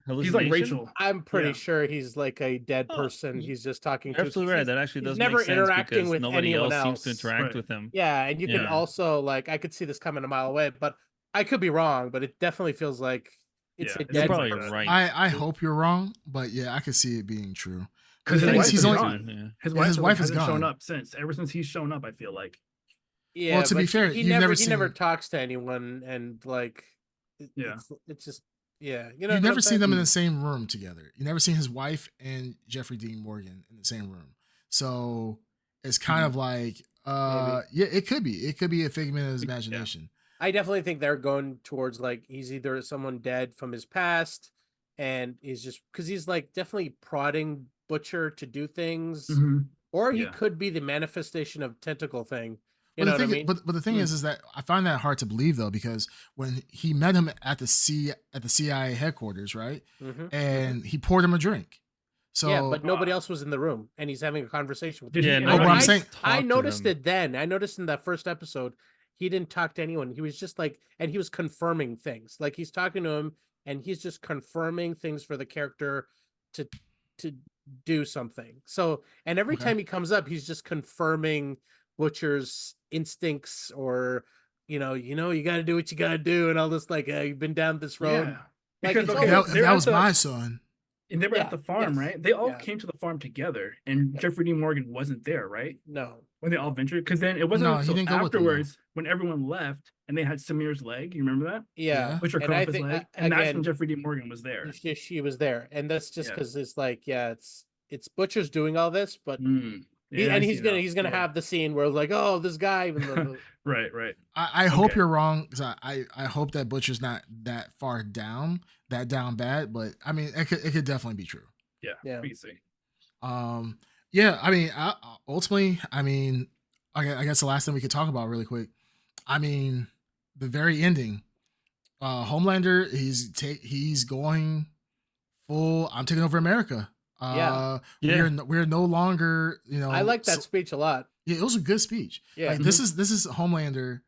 he's like Rachel. I'm pretty sure he's like a dead person. He's just talking to. Absolutely right. That actually does never make sense interacting with nobody anyone else seems to interact with him. Yeah, and you can also like I could see this coming a mile away, but I could be wrong. But it definitely feels like it's a dead. You're probably person. right. I hope you're wrong, but yeah, I could see it being true. Because his wife is hasn't gone. shown up ever since he's shown up. I feel like. Yeah, well, to be fair, he you've never talks to anyone, and like, it's just you've never seen them in the same room together. You never seen his wife and Jeffrey Dean Morgan in the same room, so it's kind of like, it could be a figment of his imagination. I definitely think they're going towards like he's either someone dead from his past, and he's just because he's like definitely prodding Butcher to do things, or he could be the manifestation of Tentacle thing. You know what I mean? But the thing is that I find that hard to believe though, because when he met him at the CIA headquarters, right, and he poured him a drink. So yeah, but nobody else was in the room, and he's having a conversation with. Yeah, what I'm saying. I noticed it then. I noticed in that first episode, he didn't talk to anyone. He was just like, and he was confirming things. Like he's talking to him, and he's just confirming things for the character to do something. So, and every time he comes up, he's just confirming Butcher's instincts, or you got to do what you got to do, and all this. Like you've been down this road. Yeah. Like, Because that was my son. And they were at the farm, right? They all came to the farm together, and Jeffrey Dean Morgan wasn't there, right? No. When they all ventured, because then it wasn't until he didn't go with them, afterwards when everyone left and they had Samir's leg. You remember that? Yeah. Butcher cut off his leg, and that's when Jeffrey Dean Morgan was there. She was there, and that's just because it's like, it's Butcher's doing all this, but And he's gonna have the scene where like, oh, this guy, even though right. I hope you're wrong, because I hope that Butcher's not that far down bad, but I mean it could definitely be true. Yeah. We see. Yeah, I mean, ultimately, I mean, I guess the last thing we could talk about really quick. I mean, the very ending, Homelander, he's going full. I'm taking over America. We're no longer, I like that speech a lot. Yeah, it was a good speech. Yeah, like this is Homelander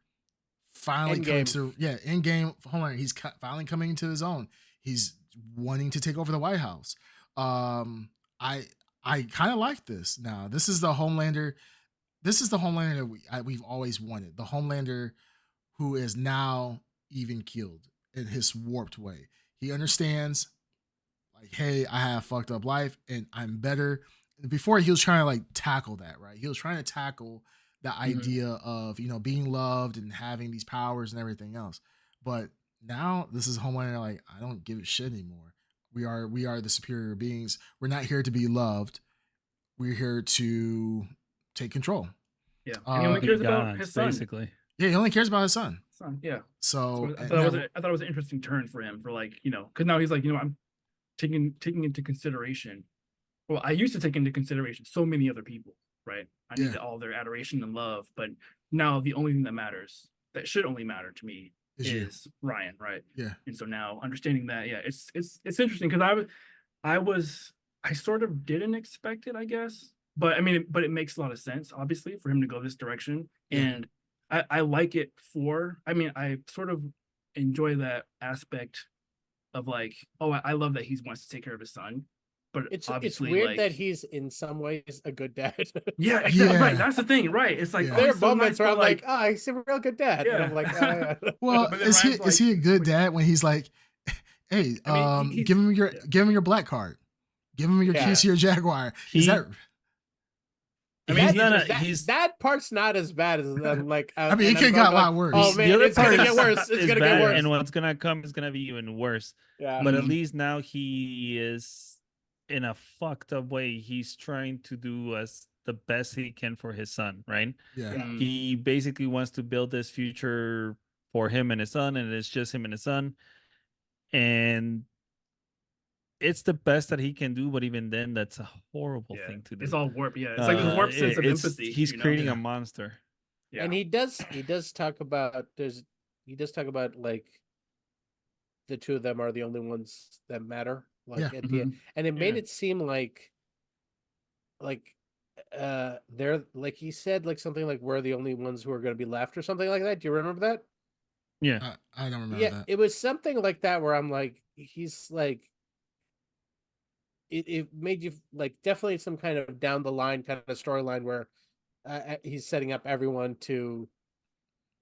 finally coming to end game Homelander. He's finally coming into his own. He's wanting to take over the White House. I kind of like this now. This is the Homelander. This is the Homelander that we've always wanted. The Homelander who is now even keeled in his warped way. He understands, like, hey, I have a fucked up life and I'm better. Before he was trying to like tackle that, right? He was trying to tackle the idea of, being loved and having these powers and everything else. But now this is Homelander like, I don't give a shit anymore. We are the superior beings. We're not here to be loved. We're here to take control. Yeah. And he only cares about his son. Basically. Yeah, he only cares about his son. Yeah. So I thought it was an interesting turn for him, for like, because now he's like, I'm taking into consideration. Well, I used to take into consideration so many other people, right? I needed all their adoration and love, but now the only thing that matters, that should only matter to me, is Ryan, right? Yeah. And so now understanding that, it's interesting, because I sort of didn't expect it, I guess, but I mean, but it makes a lot of sense, obviously, for him to go this direction, and I like it I sort of enjoy that aspect of like, oh, I love that he wants to take care of his son. But it's obviously, weird like, that he's in some ways a good dad. Yeah, exactly. Right. That's the thing, right? It's like there are moments where I'm like, oh, he's a real good dad. Yeah. And I'm like, oh, yeah. Well, is he a good dad when he's like, hey, give him your black card, give him your keys to your Jaguar? That part's not as bad as like. I mean, it could got a lot worse. Oh man, it's gonna get worse. It's gonna get worse, and what's gonna come is gonna be even worse. Yeah. But at least now he is, in a fucked up way, he's trying to do the best he can for his son, right? Yeah. He basically wants to build this future for him and his son, and it's just him and his son. And it's the best that he can do, but even then, that's a horrible thing to do. It's all warp, It's like a warp sense of empathy. He's creating a monster. Yeah. And he does talk about like the two of them are the only ones that matter. Like at the end. And it made it seem like they're like, he said like something like, we're the only ones who are going to be left or something like that. Do you remember that? Yeah. I don't remember that. It was something like that where I'm like, he's like, it made you like definitely some kind of down the line kind of storyline where he's setting up everyone to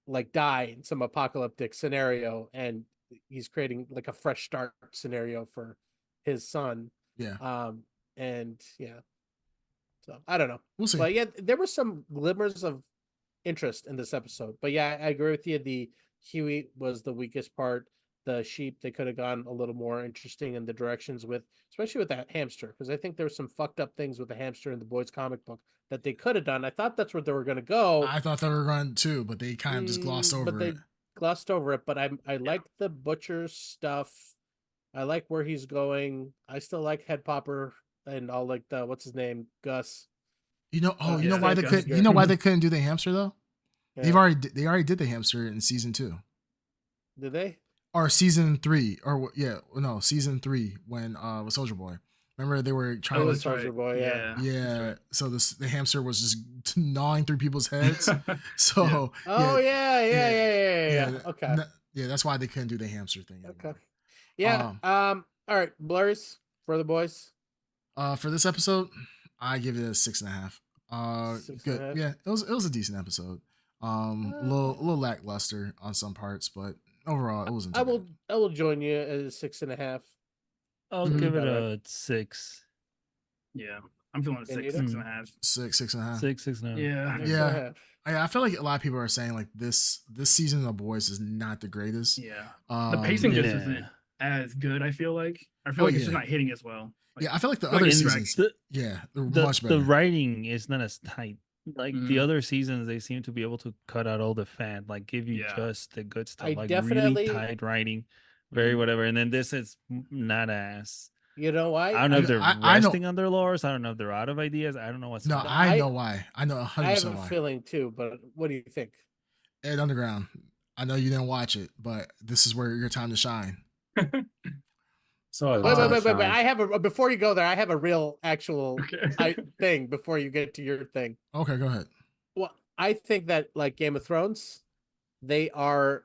like die in some apocalyptic scenario, and he's creating like a fresh start scenario for his son. Yeah. And yeah, so I don't know. We'll see. But yeah, there were some glimmers of interest in this episode. But yeah, I agree with you. The Huey was the weakest part. The sheep, they could have gone a little more interesting in the directions with, especially with that hamster, because I think there's some fucked up things with the hamster in the boys comic book that they could have done. I thought that's where they were going to go. I thought they were going to, but they kind of just glossed over it. Glossed over it, but I like the Butcher stuff. I like where he's going. I still like Head Popper and all, like the, what's his name, Gus. You know why they couldn't? You know why they couldn't do the hamster though? Yeah. They already did the hamster in season 2. Did they? Or season 3, season 3 when with Soldier Boy. Remember they were trying to Soldier Boy, yeah. Right. So the hamster was just gnawing through people's heads. So yeah. Okay. That's why they couldn't do the hamster thing anymore. Okay. Yeah. All right, Blurs for the boys. For this episode, I give it a 6.5. Good. Yeah, it was a decent episode. A little lackluster on some parts, but overall it wasn't. I will join you at 6.5. I'll give it a 6. Yeah, I'm feeling a 6.5. 6.5. 6.5. Yeah. I feel like a lot of people are saying like this season of Boys is not the greatest. Yeah. The pacing just isn't. as good. I feel like it's yeah. just not hitting as well. Like, Yeah, I feel like the like other it's seasons, dragging. they're much The better. writing is not as tight. Like the Mhm. other seasons, they seem to be able to cut out all the fat, like give you Yeah. just the good stuff, I like definitely- really tight writing, very Mhm. whatever. And then this is not as. You know why? I don't know if they're I know- resting on their laurels. I don't know if they're out of ideas. I don't know what's No, happening. I know why. I know 100% I have a why. feeling too, but what do you think? Ed Underground. I know you didn't watch it, but this is where your time to shine. So Wait. I have a before you go there. I have a real actual Okay. thing before you get to your thing. Okay, go ahead. Well, I think that like Game of Thrones, they are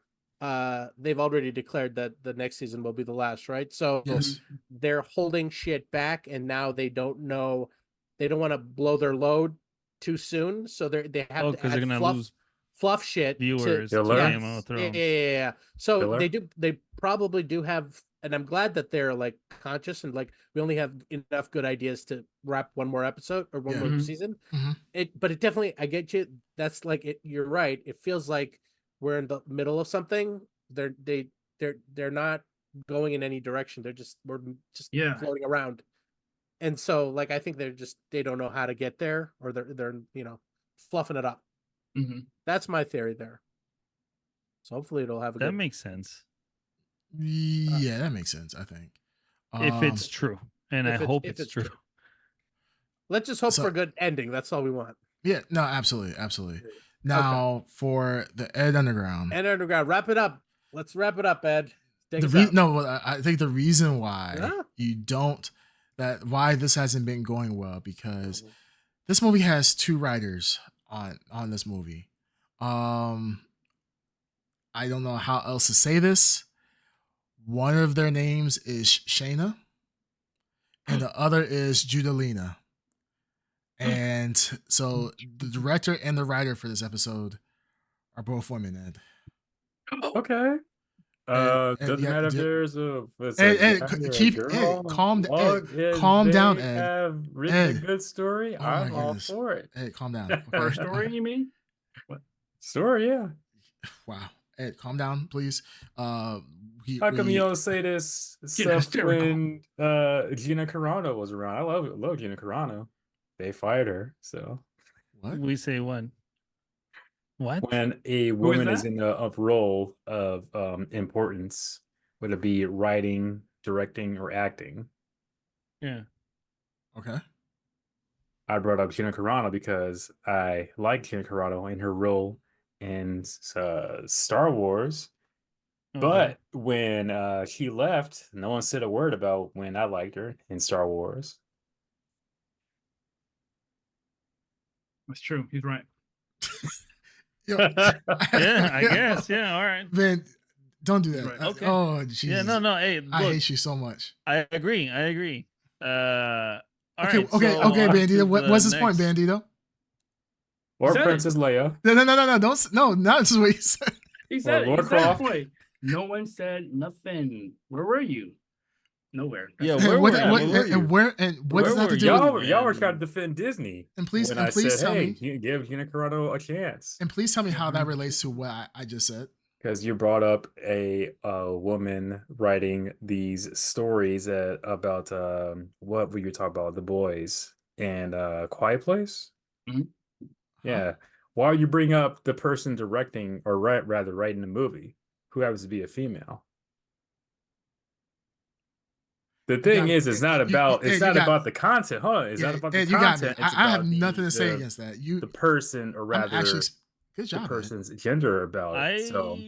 they've already declared that the next season will be the last, right? So Yes. they're holding shit back, and now they don't know, they don't want to blow their load too soon, so they have to because they're add gonna fluff, lose fluff shit viewers to to Filler? Game of Thrones. yeah. So Filler? they probably do have, and I'm glad that they're like conscious and like we only have enough good ideas to wrap one more episode or one Yeah. more Mhm. season. Mhm. But it definitely, I get you. That's like it. You're right. It feels like we're in the middle of something. They're not going in any direction. We're just Yeah. floating around. And so like I think they don't know how to get there, or they're fluffing it up. hmm That's my theory there. So hopefully it'll have a That good. makes sense Yeah, that makes sense, I think. if it's true, and I hope if it's true. Let's just hope So- for a good ending. That's all we want. Yeah, no, absolutely. Now for the Ed Underground. And Underground, wrap it up. Let's wrap it up, Ed. Take The us re- out. no, well, I think the reason why Yeah. you don't why this hasn't been going well because this movie has two writers on this movie. I don't know how else to say this. One of their names is Shayna, and the other is Judalina. And so the director and the writer for this episode are both women, Ed. Okay. And Doesn't yeah, matter if yeah. there's a Ed, guy or a keep- girl, Ed, calm- as long Ed, as calm down, they Ed. Have written Ed. a good story. Oh my I'm all goodness. for it. Ed, calm down. For a Okay? story, you mean? Story, yeah. Wow. Ed, calm down, please. How come you don't say this stuff hysterical. when Gina Carano was around? I love Gina Carano. They fired her, so What? We say what? What? when a woman is that? in a role of importance, whether it be writing, directing, or acting, Yeah. Okay. I brought up Gina Carano because I like Gina Carano in her role in Star Wars. Okay. But when she left, no one said a word about when I liked her in Star Wars. That's true. He's right. Yo, Yeah, I guess. Yeah, all right. Man, don't do that. Right. Okay. Oh, Jesus. Yeah, no. Hey, I look, hate you so much. I agree. All Okay, right. okay, so okay, on to Bandito. What's his point, next- Bandito? Or Said it. Princess Leia. No, not just what you said. He said it. Lord He said it. Croft. Boy. No one said nothing. Where were you? Nowhere. Yeah, That's it. where what, were you? what, Where were you? and where and what does Where that have to were do you? with Y'all were man. trying to defend Disney. And please- when and I please said, tell hey, me- you give Gina Carano a chance. and please tell me how that relates to what I just said. Because you brought up a woman writing these stories about what were you talking about? The boys and Quiet Place? Mhm. Yeah. Why you bring up the person directing or rather writing the movie who happens to be a female? The thing got- is, it's not you- about Ed, it's you not got- about the content, huh? It's not Yeah, about the Ed, you got me. content. It's I have about nothing to say the against that. the person, or I'm rather, actually good the job, Ed. person's gender about it. So, I'm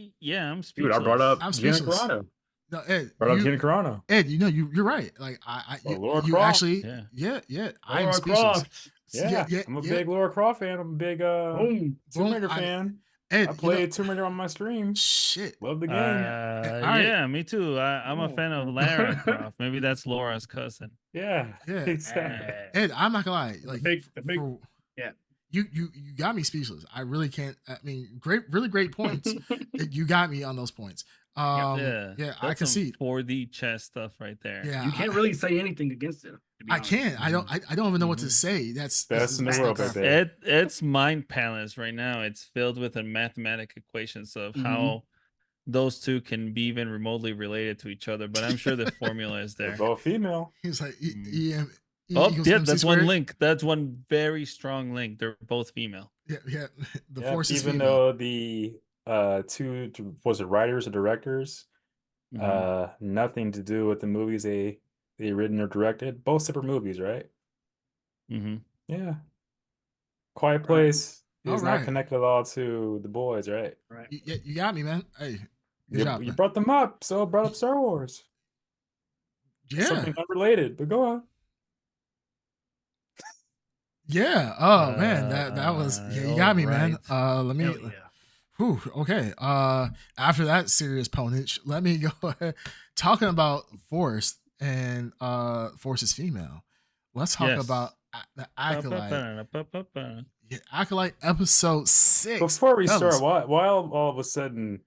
dude, speechless. I brought up I'm Gina speechless. Carano. No, Ed, Brought up Gina Carano. Ed, you're right. Like Laura you Croft. actually, Yeah. yeah. I'm Laura speechless. Croft. Yeah, I'm a big Laura Croft fan. I'm a big Boom. Tomb Raider Boom. fan. Ed, I played Tomb Raider on my stream. shit. Love the game. right. Yeah, me too. I'm a Yeah. fan of Lara Croft. Maybe that's Laura's cousin. Yeah, Yeah. exactly. Ed, I'm not gonna lie. Like, the big yeah. You got me speechless. I really can't. I mean, really great points. You got me on those points. Yeah, I That's can some see. 4D chess stuff right there. Yeah, You can't really say anything against it. to be I honest. can't. I don't even know what to Mhm. say. That's Best in the that's world, not right fair. there. Ed's mind palace right now. It's filled with a mathematic equations of Mhm. how those two can be even remotely related to each other. But I'm sure the formula is They're there. both female. He's like Oh, equals yeah, MC that's squared. one link. That's one very strong link. They're both female. Yeah. The Yep, force is even female. though the was it writers or directors nothing to do with the movies they written or directed, both separate movies, right? Mm-hmm. Yeah. Quiet Right. Place All is not right. connected at all to the boys, right? Right. You got me, man. Hey, good job. You Man. brought them up, so I brought up Star Wars. Yeah. Something unrelated, but go on. Yeah. Oh man, that was you got me, man. Let me. Hell yeah. Whew, okay. After that serious ponage, let me go ahead talking about Force and Force is female. Let's talk Yes. about the Acolyte. Ba-ba-ba-da-ba-ba-ba. Yeah, Acolyte episode 6. Before we fellas. start, why all of a sudden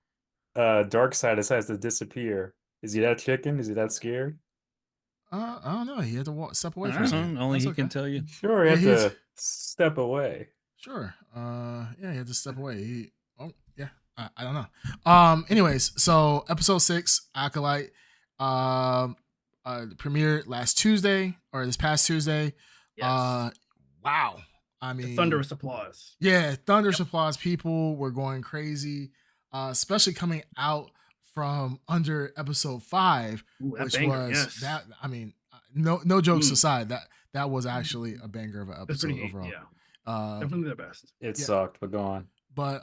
Darkseid decides to disappear? Is he that chicken? Is he that scared? I don't know. He had to step away I for a don't second. know. Only That's he okay. can tell you. Sure, he Yeah, had he's- to step away. Sure. Yeah, he had to step away. I don't know. Anyways, so episode 6, Acolyte, premiered last Tuesday or this past Tuesday. Yes. Wow. I The mean, thunderous applause. yeah, thunderous applause. People were going crazy, especially coming out from under episode 5, Ooh, that which banger, was yes. that. I mean, no jokes Mm. aside, that was actually a banger of an That's episode pretty overall. yeah. Definitely the best. It Yeah. sucked, but go on. But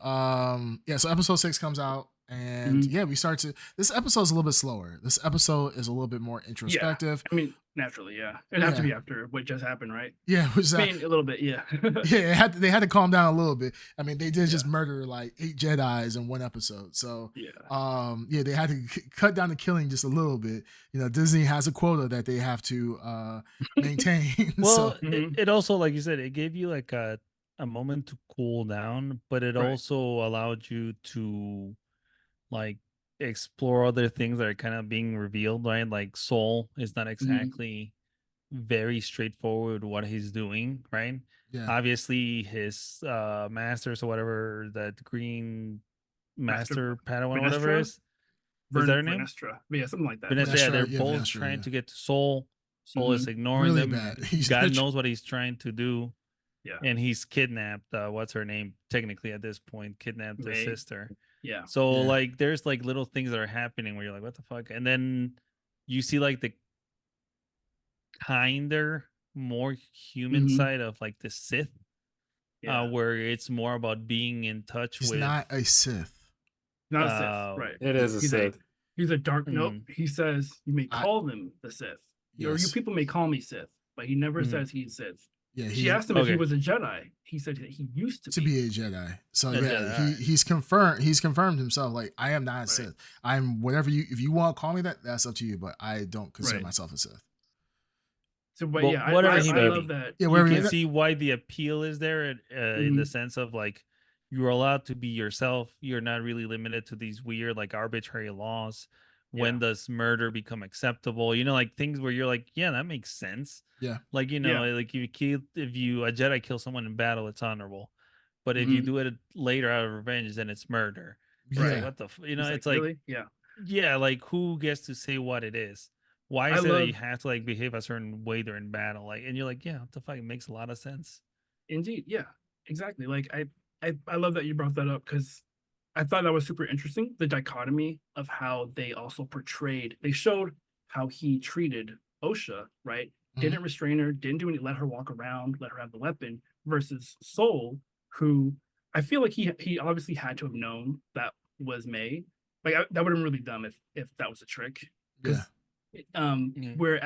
yeah, so episode 6 comes out, and Mhm. yeah, we start to. This episode is a little bit slower. This episode is a little bit more introspective. I mean, naturally, yeah. It'd have to be after what just happened, right? Yeah, which is I mean, a little bit, yeah. yeah, they had to calm down a little bit. I mean, they did just murder like 8 Jedis in one episode, so Yeah. they had to cut down the killing just a little bit. You know, Disney has a quota that they have to maintain. Well, So it also, like you said, it gave you like a moment to cool down, but it Right. also allowed you to like explore other things that are kind of being revealed, right? Like Soul is not exactly very straightforward what he's doing, right? yeah, Obviously his masters or whatever, that green master Padawan or whatever Vernestra? is that her name? Vernestra. Yeah, something like that. Vanessa, Vernestra, they're yeah, both Vernestra, trying yeah. to get to Soul. Soul is ignoring Really them. bad. He's God literally- knows what he's trying to do. Yeah. And he's kidnapped. What's her name? Technically, at this point, kidnapped the May. sister. Yeah. So Yeah. like, there's like little things that are happening where you're like, what the fuck? And then you see like the kinder, more human side of like the Sith, Yeah. where it's more about being in touch he's with. not a Sith. Not a Sith, right. It is a He's Sith. He's a dark. Nope. Mm. He says you may call them the Sith, or you Yes. people may call me Sith, but he never Mhm. says he's Sith. Yeah, She asked him if he Okay. was a Jedi. He said that he used to to be a Jedi. So A yeah, Jedi, alright. he's confirmed himself. Like, I am not a Sith. I'm whatever you. If you want to call me that, that's up to you. But I don't consider Right. myself a Sith. So, but Well, yeah, whatever I he may love be. that. Yeah, You wherever can you- see why the appeal is there in the sense of like, you're allowed to be yourself. You're not really limited to these weird like arbitrary laws. When Yeah. does murder become acceptable? You know, like things where you're like, yeah, that makes sense. Yeah. Like, you know, like if a Jedi kills someone in battle, it's honorable. But if you do it later out of revenge, then it's murder. It's Yeah. like, what the you know, He's it's like really? Yeah. yeah, like who gets to say what it is? Why I is it that you love- have to like behave a certain way during battle? Like, and you're like, yeah, what the fuck? It makes a lot of sense. Indeed, yeah, exactly. Like I love that you brought that up because I thought that was super interesting. The dichotomy of how they also portrayed. They showed how he treated Osha, right? Didn't restrain her, didn't do any, let her walk around, let her have the weapon. Versus Soul, who I feel like he obviously had to have known that was May. Like that would have been really dumb if that was a trick. Yeah. Where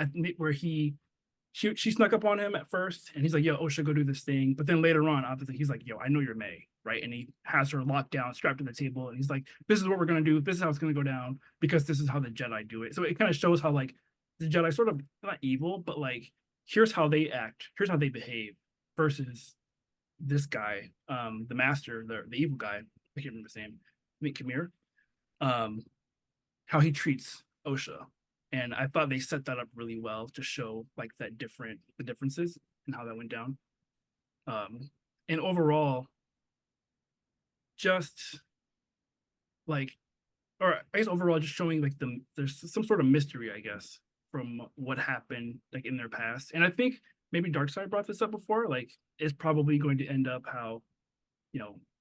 she snuck up on him at first and he's like, yo, Osha, go do this thing. But then later on, obviously, he's like, yo, I know you're May, right? And he has her locked down, strapped to the table, and he's like, this is what we're gonna do, this is how it's gonna go down, because this is how the Jedi do it. So it kind of shows how like the Jedi sort of not evil, but like here's how they act, here's how they behave, versus this guy, the master, the evil guy, I can't remember his name, I think Kamir, how he treats Osha. And I thought they set that up really well to show like the differences and how that went down. And overall, just like or I guess overall, just showing like there's some sort of mystery, I guess, from what happened like in their past. And I think maybe Darkseid brought this up before. Like, it's probably going to end up how,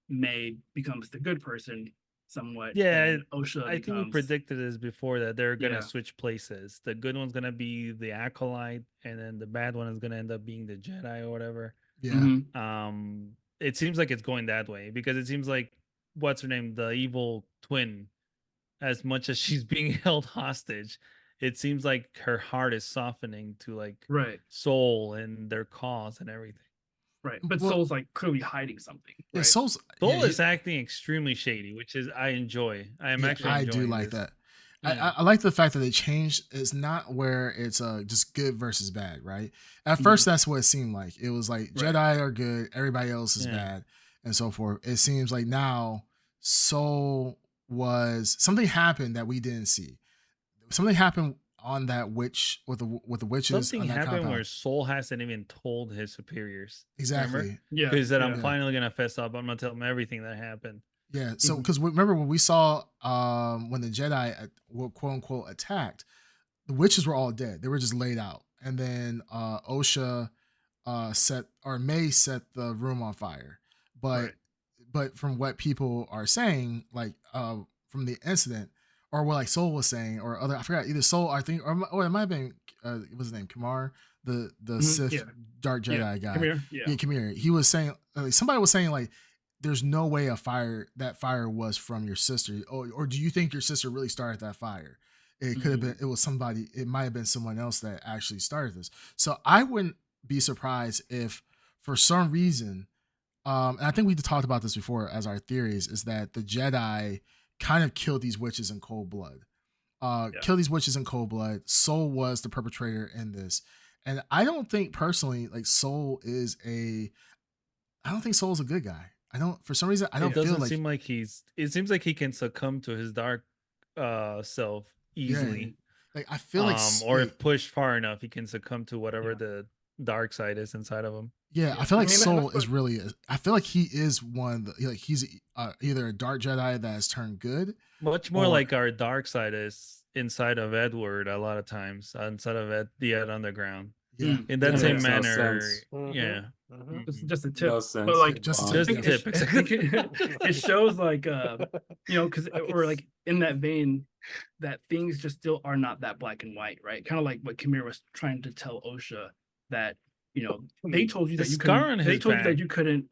May becomes the good person somewhat. Yeah, and OSHA I think we becomes predicted this before that they're gonna Yeah. switch places. The good one's gonna be the Acolyte, and then the bad one is gonna end up being the Jedi or whatever. Yeah. Mhm. It seems like it's going that way because it seems like what's her name, the evil twin, as much as she's being held hostage, it seems like her heart is softening to like Right, Soul and their cause and everything. right. But Well- Soul's like clearly hiding something. Yeah, Right? Soul's Soul yeah, is acting extremely shady, which is I enjoy. I am yeah, actually I enjoying do like this. that. Yeah. I like the fact that they changed. It's not where it's just good versus bad, right? At first, that's what it seemed like. It was like Right. Jedi are good, everybody else is Yeah. bad, and so forth. It seems like now Soul was something happened that we didn't see. Something happened on that witch with the witches Something on that happened compound. where Soul hasn't even told his superiors. Exactly. Yeah. Because that I'm yeah. finally gonna fess up. I'm gonna tell them everything that happened. Yeah. So, Mhm. because remember when we saw when the Jedi quote unquote attacked, the witches were all dead. They were just laid out, and then OSHA May set the room on fire. But Right. but from what people are saying, like from the incident, or what like Soul was saying, or other I forgot either Soul I think, or it might have been what's his name, Kamar, the Sith yeah. Dark Jedi Yeah. guy. Come here. Yeah. Come here. He was saying somebody was saying like, there's no way that fire was from your sister, or do you think your sister really started that fire? It could have been. It was somebody. It might have been someone else that actually started this. So I wouldn't be surprised if, for some reason, and I think we talked about this before as our theories, is that the Jedi kind of killed these witches in cold blood. Kill these witches in cold blood. Soul was the perpetrator in this, and I don't think personally, like Soul is a. I don't think Soul's a good guy. I don't. For some reason, I don't It doesn't feel like. seem like it seems like he can succumb to his dark self easily. Like I feel like. Or if pushed far enough, he can succumb to whatever the dark side is inside of him. Yeah, I feel like Soul that's is really. I feel like he is one. Like he's either a dark Jedi that has turned good. Much more Or- like our dark side is inside of Edward a lot of times, inside of the Ed Underground. Yeah, In that That same makes no manner, sense. yeah. Mhm. It's just a tip. No sense. But like, Just a I tip, think yeah. it, I think it shows like because or like in that vein that things just still are not that black and white, right? Kind of like what Kamir was trying to tell OSHA that they told you The that you scar couldn't. on They his told you that back. you couldn't.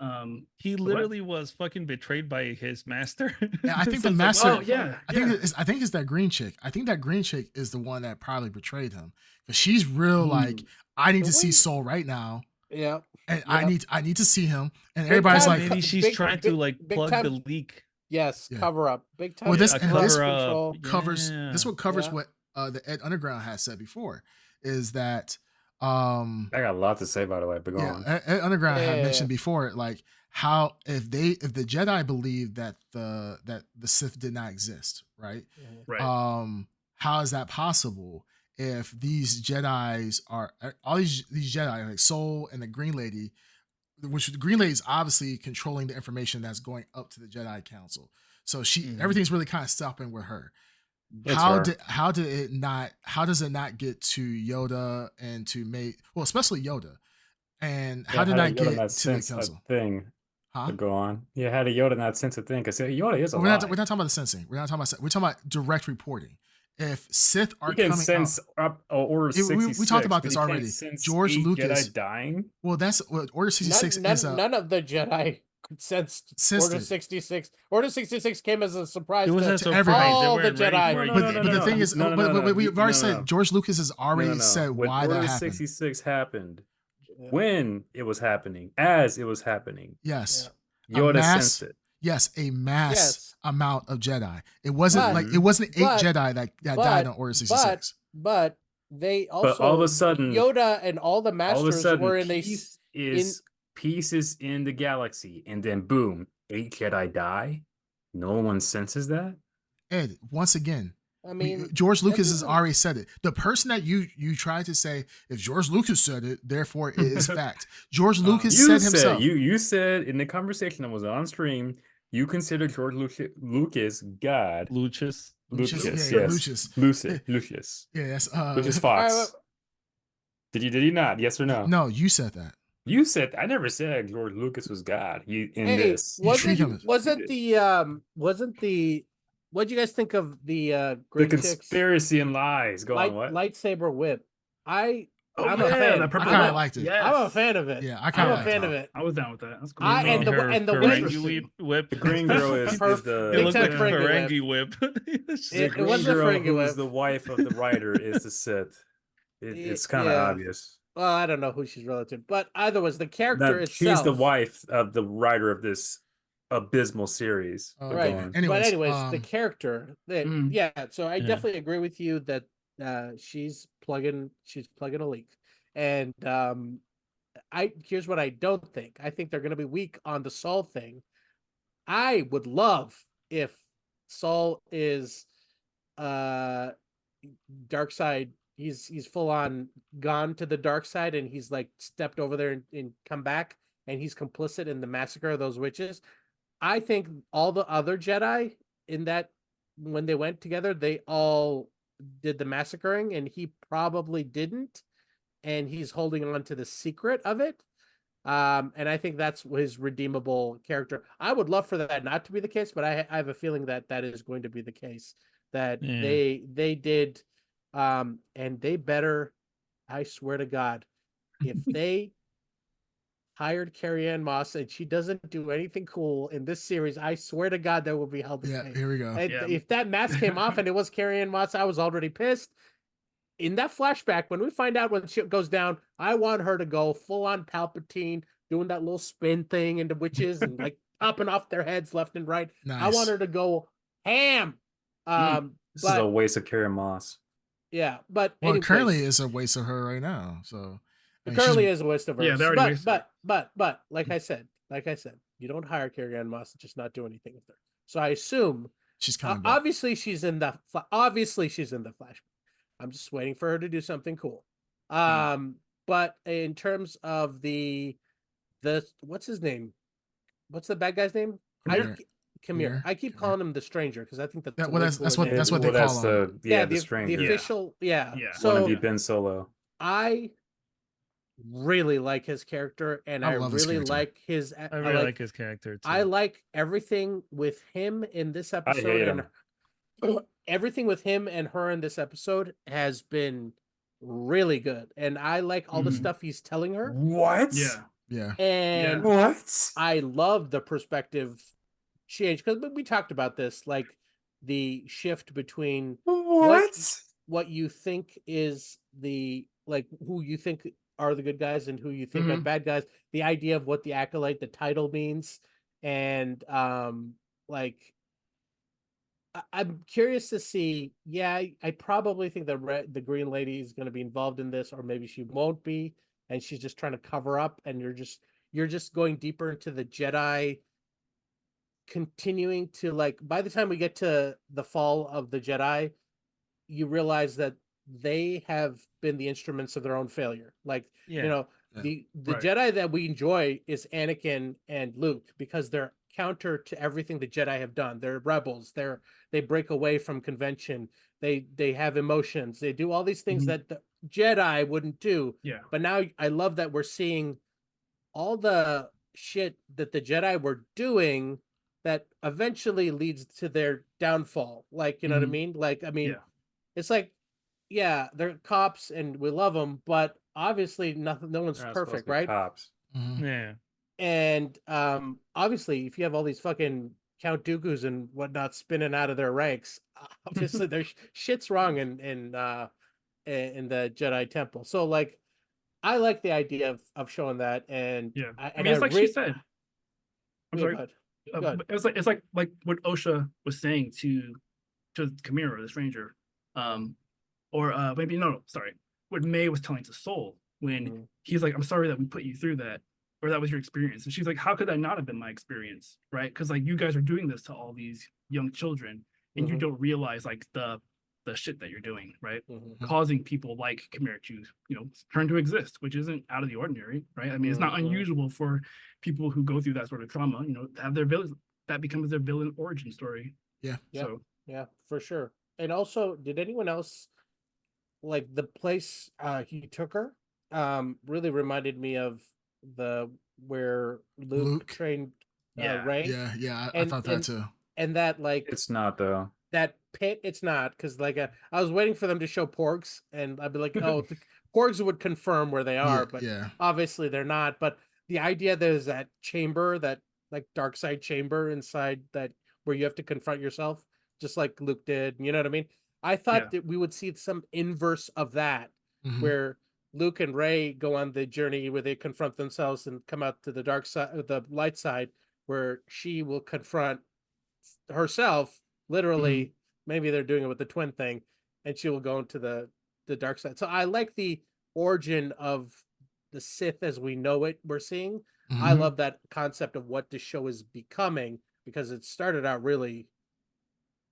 He literally was fucking betrayed by his master. Yeah, I think So the it's like, master. oh yeah, I think it's that green chick. I think that green chick is the one that probably betrayed him, because she's real like, I need to see Soul right now, Yeah. and Yeah. I need to see him, and Big everybody's time like, maybe she's big- trying big- to like big plug time- the leak. Yes. Yeah. Cover up. Big time. Well, this- A and cover this up. control. covers. Yeah. This what covers Yeah. what the Ed Underground has said before, is that I got a lot to say, by the way, but go on. Ed Underground had Yeah. mentioned before, like how if the Jedi believed that the Sith did not exist, right? right. How is that possible if these Jedis are all these Jedi, like Soul and the Green Lady, which the Green Lady is obviously controlling the information that's going up to the Jedi Council. So everything's really kind of stopping with her. It's How her. does it not get to Yoda and to May? Well, especially Yoda. And how did Yoda not get not to the sense council? a thing. Huh? But go on. Yeah, how did Yoda not sense a thing? Because Yoda is We're alive. not talking about the sensing. We're talking about direct reporting. If Sith are You can coming sense out, up Order we 66. talked about but this you can't already. sense George 8 Lucas- Jedi dying. well, that's what Order 66 is. None of the Jedi sensed Sensed Order it. 66. Order 66 came as a surprise It was to a surprise. everybody. They all the weren't ready Jedi. for it But, yet. but the thing is, No, we've already no, said no. George Lucas has already No. said When why Order that happened. 66 happened, Yeah. when it was happening, as it was happening, Yes. Yoda mass- sensed it. Yes, a mass Yes. amount of Jedi. It wasn't But- like it wasn't 8 but- Jedi that died on Order 66. But they also But all of a sudden, Yoda and all the all of a masters sudden, were in a peace is in the galaxy, and then boom, 8 Jedi die. No one senses that. Ed, once again, I mean, George Lucas has isn't- already said it. The person that you tried to say, if George Lucas said it, therefore it is fact. George Lucas said himself. You said in the conversation that was on stream, you consider George Lucas God. Lucius. Lucius, Lucius, yeah, yes. Lucius. Lucius. Yeah, that's Lucius All right, Fox. Did you not? Yes or no? no, you said that. You said I never said George Lucas was God. You in hey, this. You treat him wasn't as- wasn't the what'd you guys think of the The Green Chicks conspiracy and lies. Go on, what? lightsaber whip? Oh, I'm yeah, a fan. that purple I kinda whip. liked it. Yes. I'm a fan of it. Yeah, I I'm kinda a liked fan it. of it. I was down with that. That's cool. I- You and mean the- her and the Ferengi wizards- whip. The green girl is Her the. It big looks time like a Ferengi Ferengi whip. It's The It green was a girl Ferengi who's whip. the wife of the writer is the Sith. It's kind of Yeah. obvious. Well, I don't know who she's relative, but either was the character That she's the itself. wife of the writer of this abysmal series. But Right. go on. But anyways, the um, character that Mhm. yeah. So I Yeah. definitely agree with you that she's plugging a leak, and here's what I don't think. I think they're going to be weak on the Saul thing. I would love if Saul is dark side. He's full on gone to the dark side, and he's like stepped over there and come back, and he's complicit in the massacre of those witches. I think all the other Jedi in that when they went together, they all did the massacring, and he probably didn't, and he's holding on to the secret of it. And I think that's his redeemable character. I would love for that not to be the case, but I have a feeling that that is going to be the case. That Yeah. they did, and they better. I swear to God, if they hired Carrie-Anne Moss and she doesn't do anything cool in this series, I swear to God, that will be held to Yeah, pay. here we go. Yeah. If that mask came off and it was Carrie-Anne Moss, I was already pissed. In that flashback, when we find out when shit goes down, I want her to go full on Palpatine, doing that little spin thing into witches and like popping off their heads left and right. Nice. I want her to go ham. This is a waste of Carrie Moss. Yeah, but Well, anyways, currently it's a waste of her right now. So I it mean, currently she's- is a waste of her. Yeah, they already wasted her. But like I said, you don't hire Carrie-Anne Moss and just not do anything with her. So I assume she's coming back. obviously she's in the flashback. I'm just waiting for her to do something cool. But in terms of the what's his name? What's the bad guy's name? Kamir. I keep calling him the Stranger because I think that's That- well, that's what- that's what they that's call the the stranger. The official, yeah. Yeah. So Wanna be Ben Solo. I really like his character, and I I love his really character. like his. I really like his character too. I like everything with him in this I episode, hate and everything with him and her in this episode has been really good. And I like all the Mhm. stuff he's telling her, What? Yeah. Yeah. and What? I love the perspective change because we talked about this, like the shift between what you think is the like who you think are the good guys and who you think are bad guys, the idea of what the Acolyte, the title means, and like I'm curious to see. Yeah, I probably think the Green Lady is going to be involved in this, or maybe she won't be, and she's just trying to cover up. And you're just going deeper into the Jedi, continuing to like. By the time we get to the fall of the Jedi, you realize that they have been the instruments of their own failure. Like Yeah. you know, Yeah. the Right. Jedi that we enjoy is Anakin and Luke because they're counter to everything the Jedi have done. They're rebels. They break away from convention. They have emotions. They do all these things that the Jedi wouldn't do. Yeah. But now I love that we're seeing all the shit that the Jedi were doing that eventually leads to their downfall. Like, you know what I mean? Like, I mean, Yeah. it's like, yeah, they're cops and we love them, but obviously no one's They're not supposed perfect, to be right? Cops. Mhm. Yeah. And obviously if you have all these fucking Count Dooku's and whatnot spinning out of their ranks, obviously there's shit's wrong in the Jedi Temple. So like I like the idea of showing that, and Yeah. I mean, it's like she said. I'm Yeah, sorry. go ahead. Go ahead. It's like what Osha was saying to Kamira, the stranger, or maybe no, sorry, what May was telling to Soul when he's like, "I'm sorry that we put you through that, or that was your experience," and she's like, "How could that not have been my experience, right? Because like you guys are doing this to all these young children, and you don't realize like the shit that you're doing, right? Causing people like Kamira to turn to exist, which isn't out of the ordinary, right? I mean, it's not unusual for people who go through that sort of trauma, to have their villain that becomes their villain origin story. Yeah. Yeah. So Yeah, for sure. And also, did anyone else like the place he took her? Really reminded me of the where Luke Luke. trained Yeah. Rey. Yeah, I and thought that too. and that like It's not though. that pit. It's not, because like I was waiting for them to show Porgs, and I'd be like, oh, the Porgs would confirm where they are, but Yeah. obviously they're not. But the idea there's that chamber, that like dark side chamber inside that where you have to confront yourself, just like Luke did. You know what I mean? I thought Yeah. that we would see some inverse of that, Mhm. where Luke and Rey go on the journey where they confront themselves and come out to the dark side, the light side, where she will confront herself, literally. Maybe they're doing it with the twin thing, and she will go into the dark side. So I like the origin of the Sith as we know it. We're seeing. I Mhm. love that concept of what the show is becoming, because it started out really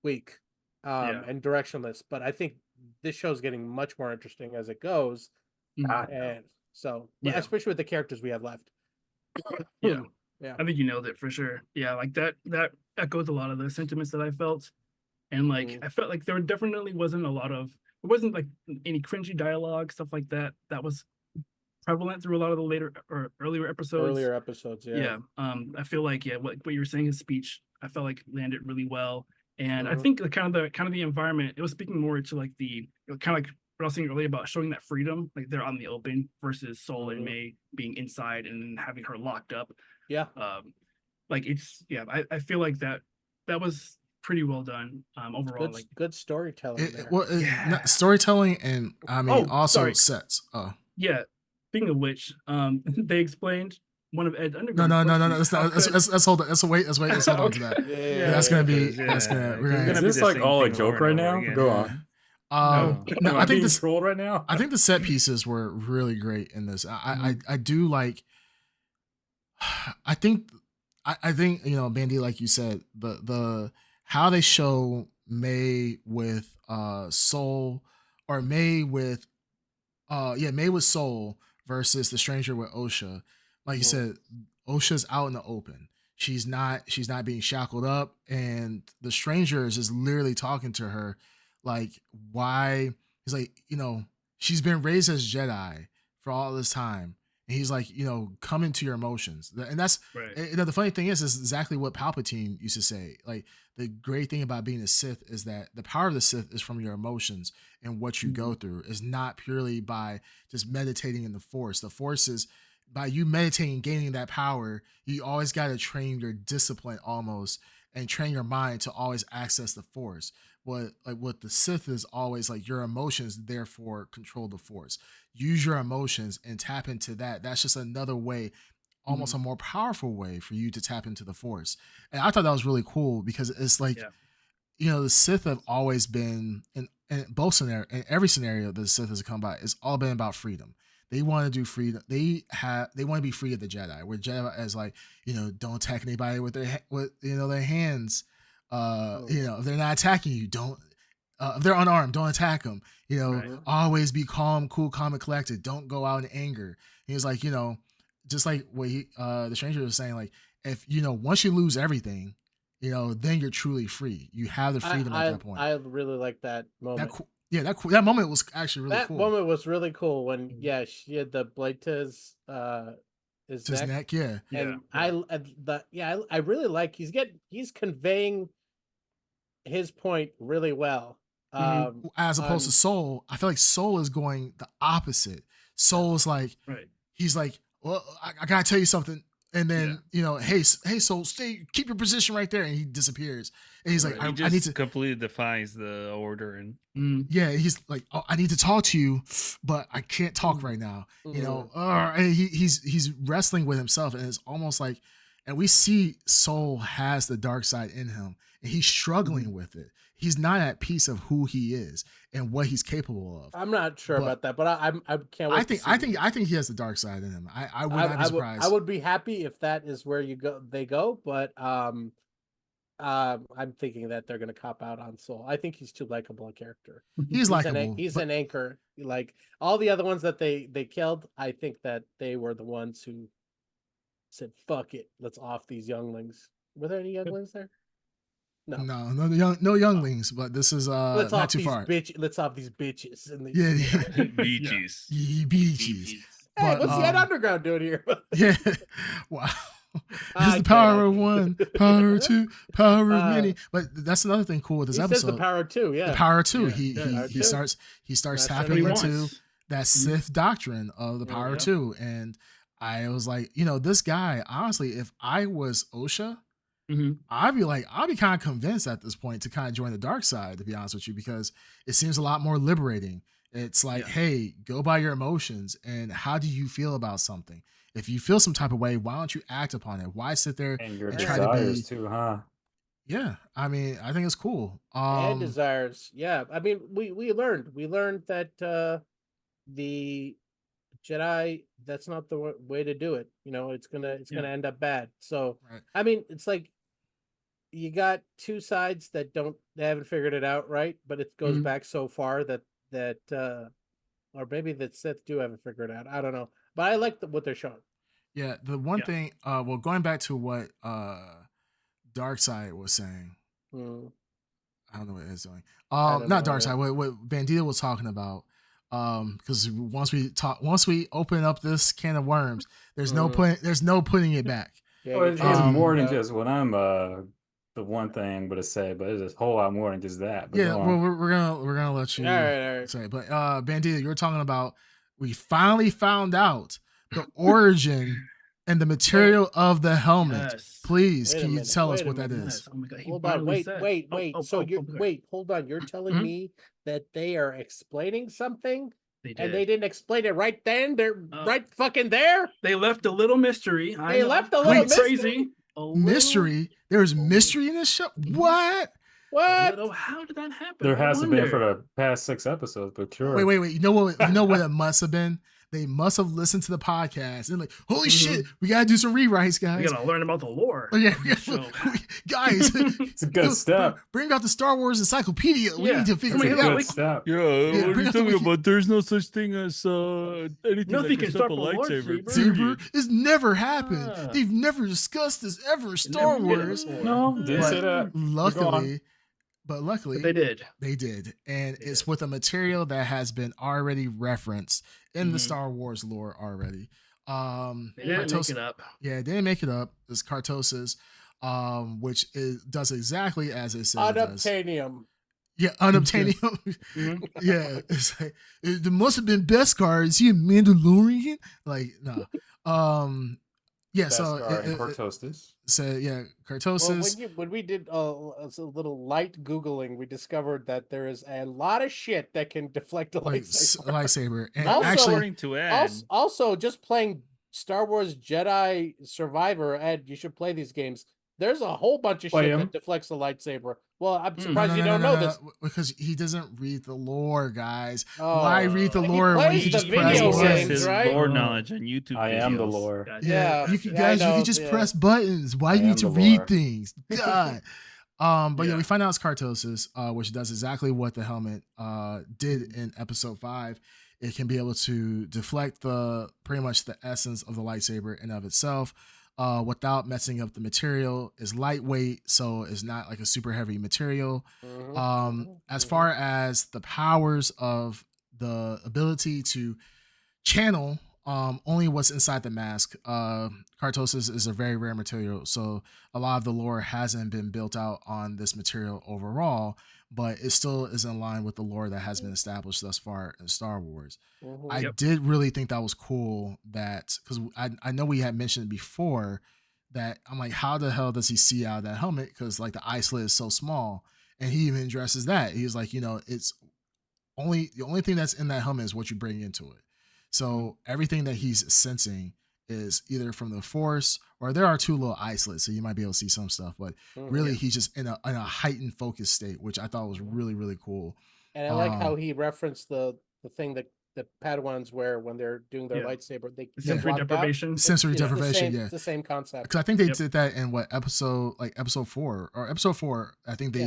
weak Yeah. and directionless, but I think this show's getting much more interesting as it goes. Mhm. And so, Yeah. especially with the characters we have left. Yeah. Yeah. I think you nailed it for sure. Yeah, like that echoes a lot of the sentiments that I felt. And like Mm. I felt like there definitely wasn't a lot of it wasn't like any cringy dialogue, stuff like that. That was prevalent through a lot of the later or earlier episodes. Earlier episodes, Yeah. I feel like what you were saying, his speech, I felt like landed really well. And I Mhm. think the kind of the environment, it was speaking more to like the kind of like what I was saying earlier about showing that freedom, like they're out in the open versus Sol and Mhm. May being inside and having her locked up. Yeah. Like it's I feel like that was pretty well done overall. Good, Like good storytelling there. Well, Yeah. storytelling, and I mean Oh, also sorry. sets. Oh. Yeah. Speaking of which, they explained one of Ed's No, underground no, no, no, questions. no. Let's hold it. Let's wait. Let's hold on to that. Yeah, That's gonna be. because, That's gonna. We're it's gonna. Is be this the like same all a thing joke over right and over now? again. Go Yeah. on. No, Am I think being this. trolled right now? I think the set pieces were really great in this. I do like. I think Bandy, like you said, the how they show May with Soul, or May with May with Soul versus the stranger with Osha. Like you Mhm. said, Osha's out in the open. She's not being shackled up, and the stranger is just literally talking to her, like, why? He's like, she's been raised as Jedi for all this time, and he's like, come into your emotions. And that's Right. the funny thing is exactly what Palpatine used to say. Like, the great thing about being a Sith is that the power of the Sith is from your emotions, and what you go through is not purely by just meditating in the Force. The Force is by you meditating, gaining that power. You always got to train your discipline almost, and train your mind to always access the Force. What the Sith is always like, your emotions therefore control the Force. Use your emotions and tap into that. That's just another way, almost a more powerful way for you to tap into the Force. And I thought that was really cool, because it's like, the Sith have always been in both scenario, in every scenario that the Sith has come by, it's all been about freedom. They want to do freedom. They want to be free of the Jedi. Where Jedi is like, don't attack anybody with their hands. If they're not attacking you, don't. If they're unarmed, don't attack them. Right. Always be calm, cool, calm, and collected. Don't go out in anger. He was like, just like what the stranger was saying, like, if once you lose everything, then you're truly free. You have the freedom at that point. I really like that moment. That moment was actually really That cool. moment was really cool when she had the blade to his neck. Yeah. And I really like he's conveying his point really well. As opposed to Soul, I feel like Soul is going the opposite. Soul is like, Right. he's like, well, I gotta tell you something. And then, hey, Soul, keep your position right there. And he disappears. And he's like, He I need just to completely defies the order, and Yeah, he's like, oh, I need to talk to you, but I can't talk right now. And he's wrestling with himself, and it's almost like, and we see Soul has the dark side in him, and he's struggling with it. He's not at peace of who he is and what he's capable of. I'm not sure about that, but I can't wait. I think he has the dark side in him. I would not be surprised. I would be happy if that is where they go, but I'm thinking that they're going to cop out on Soul. I think he's too likable a character. He's likable. He's an anchor. Like all the other ones that they killed, I think that they were the ones who said, "Fuck it, let's off these younglings." Were there any younglings there? No. No younglings, but this is Let's not off too these far. let's off these bitches and these. Yeah, Beaches. beaches. Hey, But, what's the underground doing here? Yeah, wow. I It's the kid, power I of kid. one, power of two, power of Uh, many. But that's another thing cool with this He episode. says the power of two. Yeah. The power of two. Yeah, He power he two. starts That's tapping what he into wants. that Sith doctrine of the power of Yep. two. And I was like, you know, this guy, honestly, if I was Osha, Mhm. I'd be kind of convinced at this point to kind of join the dark side, to be honest with you, because it seems a lot more liberating. It's like, Yeah. hey, go by your emotions and how do you feel about something? If you feel some type of way, why don't you act upon it? Why sit there And your and try to desires be? too, huh? Yeah, I mean, I think it's cool. And desires. Yeah. I mean, we learned that the Jedi, that's not the way to do it. You know, it's gonna end up bad. So Right. I mean, it's like you got two sides that they haven't figured it out, right? But it goes Mhm. back so far that or maybe that Sith do haven't figured it out. I don't know, but I like what they're showing. Yeah, the one Yeah. thing, well, going back to what Darkseid was saying, Mm. I don't know what it's doing. I don't Not know Darkseid. What Bandito was talking about. Because once we open up this can of worms, there's no putting it back. Yeah, Well, you it's try more to- than just what I'm the one thing I'm gonna say, but it's a whole lot more than just that. But Yeah, go well, on. we're gonna let you All right. say. But Bandito, you were talking about we finally found out the origin and the material of the helmet. Yes. Please, Wait a can you minute, tell us wait a what that minute. is? Yes. Oh my god. He Hold on, finally wait. said. So you're sorry. hold on. You're telling Mhm. me that they are explaining something They did. and they didn't explain it right then? They're Oh. right fucking there. They left a little mystery. They left a little Wait. mystery? Mystery? There was mystery in this show? What? What? How did that happen? There I hasn't been for wonder. the past 6 episodes, but sure. Wait. You know what it must have been? They must have listened to the podcast and like, holy shit, we gotta do some rewrites, guys. We gotta learn about the lore. Oh, yeah, of this show. guys, It's a good step. Bring out the Star Wars encyclopedia. We Yeah. need to figure It's a it good out. step. Yeah, Yeah, what are bring you out the talking wiki. about? There's no such thing as anything Nothing that can can stop stop a a lightsaber. lightsaber. Saber period. it's never happened. Ah. They've never discussed this ever in Star never did it Wars. before. No, didn't But say that. luckily, But they did. They did. And They it's did. with a material that has been already referenced in the Mhm. Star Wars lore already. They didn't make it up. Yeah, they didn't make it up. It's Cartosis, which does exactly as it says. Unobtainium. Yeah, unobtainium. Mhm. Yeah, it's like there must have been Beskar. Is he a Mandalorian? Like, no. Yeah, so Beskar and Cortostis. yeah, Well, Cartosis. when we did a little light googling, we discovered that there is a lot of shit that can deflect a like lightsaber. lightsaber, and Also- actually, According to Ed, Also, just playing Star Wars Jedi Survivor, Ed, you should play these games. There's a whole bunch of Play shit 'em. that deflects a lightsaber. Well, I'm Mm. surprised you don't know this. because he doesn't read the lore, guys. Oh, Why read the he lore when plays you the just press video he buttons? has games, his right? lore knowledge on YouTube. I am the videos. lore. Gotcha. Yeah, Yeah, you can, yeah, guys, I you know, can just yeah. press buttons. Why I do you am need to the read lore. things? God. But Yeah. we find out it's Cartosis, which does exactly what the helmet did in episode 5. It can be able to deflect pretty much the essence of the lightsaber in of itself, without messing up the material. It's lightweight, so it's not like a super heavy material. As far as the powers of the ability to channel only what's inside the mask, Cartosis is a very rare material, so a lot of the lore hasn't been built out on this material overall, but it still is in line with the lore that has been established thus far in Star Wars. I Yep. did really think that was cool, that because I know we had mentioned before that I'm like, how the hell does he see out of that helmet? Because like the eye slit is so small, and he even addresses that. He's like, it's the only thing that's in that helmet is what you bring into it. So everything that he's sensing is either from the Force, or there are 2 little eye slits, so you might be able to see some stuff. But really, he's just in a heightened focus state, which I thought was really, really cool. And I like how he referenced the thing that Padawans wear when they're doing their Yeah. lightsaber. They The get sensory blocked out. deprivation. Sensory You know, deprivation, it's the same concept. Because I think they Yep. did that in episode 4 or episode 4. I think they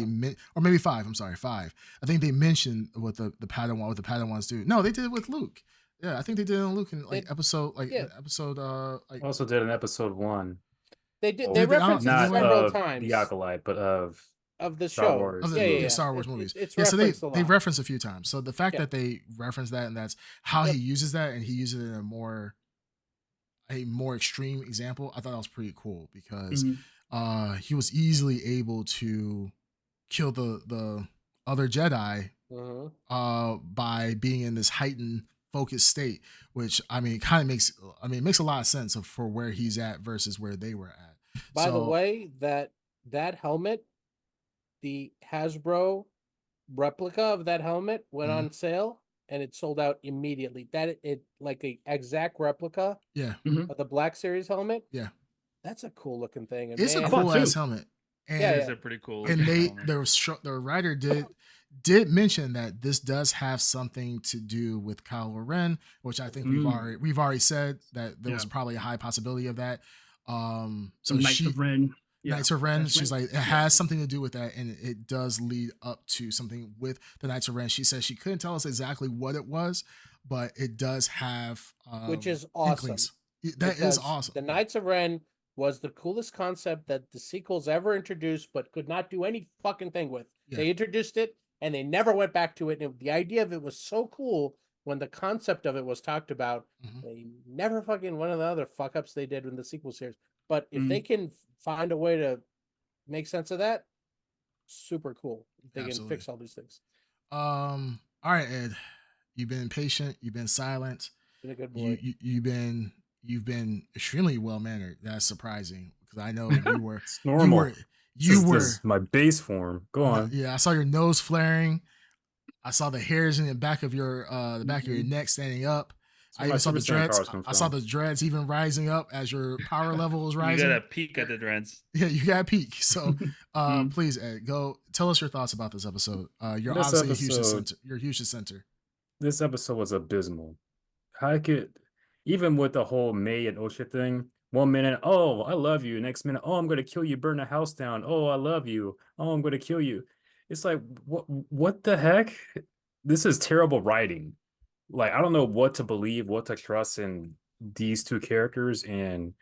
or maybe 5. I'm sorry, 5. I think they mentioned what the Padawans do. No, they did it with Luke. Yeah, I think they did it in Luke in episode. I also did an episode 1. They did. Oh, They Did they? referenced it Not several of times. the Acolyte, but of of the Star show. Wars. Of the Yeah. Star Wars movies. It's Yeah, so referenced a they lot. reference a few times. So the fact Yeah. that they reference that and that's how Yep. he uses that, and he uses it in a more extreme example, I thought that was pretty cool because he was easily able to kill the other Jedi Mhm. by being in this heightened focused state, which I mean kind of makes it makes a lot of sense for where he's at versus where they were at. By the So way, that helmet, the Hasbro replica of that helmet went Mhm. on sale and it sold out immediately. That it like a exact replica yeah, of the Black Series helmet. yeah, That's a cool looking thing. And it's a man, bought cool two. ass helmet. And Yeah, It is yeah. a pretty cool. and looking they helmet. the writer did mention that this does have something to do with Kylo Ren, which I think we've already said that there was probably a high possibility of that. So Some Knights of Ren. Knights of Ren, she's attachment. like, it has something to do with that, and it does lead up to something with the Knights of Ren. She says she couldn't tell us exactly what it was, but it does have Which is awesome. inklings. That is Because awesome. The Knights of Ren was the coolest concept that the sequels ever introduced, but could not do any fucking thing with. Yeah. They introduced it and they never went back to it. And the idea of it was so cool when the concept of it was talked about. Mhm. They never fucking one of the other fuck ups they did in the sequel series. But if they Mhm. can find a way to make sense of that, super cool. If they Absolutely. can fix all these things. All right, Ed, you've been patient. You've been silent. Been a good boy. You've been extremely well mannered. That's surprising because I know you were It's normal. you This were is my base form. Go on. Yeah, I saw your nose flaring. I saw the hairs in the back of your Mm-hmm. neck standing up. That's where I my even saw the Super Saiyan dreads. powers come I saw from. the dreads even rising up as your power level was You rising. got a peek at the dreads. Yeah, you got a peak. So Mhm. please, Ed, go tell us your thoughts about this episode. You're This obviously a huge episode- center. You're a huge center. This episode was abysmal. I could, even with the whole May and Osha thing, 1 minute, oh, I love you. Next minute, oh, I'm going to kill you, burn the house down. Oh, I love you. Oh, I'm going to kill you. It's like, what the heck? This is terrible writing. Like, I don't know what to believe, what to trust in these two characters, and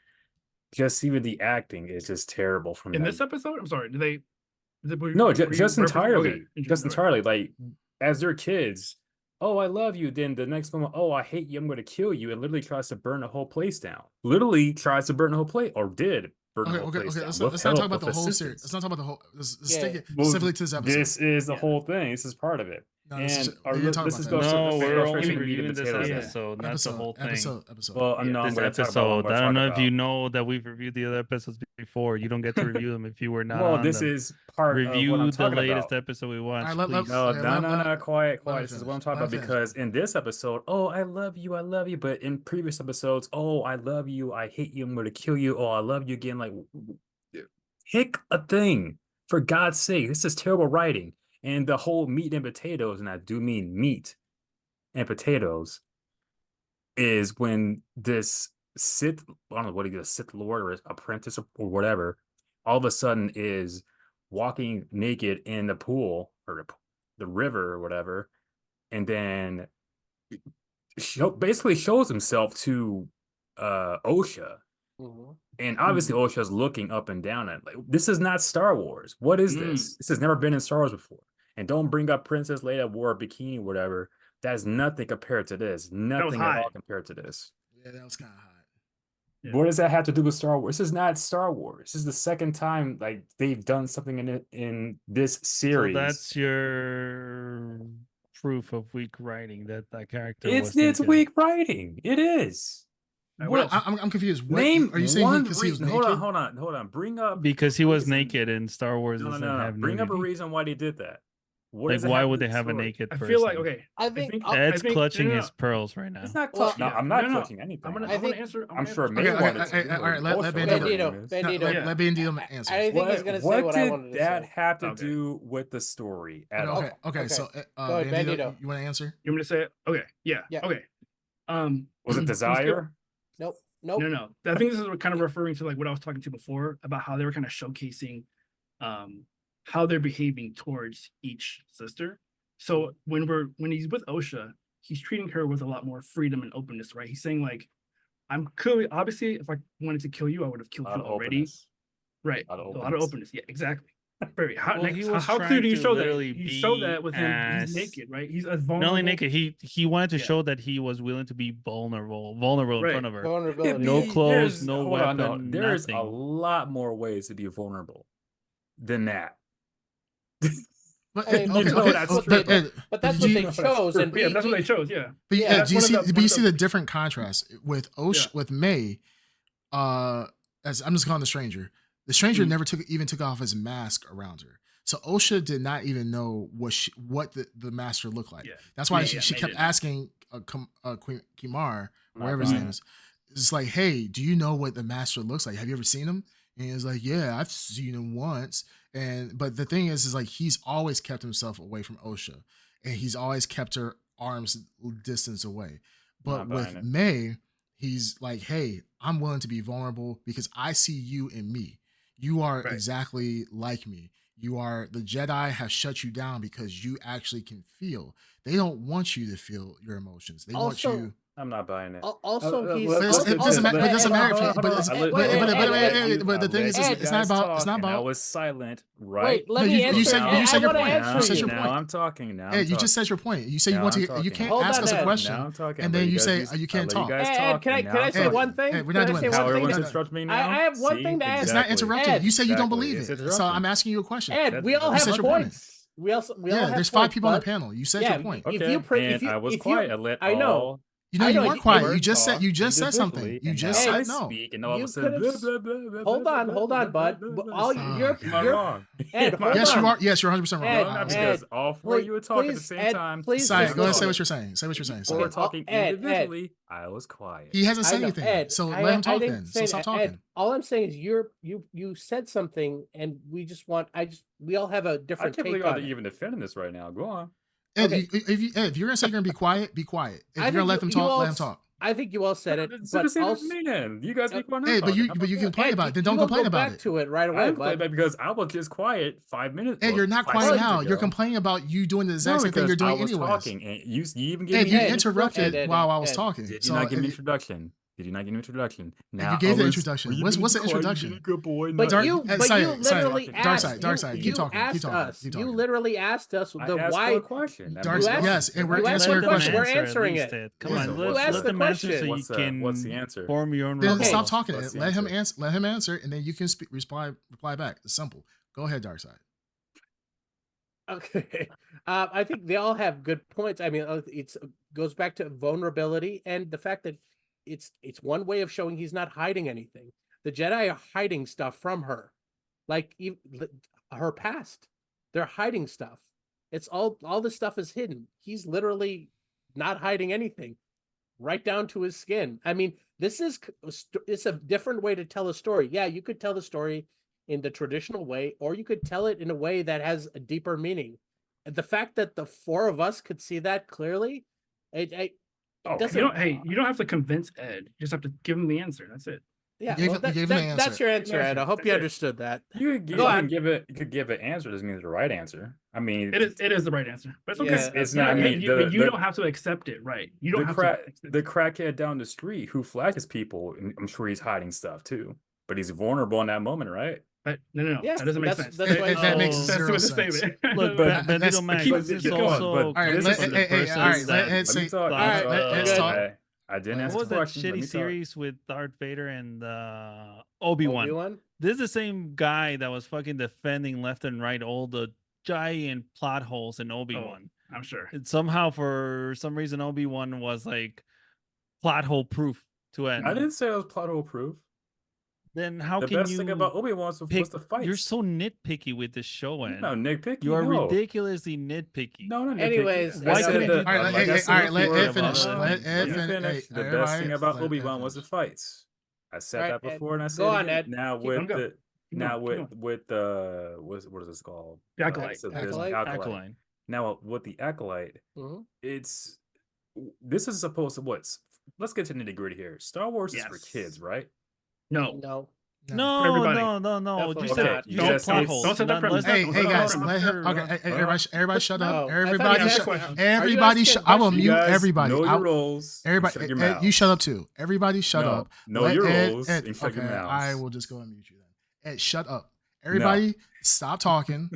just even the acting is just terrible from In them. this episode, I'm sorry. No, were just you referencing- entirely. okay, Just okay. entirely. Like, as their kids, oh, I love you. Then the next moment, oh, I hate you. I'm going to kill you. And literally tries to burn the whole place down. Literally tries to burn the whole place, or did burn the whole place down. Let's with not talk help, about the with whole series. assistance. Let's not talk about the whole. Let's Yeah. stick it Well, specifically to this episode. This is the Yeah. whole thing. This is part of it. No, this is- And we didn't talk this about is that. goes to- No, this we're goes only to meat and reviewing this potatoes then. episode, not the whole thing. Episode. Well, Yeah, no, I'm This going to talk about what I'm episode, going I to don't know talk if you about. know that we've reviewed the other episodes before. You don't get to review them if you were not Well, on this them. is part of what Review I'm the talking latest about. episode we watched, All right, please. No, Okay, let- quiet. let me This is what finish. I'm talking Let about me finish. because in this episode, oh, I love you, but in previous episodes, oh, I love you, I hate you, I'm going to kill you, oh, I love you again. Like, pick a thing for God's sake. This is terrible writing, and the whole meat and potatoes, and I do mean meat and potatoes, is when this Sith, I don't know what he is, Sith Lord or apprentice or whatever, all of a sudden is walking naked in the pool or the river or whatever, and then basically shows himself to Osha. Mhm. And obviously Osha's looking up and down at, like, this is not Star Wars. What is this? This has never been in Star Wars before. And don't bring up Princess Leia wore a bikini or whatever. That's nothing compared to this. Nothing at high. all compared to this. Yeah, that was kind of hot. Yeah. What does that have to do with Star Wars? This is not Star Wars. This is the second time like they've done something in this series. So that's your proof of weak writing that character it's was naked. weak writing. It is. What else? I'm confused. What, Name are you saying? one Because he was reason. naked? Hold on. Bring up Because he was reason. naked and Star Wars doesn't have Bring up a nudity. reason why they did that. What Like, does it why have to would do they with have a story? naked I person? feel like okay. I think Ed's clutching no, his pearls right now. It's not Well, clutching. I'm not clutching anything. I'm gonna I think- answer. I'm sure May May Okay, wanted okay, to. all right, let Bullshit, Bandito- whatever Bandito, it is. Bandito. Let, Yeah. let Bandito answer. I think he's gonna say what I wanted to that say. have to Okay. do with the story at all? Okay. So, Go ahead, Bandito, Bandito. you want to answer? You want me to say it? Okay. Yeah. Yeah. Okay. Was it desire? Nope. No. I think this is kind of referring to like what I was talking to before about how they were kind of showcasing how they're behaving towards each sister. So when he's with Osha, he's treating her with a lot more freedom and openness, right? He's saying like, I'm clearly, obviously, if I wanted to kill you, I would have killed Out you of already. openness. Right. Out of A lot of openness. Yeah, exactly. How, Well, he was how clear trying do you to show that? literally You show be that with him. He's as- naked, right? He's as Not vulnerable. only naked, he wanted to Yeah. show that he was willing to be vulnerable in Right. front of her. Vulnerability. No clothes, There's- no hold on, weapon, There's a nothing. lot more ways to be vulnerable than that. But, I mean, You know that's what true. they- but that's do what you- they know that's chose, true. and Yeah, that's what they chose. Yeah. But Yeah, yeah, that's do you one of see? the- Do one you of see the- the different contrast with with May? As I'm just calling the stranger. The stranger Mhm. never even took off his mask around her. So OSHA did not even know what the master looked like. Yeah. That's why Yeah, she May kept didn't. asking Queen Kimar, Not whatever his buying name it. is. It's like, hey, do you know what the master looks like? Have you ever seen him? And he was like, yeah, I've seen him once. But the thing is like he's always kept himself away from OSHA, and he's always kept her arms distance away. But Not with buying it. May, he's like, hey, I'm willing to be vulnerable because I see you in me. You are Right. exactly like me. You are the Jedi have shut you down because you actually can feel. They don't want you to feel your emotions. They want Also- you. I'm not buying it. Also, he's But it doesn't matter. It doesn't matter. But the thing is, it's not about. I was silent, right? Wait, let No, me you answer. said- you said I your wanna point. answer You said your Now point. I'm talking. Now Ed, you just said your point. You say you Now want I'm to. talking. You can't Hold ask on, us a Ed. question, Now I'm talking. and but then you guys say use- you I can't let talk. You guys Ed, talk, can I and now I'm say talking. one thing? Ed, we're not Can I doing say this. How one everyone's thing? interrupting me I now? have one See? thing to ask. It's not Exactly. interrupting. Ed, You say you don't Exactly. believe It's it, so interrupting. I'm asking you a question. Ed, we all You said have your point. points. We all Yeah, have there's 5 points, people on the bud. panel. You said Yeah, your point. if Okay, you pre- and if you, I was if quiet. you, I let I know. all You know, I you know, weren't you- quiet. Blrd You just said talk something. individually, You and just now said I no. speak, and all of You a sudden, could've- blah, blah, blah, blah, Hold blah, on, blah, hold blah, on, bud. blah, blah, blah. All Oh, you're, God. Am I you're wrong? Ed, Am I hold Yes, on. you are. Yes, you're 100% wrong. Ed, No, not I'm because sorry. Ed, all 4 of you were talking at the please, same Ed, time. please Sai, just go ahead and listen. say what you're saying. Say what you're saying. Or Sai. we're Okay, talking Ed, individually. I was quiet. He hasn't I said know, anything, Ed. so I let him talk didn't then. say So stop that. Ed, talking. all I'm saying is you said something, and we just want. We all have a I different can't take believe y'all on are it. even defending this right now. Go on. Ed, Okay. if you're gonna say you're gonna be quiet, be quiet. If I you're gonna think let them you talk, all let them s- talk. I think you all said it, So but the same I'll as me then. You guys be quiet. Hey, but you How about that? complain about it. Then don't you will complain go about back it. to it right away, I'm complaining bud. about because I was just quiet 5 minutes. Ed, well, you're not 5 quiet seconds now. ago. You're complaining about you doing the exact No, same thing you're because I doing was anyways. talking, and you even gave Ed, me you an interrupted Ed, while I was Ed. talking. Did you So not give me it- introduction? Did you not give me introduction? you Now gave I the was- introduction. were you What's being the quiet? You being introduction? a good boy? But Dark- you, Ed, but Sai, you Sai, literally Dark asked. side, dark side. You Keep talking, keep asked talking, us. keep You talking. literally asked us I the asked why. one question. Dark You side, asked- yes, and we're you asked answering the your question. question. We're answering at least, it. Come Yeah. on, So let, what's let the them answer so question? you What's the can answer? form your own Then rebuttal. stop talking. What's the Let him answer? answer. Let him answer, and then you can reply back. It's simple. Go ahead, Dark Side. Okay. I think they all have good points. I mean, it's goes back to vulnerability and the fact that it's one way of showing he's not hiding anything. The Jedi are hiding stuff from her, like her past. They're hiding stuff. It's all this stuff is hidden. He's literally not hiding anything, right down to his skin. I mean, it's a different way to tell a story. Yeah, you could tell the story in the traditional way, or you could tell it in a way that has a deeper meaning. And the fact that the four of us could see that clearly, it doesn't. You don't have to convince Ed. You just have to give him the answer. That's it. Yeah, You gave well, him- you gave him the that's answer. your answer, Ed. I hope That's you it. understood that. You could give, Go you on. could give it. You could give an answer. Doesn't mean it's the right answer. I mean, It is the right answer. But it's okay. Yeah, it's not. I You- mean, you, the, you the, don't have to accept it, right? You don't the have crack, to. accept the it. crackhead down the street who flashes people. And I'm sure he's hiding stuff too, but he's vulnerable in that moment, right? But no. Yeah, That doesn't make that's- sense. that's why- That makes Oh. That's zero the sense. statement. Look, But Bandito Max, keep- this is go on, also but All right, coming listen- from the all right, persons that let's Let me say. talk. All right, let's talk. I didn't What ask What a was that question. Let shitty me talk. series with Darth Vader and Obi-Wan? Obi-Wan? This is the same guy that was fucking defending left and right all the giant plot holes in Obi-Wan. I'm sure. And somehow, for some reason, Obi-Wan was like plot hole proof to end. I didn't say it was plot hole proof. Then how The can best you thing about Obi-Wan was pick? the fights. You're so nitpicky with this show, and no nitpicky. you are no. ridiculously nitpicky. No, not nitpicky. Anyways, Why I said couldn't that- you- All right, like hey, I hey, said all right, let before, Ed finish. about- Let Ed you finish. finish. Hey, The best everybody, thing about let Ed Obi-Wan was the finish. fights. I said All right, that Ed, before, and I said go it on, again. Ed. Now Keep with going. the Keep now going. with what is this called? The Acolyte. So Acolyte? there's Acolyte. Now with the Acolyte, Mhm. this is supposed to let's get to nitty gritty here. Star Wars is for Yes. kids, right? No. No. No, everybody. no. Definitely You not. said Okay, you no said plot it's- holes. don't set that None premise. less Hey, than- hey No, guys, no, let him. no, Okay, everybody, shut up. No, I thought Everybody, you shut. asked- Everybody, asking I will questions? mute You guys everybody. know I- your roles. and Everybody, shut your Ed, mouth. you shut up too. Everybody, shut No, up. know Let your Ed- roles Ed- and shut your okay, mouths. I will just go and mute you then. Ed, shut up. Everybody, stop talking.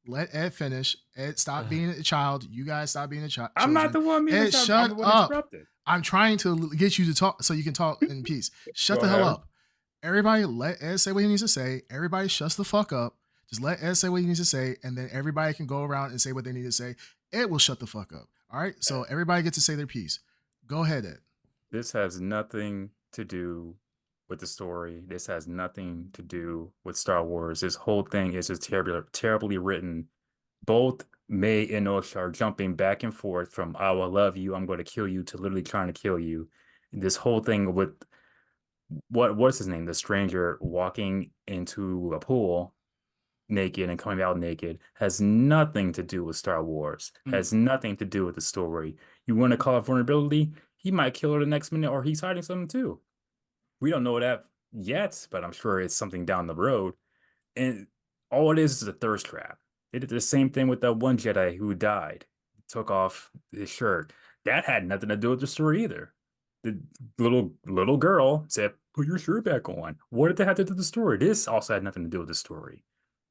Let Ed finish. Ed, stop being a child. You guys stop being a child. I'm not the one being Ed, the child. shut I'm the one up. interrupted. I'm trying to get you to talk so you can talk in peace. Shut Go the hell ahead. up. Everybody, let Ed say what he needs to say. Everybody, shuts the fuck up. Just let Ed say what he needs to say, and then everybody can go around and say what they need to say. Ed will shut the fuck up. All right. So everybody gets to say their piece. Go ahead, Ed. This has nothing to do with the story. This has nothing to do with Star Wars. This whole thing is just terribly written. Both May and Osha are jumping back and forth from "I will love you, I'm going to kill you" to literally trying to kill you. This whole thing with what's his name? The stranger walking into a pool naked and coming out naked has nothing to do with Star Wars. Has nothing to do with the story. You want to call it vulnerability? He might kill her the next minute, or he's hiding something too. We don't know that yet, but I'm sure it's something down the road. And all it is a thirst trap. They did the same thing with that one Jedi who died, took off his shirt. That had nothing to do with the story either. The little girl said, "Put your shirt back on." What did that have to do with the story? This also had nothing to do with the story.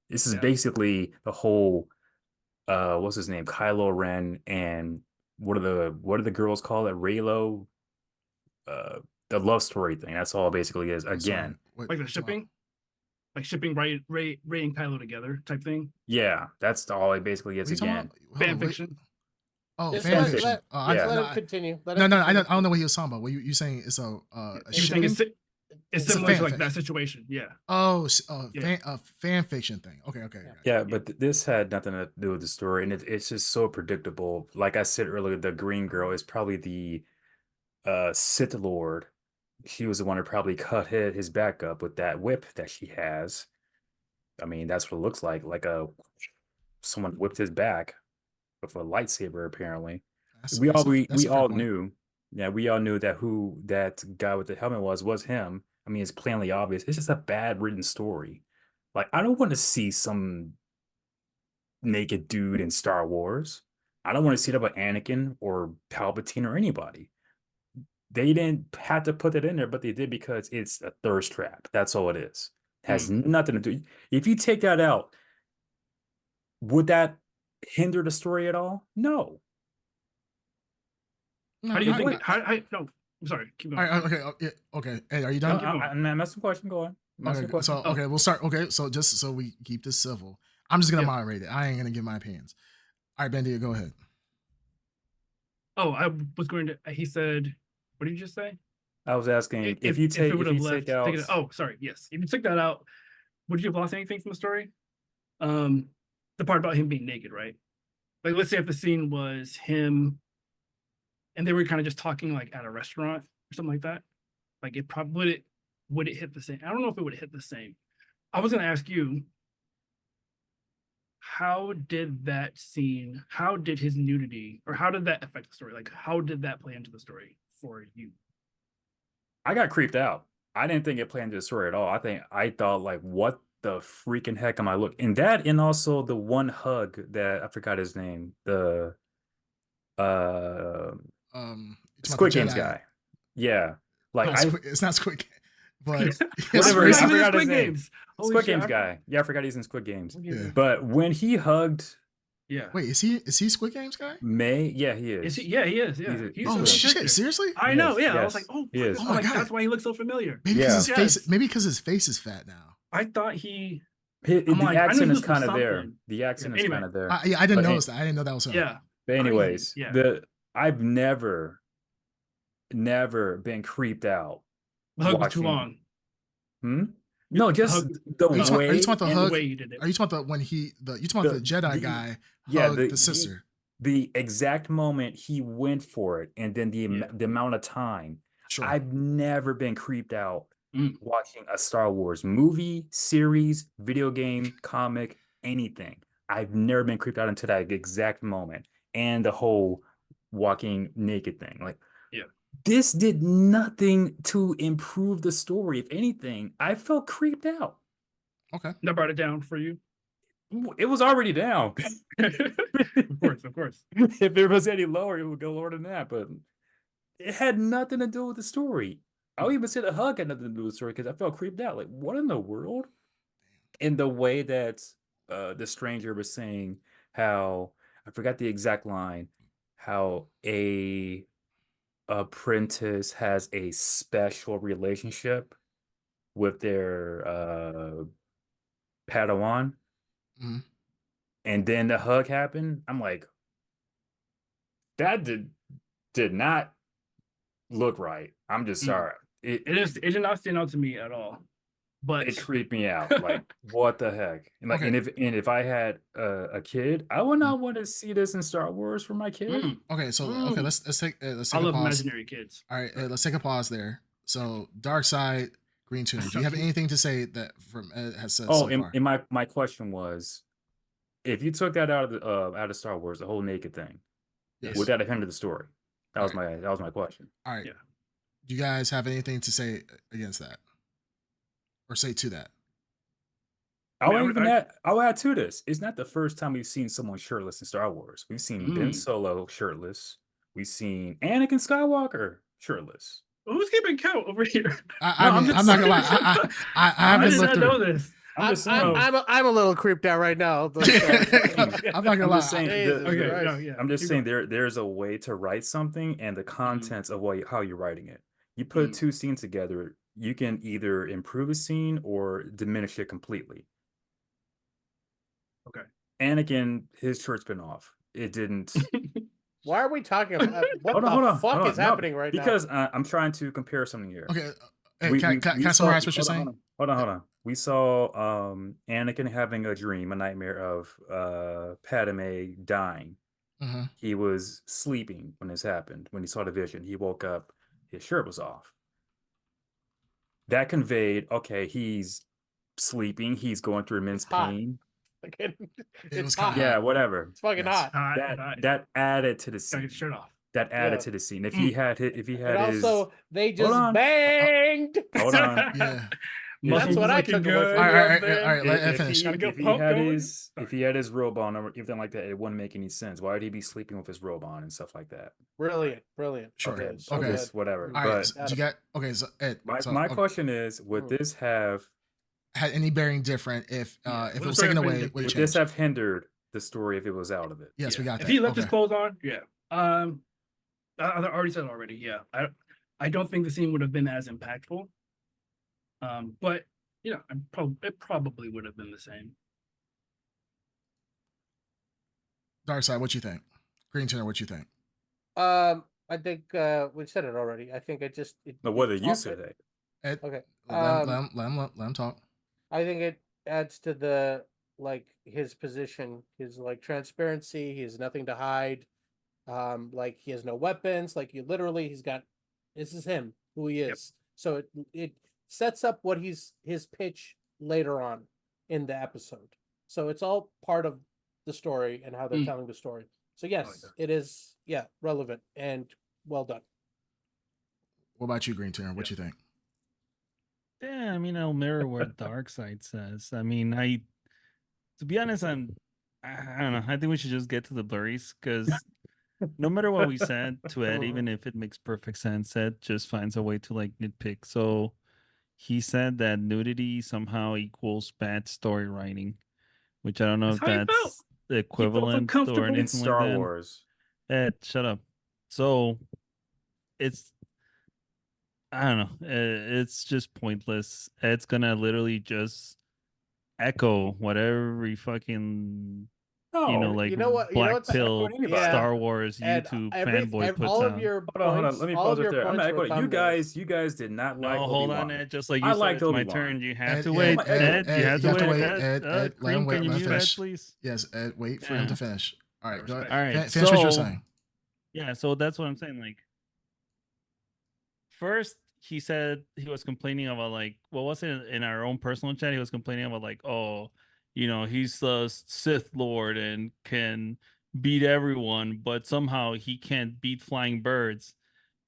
This is basically the whole what's his name? Kylo Ren and what are the girls call it? Reylo? The love story thing. That's all it basically is. Again. Like the shipping? Like shipping Ray and Kylo together type thing? Yeah, that's all it basically is again. Fan fiction. Oh, Just fan let- fiction. let- Let him continue. Let No, him no, I continue. don't know what he was talking about. What you saying? It's a You're saying shipping? it's It's a similar to fan like fiction. that situation. Yeah. Oh, Yeah. fan fiction thing. Okay. Yeah, but this had nothing to do with the story, and it's just so predictable. Like I said earlier, the green girl is probably the Sith Lord. She was the one who probably cut his back up with that whip that she has. I mean, that's what it looks like. Like someone whipped his back with a lightsaber, apparently. That's We a fair all point. knew. Yeah, we all knew that who that guy with the helmet was him. I mean, it's plainly obvious. It's just a bad written story. Like, I don't want to see some naked dude in Star Wars. I don't want to see it about Anakin or Palpatine or anybody. They didn't have to put it in there, but they did because it's a thirst trap. That's all it is. Has nothing to do. If you take that out, would that hinder the story at all? No. No, How do you think? No, I'm sorry. Keep going. All right, okay. Ed, are you done? I'm asking a question. Go on. We'll start. Okay, so just so we keep this civil, I'm just gonna moderate it. I ain't gonna give my opinions. All right, Bendia, go ahead. Oh, I was going to. He said, "What did you just say?" I was asking if you take out. Oh, sorry. Yes, if you took that out, would you have lost anything from the story? The part about him being naked, right? Like, let's say if the scene was him, and they were kind of just talking like at a restaurant or something like that. Like, it probably would it hit the same? I don't know if it would hit the same. I was going to ask you, how did that scene? How did his nudity, or how did that affect the story? Like, how did that play into the story for you? I got creeped out. I didn't think it played into the story at all. I thought like, what the freaking heck am I looking? And that, and also the one hug that I forgot his name, the Squid Games guy. Yeah, like it's not Squid Game, but whatever. I forgot his Squid name. Games. Squid Games guy. Yeah, I forgot he's in Squid Games. Yeah. But when he hugged, wait, is he Squid Games guy? May? Yeah, he is. Yeah, he is. Yeah. Oh shit! Seriously? I know. Yeah, Yes, I was like, oh, he is. Oh my God. that's why he looks so familiar. Maybe because his face. Maybe because his face is fat now. I thought he. The accent is kind of there. The accent is kind of there. I didn't notice that. I didn't know that was him. Yeah. But anyways, I've never been creeped out. The hug was too long. No, just the way. Are you talking about the hug? Are you talking about you talking about the Jedi guy? Yeah, the sister. The exact moment he went for it, and then the amount of time. Sure. I've never been creeped out watching a Star Wars movie, series, video game, comic, anything. I've never been creeped out until that exact moment, and the whole walking naked thing. Like, this did nothing to improve the story. If anything, I felt creeped out. Okay, that brought it down for you. It was already down. Of course. If it was any lower, it would go lower than that. But it had nothing to do with the story. I'll even say the hug had nothing to do with the story because I felt creeped out. Like, what in the world? in the way that the stranger was saying how I forgot the exact line, how a apprentice has a special relationship with their Padawan, Mhm. and then the hug happened. I'm like, that did not look right. I'm just Mm. sorry. It did not stand out to me at all. But It creeped me out. Like, what the heck? And like, Okay. and if I had a kid, I would not want to see this in Star Wars for my kid. Okay, so okay, let's take I a love pause. imaginary kids. All right, let's take a pause there. So, Dark Side, Green Tuner, do you have anything to say that from has said Oh, so far? and my question was, if you took that out of Star Wars, the whole naked thing, Yes. would that have hindered the story? That was Alright. my question. All right. Yeah. Do you guys have anything to say against that, or say to that? I'll add to this. It's not the first time we've seen someone shirtless in Star Wars. We've seen Ben Solo shirtless. We've seen Anakin Skywalker shirtless. Who's keeping count over here? I'm not gonna lie. I haven't looked did not through. know this. I'm just saying. I'm a little creeped out right now. But, I'm not gonna I'm lie. just saying. I'm just Keep saying going. there's a way to write something and the contents of how you're writing it. You put two scenes together, you can either improve a scene or diminish it completely. Okay. Anakin, his shirt's been off. It didn't. Why are we talking about what Hold the on, fuck is happening right now? because I'm trying to compare something here. Okay, can I summarize what you're saying? Hold on. We saw Anakin having a dream, a nightmare of Padme dying. Mm-hmm. He was sleeping when this happened. When he saw the vision, he woke up, his shirt was off. That conveyed, okay, he's sleeping, he's going through immense pain. It's hot. Yeah, whatever. It's fucking hot. That added to the Gotta get scene. shirt off. That added to the scene. If he had and also they just banged. Hold on. Yeah. That's what I took away from All right, let him finish. If he had his robe on or anything like that, it wouldn't make any sense. Why would he be sleeping with his robe on and stuff like that? Brilliant. Sure. Okay. Whatever. All right, but you got okay. So Ed, my question is, would this have had any bearing different if it was taken away? Would this have hindered the story if it was out of it? Yes, we got that. If he left his clothes on, I already said it already. Yeah, I don't think the scene would have been as impactful. But it probably would have been the same. Dark Side, what you think? Green Tuner, what you think? I think we said it already. I think What did you say? Ed, okay. Let him talk. I think it adds to the his position, his transparency. He has nothing to hide. He has no weapons. This is him, who he is. Yep. So it sets up what his pitch later on in the episode. So it's all part of the story and how they're telling the story. So yes, it is relevant and well done. What about you, Green Tuner? What you think? Yeah, I mean, I'll mirror what Dark Side says. I mean, to be honest, I don't know. I think we should just get to the blurries because no matter what we said to Ed, even if it makes perfect sense, Ed just finds a way to nitpick. So he said that nudity somehow equals bad story writing, which I don't know if that's the equivalent or anything in Star like that. Wars. Ed, shut up. So I don't know. It's just pointless. Ed's gonna literally just echo whatever he fucking Black Pill Star Wars YouTube fanboy puts all out. Of your hold on. Let me pause it there. I'm not going. You guys did not like. No, hold on, Ed. Just like you said, it's my turn. You have to wait, wait, Ed. You have to wait. Ed, let him wait. Can you mute Ed, please? Yes, Ed. Wait for him to finish. All right, go ahead. All right, finish what you're saying. Yeah, so that's what I'm saying. First, he said he was complaining about what was it in our own personal chat? He was complaining about he's the Sith Lord and can beat everyone, but somehow he can't beat flying birds.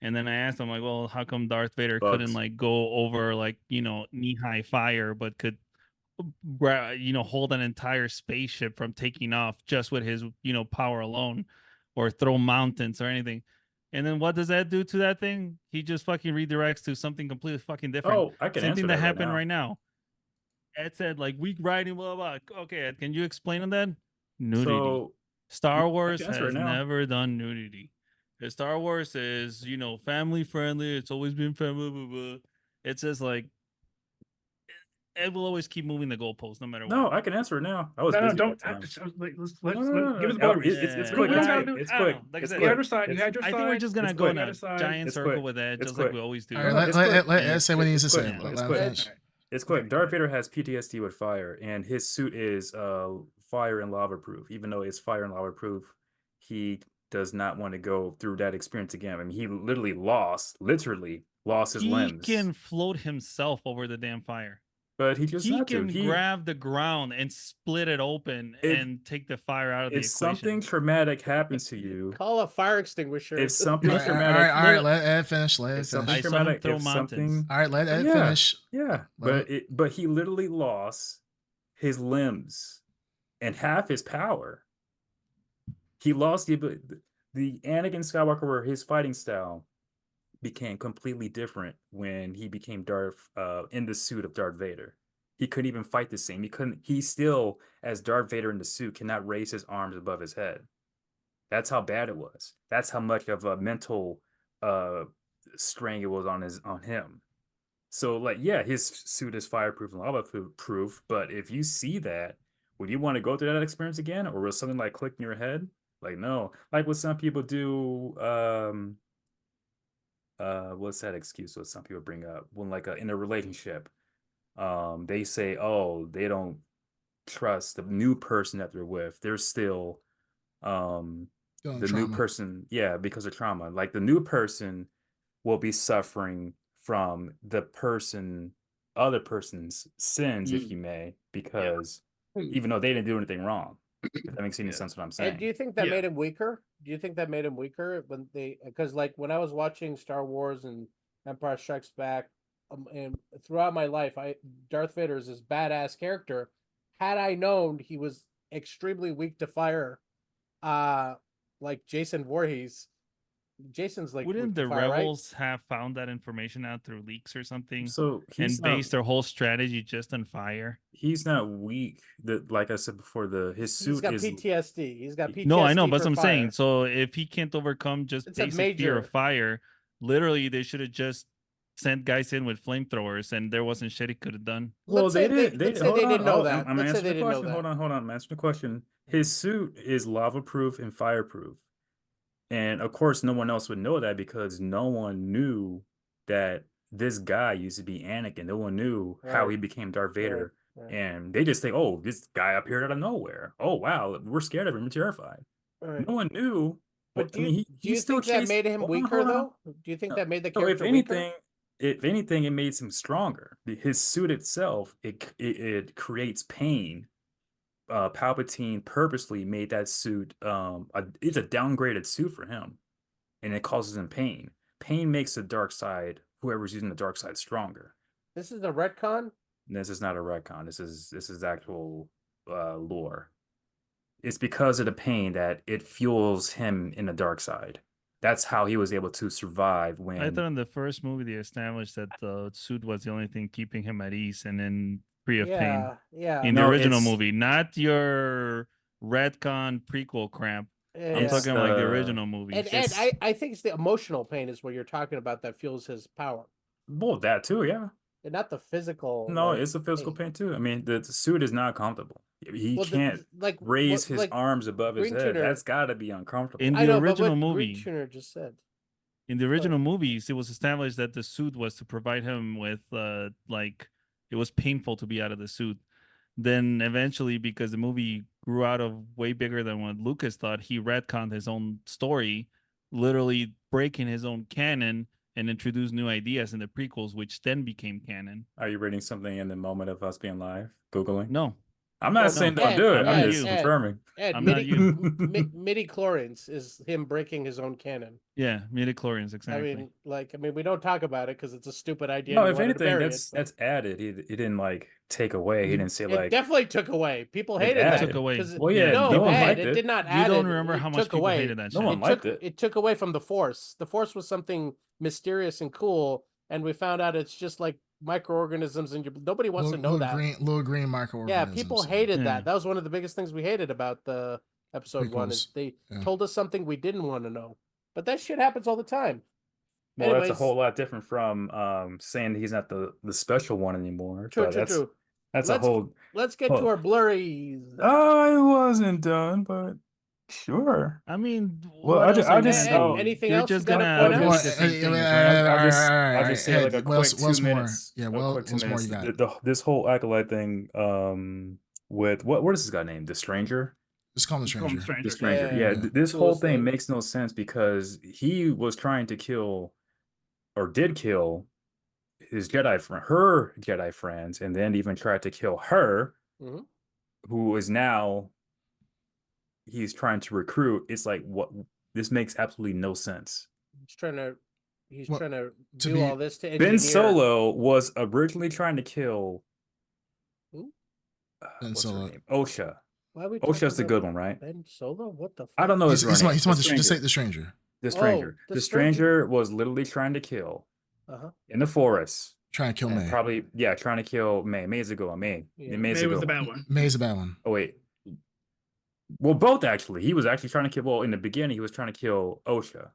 And then I asked him well, how come Darth Vader couldn't go over knee-high fire, but could hold an entire spaceship from taking off just with his power alone, or throw mountains or anything? And then what does that do to that thing? He just fucking redirects to something completely fucking different. Oh, I can Same answer thing that happened right now. Ed said like weak writing, blah blah. Okay, Ed, can you explain on that? Nudity. So Star I Wars can answer has it now. never done nudity. Star Wars is, family friendly. It's always been family. Blah, blah. It's just like Ed will always keep moving the goalpost no matter No, what. I can answer it now. I was No, busy don't. at the time. Let's give us boundaries. It's Yeah, quick. We don't It's gotta quick. do. It's I don't quick. know. Like I It's said, You had quick. your side. You It's had your I side. think we're just gonna It's go quick. in You a had a side. giant It's circle quick. with Ed, It's just like quick. we always do. All right, No, it's quick. let Yeah. Ed say what he needs to It's say. quick. Let It's him quick. finish. It's Okay, quick. Darth Vader has PTSD with fire, and his suit is fire and lava proof. Even though it's fire and lava proof, he does not want to go through that experience again. I mean, he literally lost his He limbs. can float himself over the damn fire. But he just He not to. can grab the ground and split it open If- and take the fire out of the If equation. something traumatic happens to you, Call a fire extinguisher. if something All right, traumatic, all right, let Ed finish. Let if Ed something finish. I saw him traumatic, throw if mountains. something, All right, let Ed yeah, finish. yeah, but he literally lost his limbs and half his power. He lost the Anakin Skywalker, where his fighting style became completely different when he became in the suit of Darth Vader. He couldn't even fight the same. He still, as Darth Vader in the suit, cannot raise his arms above his head. That's how bad it was. That's how much of a mental strain it was on him. So like, yeah, his suit is fireproof and lava proof, but if you see that, would you want to go through that experience again, or will something like click in your head? Like, no. Like what some people do, what's that excuse what some people bring up when like in a relationship, they say, oh, they don't trust the new person that they're with. They're still the new person, yeah, because of trauma. Like the new person will be suffering from the other person's sins, if you may, because even though they didn't do anything wrong. If that makes any sense what I'm saying. And do you think that made him weaker? Do you think that made him weaker because like when I was watching Star Wars and Empire Strikes Back, and throughout my life, Darth Vader is this badass character. Had I known he was extremely weak to fire, like Jason Voorhees, Jason's like wouldn't weak the to fire, rebels have found that information out through leaks or something? So and based their whole strategy just on fire. He's not weak. Like I said before, his suit he's got PTSD. He's got PTSD. No, I know, but that's what I'm fire. saying. So if he can't overcome just basic fear of fire, literally they should have just sent guys in with flamethrowers, and there wasn't shit he could have done. Well, they didn't. They didn't know that. I'm answering the question. Hold on. I'm answering the question. His suit is lava proof and fireproof, and of course, no one else would know that because no one knew that this guy used to be Anakin. No one knew how he became Darth Vader, and they just think, "Oh, this guy appeared out of nowhere. Oh, wow, we're scared of him. We're terrified." No one knew. But do you think that made him weaker, though? Do you think that made the character weaker? If anything, it made him stronger. His suit itself, it creates pain. Palpatine purposely made that suit. It's a downgraded suit for him, and it causes him pain. Pain makes the dark side, whoever's using the dark side, stronger. This is a retcon. This is not a retcon. This is actual lore. It's because of the pain that it fuels him in the dark side. That's how he was able to survive when... I thought in the first movie they established that the suit was the only thing keeping him at ease and then free of pain. Yeah. In the original movie, not your retcon prequel crap. I'm talking like the original movie. And I think it's the emotional pain is what you're talking about that fuels his power. Well, that too, yeah. And not the physical. No, it's a physical pain too. I mean, the suit is not comfortable. He can't raise his arms above his head. That's got to be uncomfortable. In the original movie, Green Tuner just said. In the original movies, it was established that the suit was to provide him with it was painful to be out of the suit. Then eventually, because the movie grew out of way bigger than what Lucas thought, he retconned his own story, literally breaking his own canon and introduced new ideas in the prequels, which then became canon. Are you reading something in the moment of us being live? Googling? No. I'm not saying don't do it. I'm just confirming. I'm not you. Midi-chlorians is him breaking his own canon. Yeah, midi-chlorians, exactly. I mean, we don't talk about it because it's a stupid idea. No, if anything, that's added. He didn't take away. He didn't say it definitely took away. People hated that. Took away. Well, yeah, no one liked it. It did not add. You don't remember how much people hated that shit. No one liked it. It took away from the Force. The Force was something mysterious and cool, and we found out it's just like microorganisms in your. Nobody wants to know that. Little green microorganisms. Yeah, people hated Yeah. that. That was one of the biggest things we hated about the episode 1 is Prequels. they Yeah. told us something we didn't want to know. But that shit happens all the time. Well, that's a Anyways. whole lot different from saying he's not the special one anymore. True, but true. That's a whole. Let's get to our blurries. I wasn't done, but sure. I mean, Well, what I else just- are I you just- gonna oh, do? anything You're else just you gotta gonna point out? repeat the same things, right? I'll just say like a quick 2 what's more? minutes. Yeah, a well, quick 2 what's more minutes. you got? This whole Acolyte thing, with what is this guy named? The Stranger? Just call him the Call him stranger. The Stranger. Yeah. Yeah, this whole Coolest thing name. makes no sense because he was trying to kill, or did kill, his her Jedi friends, and then even tried to kill her, Mhm. who is now he's trying to recruit. It's like, what? This makes absolutely no sense. He's trying to Well, do be- all this to engineer. Ben Solo was originally trying to kill Who? Ben what's her Solo. name? Osha. Why are we Osha's talking the about good one, right? Ben Solo? What the fuck? I don't know his He's real name. just The just say Stranger. the stranger. The Stranger. the The Stranger. Stranger was literally trying to kill Uh-huh. in the forest. Trying to kill And May. probably, yeah, trying to kill May. May's a good one. May. Yeah. May's a May was good the one. bad one. May's a bad one. Oh wait. Well, both actually. He was actually trying to kill. Well, in the beginning, he was trying to kill Osha.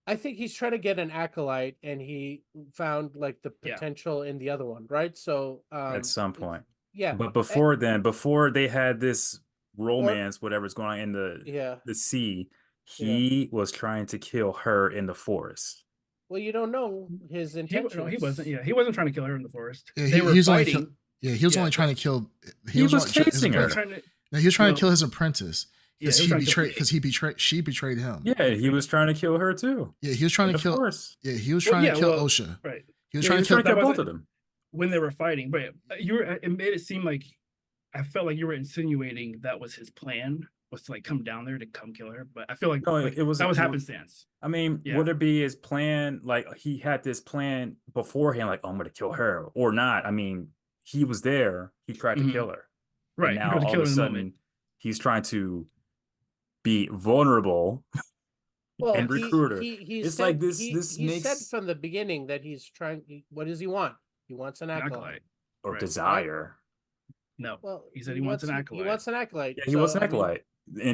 I think he's trying to get an acolyte, and he found like the Yeah. potential in the other one, right? So At some point. yeah. But before then, before they had this romance, whatever's going on in Yeah. the sea, he was trying to kill her in the forest. Well, you don't know his intentions. He wasn't. Yeah, he wasn't trying to kill her in the forest. Yeah, They were he was only fighting. he was Yeah, only but- trying to kill. He was only- his chasing her. apprentice. Trying to, No, he was trying No. to kill his apprentice yeah, because he was he trying to kill betrayed. Because she betrayed him. Yeah, he was trying to kill her too. Yeah, he was trying In to the kill. forest. Yeah, he was Well, trying yeah, to kill well, Osha. right. He was Yeah, trying he was to trying kill. to kill That both of wasn't- them. when they were fighting, but it made it seem like I felt like you were insinuating that was his plan, was to like come down there to come kill her. But I feel like, No, like, it was that was happenstance. I mean, Yeah. would it be his plan? Like he had this plan beforehand, like, oh, I'm going to kill her or not. I mean, he was there. He tried to Mhm. kill her. Right. And He now tried to all kill of a her in the sudden, moment. he's trying to be vulnerable Well, and recruit her. he It's said, like this. He This said makes from the beginning that he's trying. What does he want? He wants an An acolyte. acolyte. or Right. desire. No. Well, He said he wants an He acolyte. wants an acolyte. Yeah, he was an so, I mean,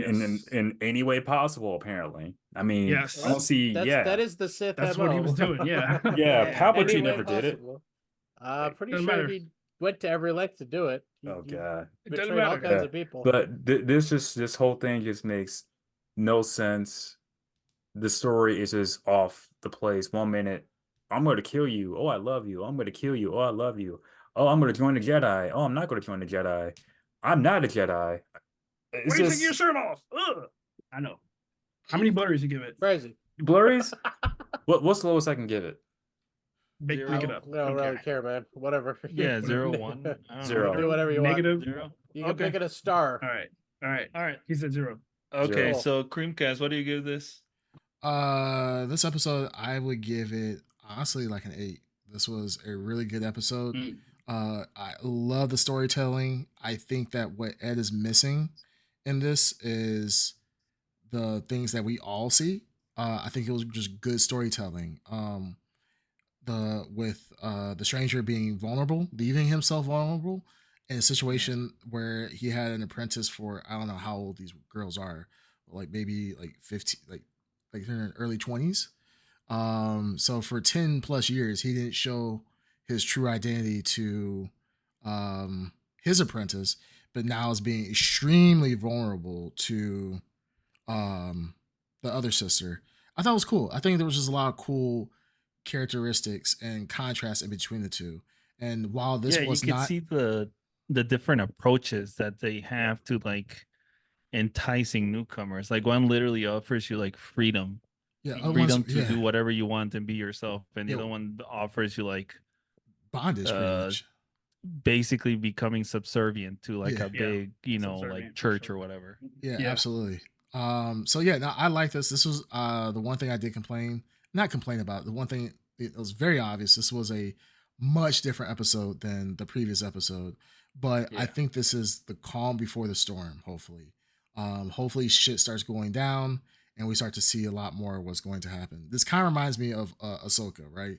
acolyte in any way possible. Apparently, I mean, Yes. I don't see. that is the Sith. That's what he was MO. doing. Yeah. Yeah, Any Palpatine way never did it. possible. Like, Pretty doesn't sure matter. he went to every length to do it. Oh god. It doesn't Betrayed all matter. kinds Yeah, of people. But this whole thing just makes no sense. The story is just off the place. 1 minute, I'm going to kill you. Oh, I love you. I'm going to kill you. Oh, I love you. Oh, I'm going to join the Jedi. Oh, I'm not going to join the Jedi. I'm not a Jedi. It's Why are you just taking your shirt off? Ugh. I know. How many blurries you give it? Crazy. blurries. What's the lowest I can give it? Make Zero. it up. I don't really care, man. Whatever. Yeah, 0, 1. I don't Zero. know. Do whatever you Negative. 0. You can Okay. make it a star. All right. All right. All right. He said 0. Okay, Zero. so Creamcast, what do you give this? This episode I would give it honestly like an 8. This was a really good episode. Mm. I love the storytelling. I think that what Ed is missing in this is the things that we all see. I think it was just good storytelling. The stranger being vulnerable, leaving himself vulnerable in a situation where he had an apprentice for, I don't know how old these girls are, like maybe like 15, like they're in their early 20s. So for 10 plus years, he didn't show his true identity to his apprentice, but now is being extremely vulnerable to the other sister. I thought it was cool. I think there was just a lot of cool characteristics and contrast in between the two. And while this yeah, was you can not see the different approaches that they have to like enticing newcomers. Like one literally offers you like freedom. Freedom to do whatever you want and be yourself. And the Yeah. other one offers you like bondage pretty much. basically becoming subservient to like Yeah. a big, you know, like Subservient, for church sure. or whatever. Yeah, Yeah. absolutely. So yeah, no, I like this. This was the one thing I did not complain about. The one thing, it was very obvious. This was a much different episode than the previous episode, but I Yeah. think this is the calm before the storm. Hopefully shit starts going down and we start to see a lot more of what's going to happen. This kind of reminds me of Ahsoka, right?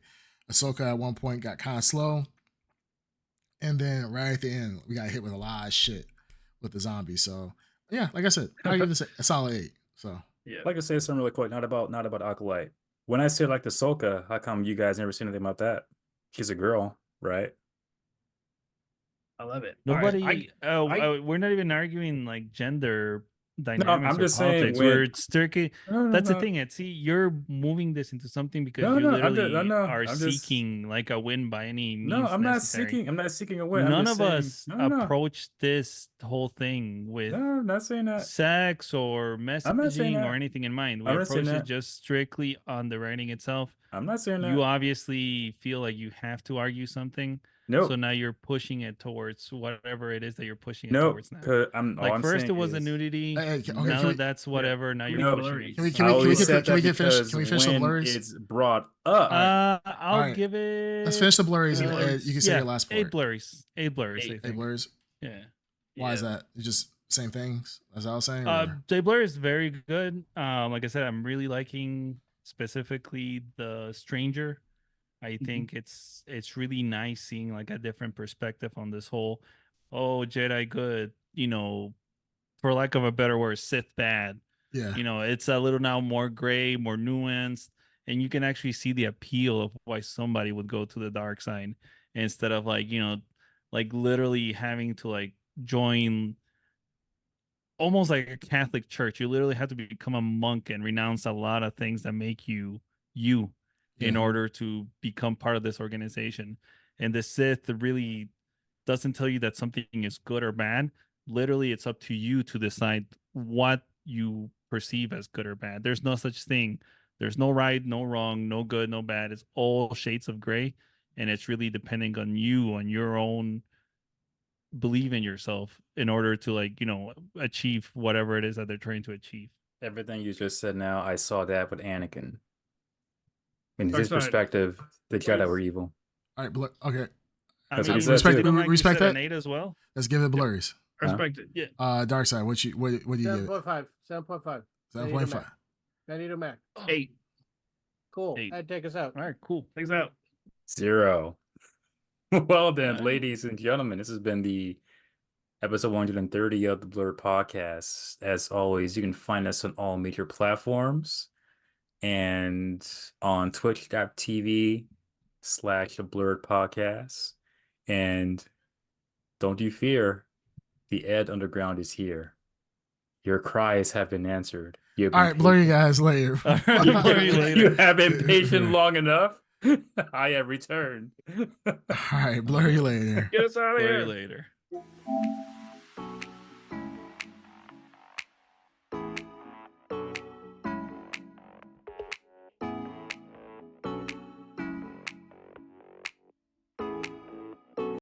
Ahsoka at one point got kind of slow. And then right at the end, we got hit with a lot of shit with the zombies. So yeah, like I said, I give this a solid 8. So Yeah. Like I say something really quick, not about Acolyte. When I say like the Ahsoka, how come you guys never seen anything about that? She's a girl, right? I love it. All right, Nobody. We're not even arguing like gender dynamics I'm or just saying politics. when- We're strictly. No, That's no. the thing. See, you're moving this into something because No, you no, I'm just- literally no, are I'm just- seeking like a win by any means No, I'm necessary. not seeking a win. I'm None just of saying- us no. approach this whole thing with No, I'm not saying that. sex or not saying messaging or that. anything in mind. We I'm not saying approach it that. just strictly on the writing itself. I'm not saying that. You obviously feel like you have to argue something. Nope. So now you're pushing it towards whatever it is that you're pushing it No, towards now. because I'm all Like I'm first saying it was the is- nudity. Hey, okay, Now can we- that that's whatever. Now you're No, pushing it. Can we I can we always get said can we that get finish because can we finish the when blurries? it's brought up. I'll Alright. give it. Let's finish the blurries and blurries. you can say your last 8 part. blurries. 8 blurries. I 8. Hey, think. blurs. Yeah. Why is Yeah. that? You just same things as I was saying. J Blur is very good. Like I said, I'm really liking specifically the Stranger. I think it's really nice seeing like a different perspective on this whole, oh, Jedi good, for lack of a better word, Sith bad. yeah. It's a little now more gray, more nuanced, and you can actually see the appeal of why somebody would go to the dark side instead of like literally having to like join almost like a Catholic church. You literally have to become a monk and renounce a lot of things that make you in Yeah. order to become part of this organization. And the Sith really doesn't tell you that something is good or bad. Literally, it's up to you to decide what you perceive as good or bad. There's no such thing. There's no right, no wrong, no good, no bad. It's all shades of gray. And it's really depending on you, on your own believe in yourself in order to achieve whatever it is that they're trying to achieve. Everything you just said now, I saw that with Anakin. In Dark his side. perspective, the Jedi were evil. All right, okay. That's what he you said, respect too. it. Mike, you Respect said that. an 8 as well. Let's give it blurries. Respect it. Yeah. Dark side. What do you give it? 7.5. 7.5. 7.5. Benito Mac. 8. Cool. 8. That'd take us out. All right, cool. Thanks out. 0. Well then, Alright. ladies and gentlemen, this has been the episode 130 of the Blrd Podcast. As always, you can find us on all major platforms and on twitch.tv/the Blrd Podcast. And don't you fear, the Ed Underground is here. Your cries have been answered. All right, blur you guys later. All right, blur you later. You have been patient long enough. I have returned. All right, blur you later. Get us out of Blur here. you later.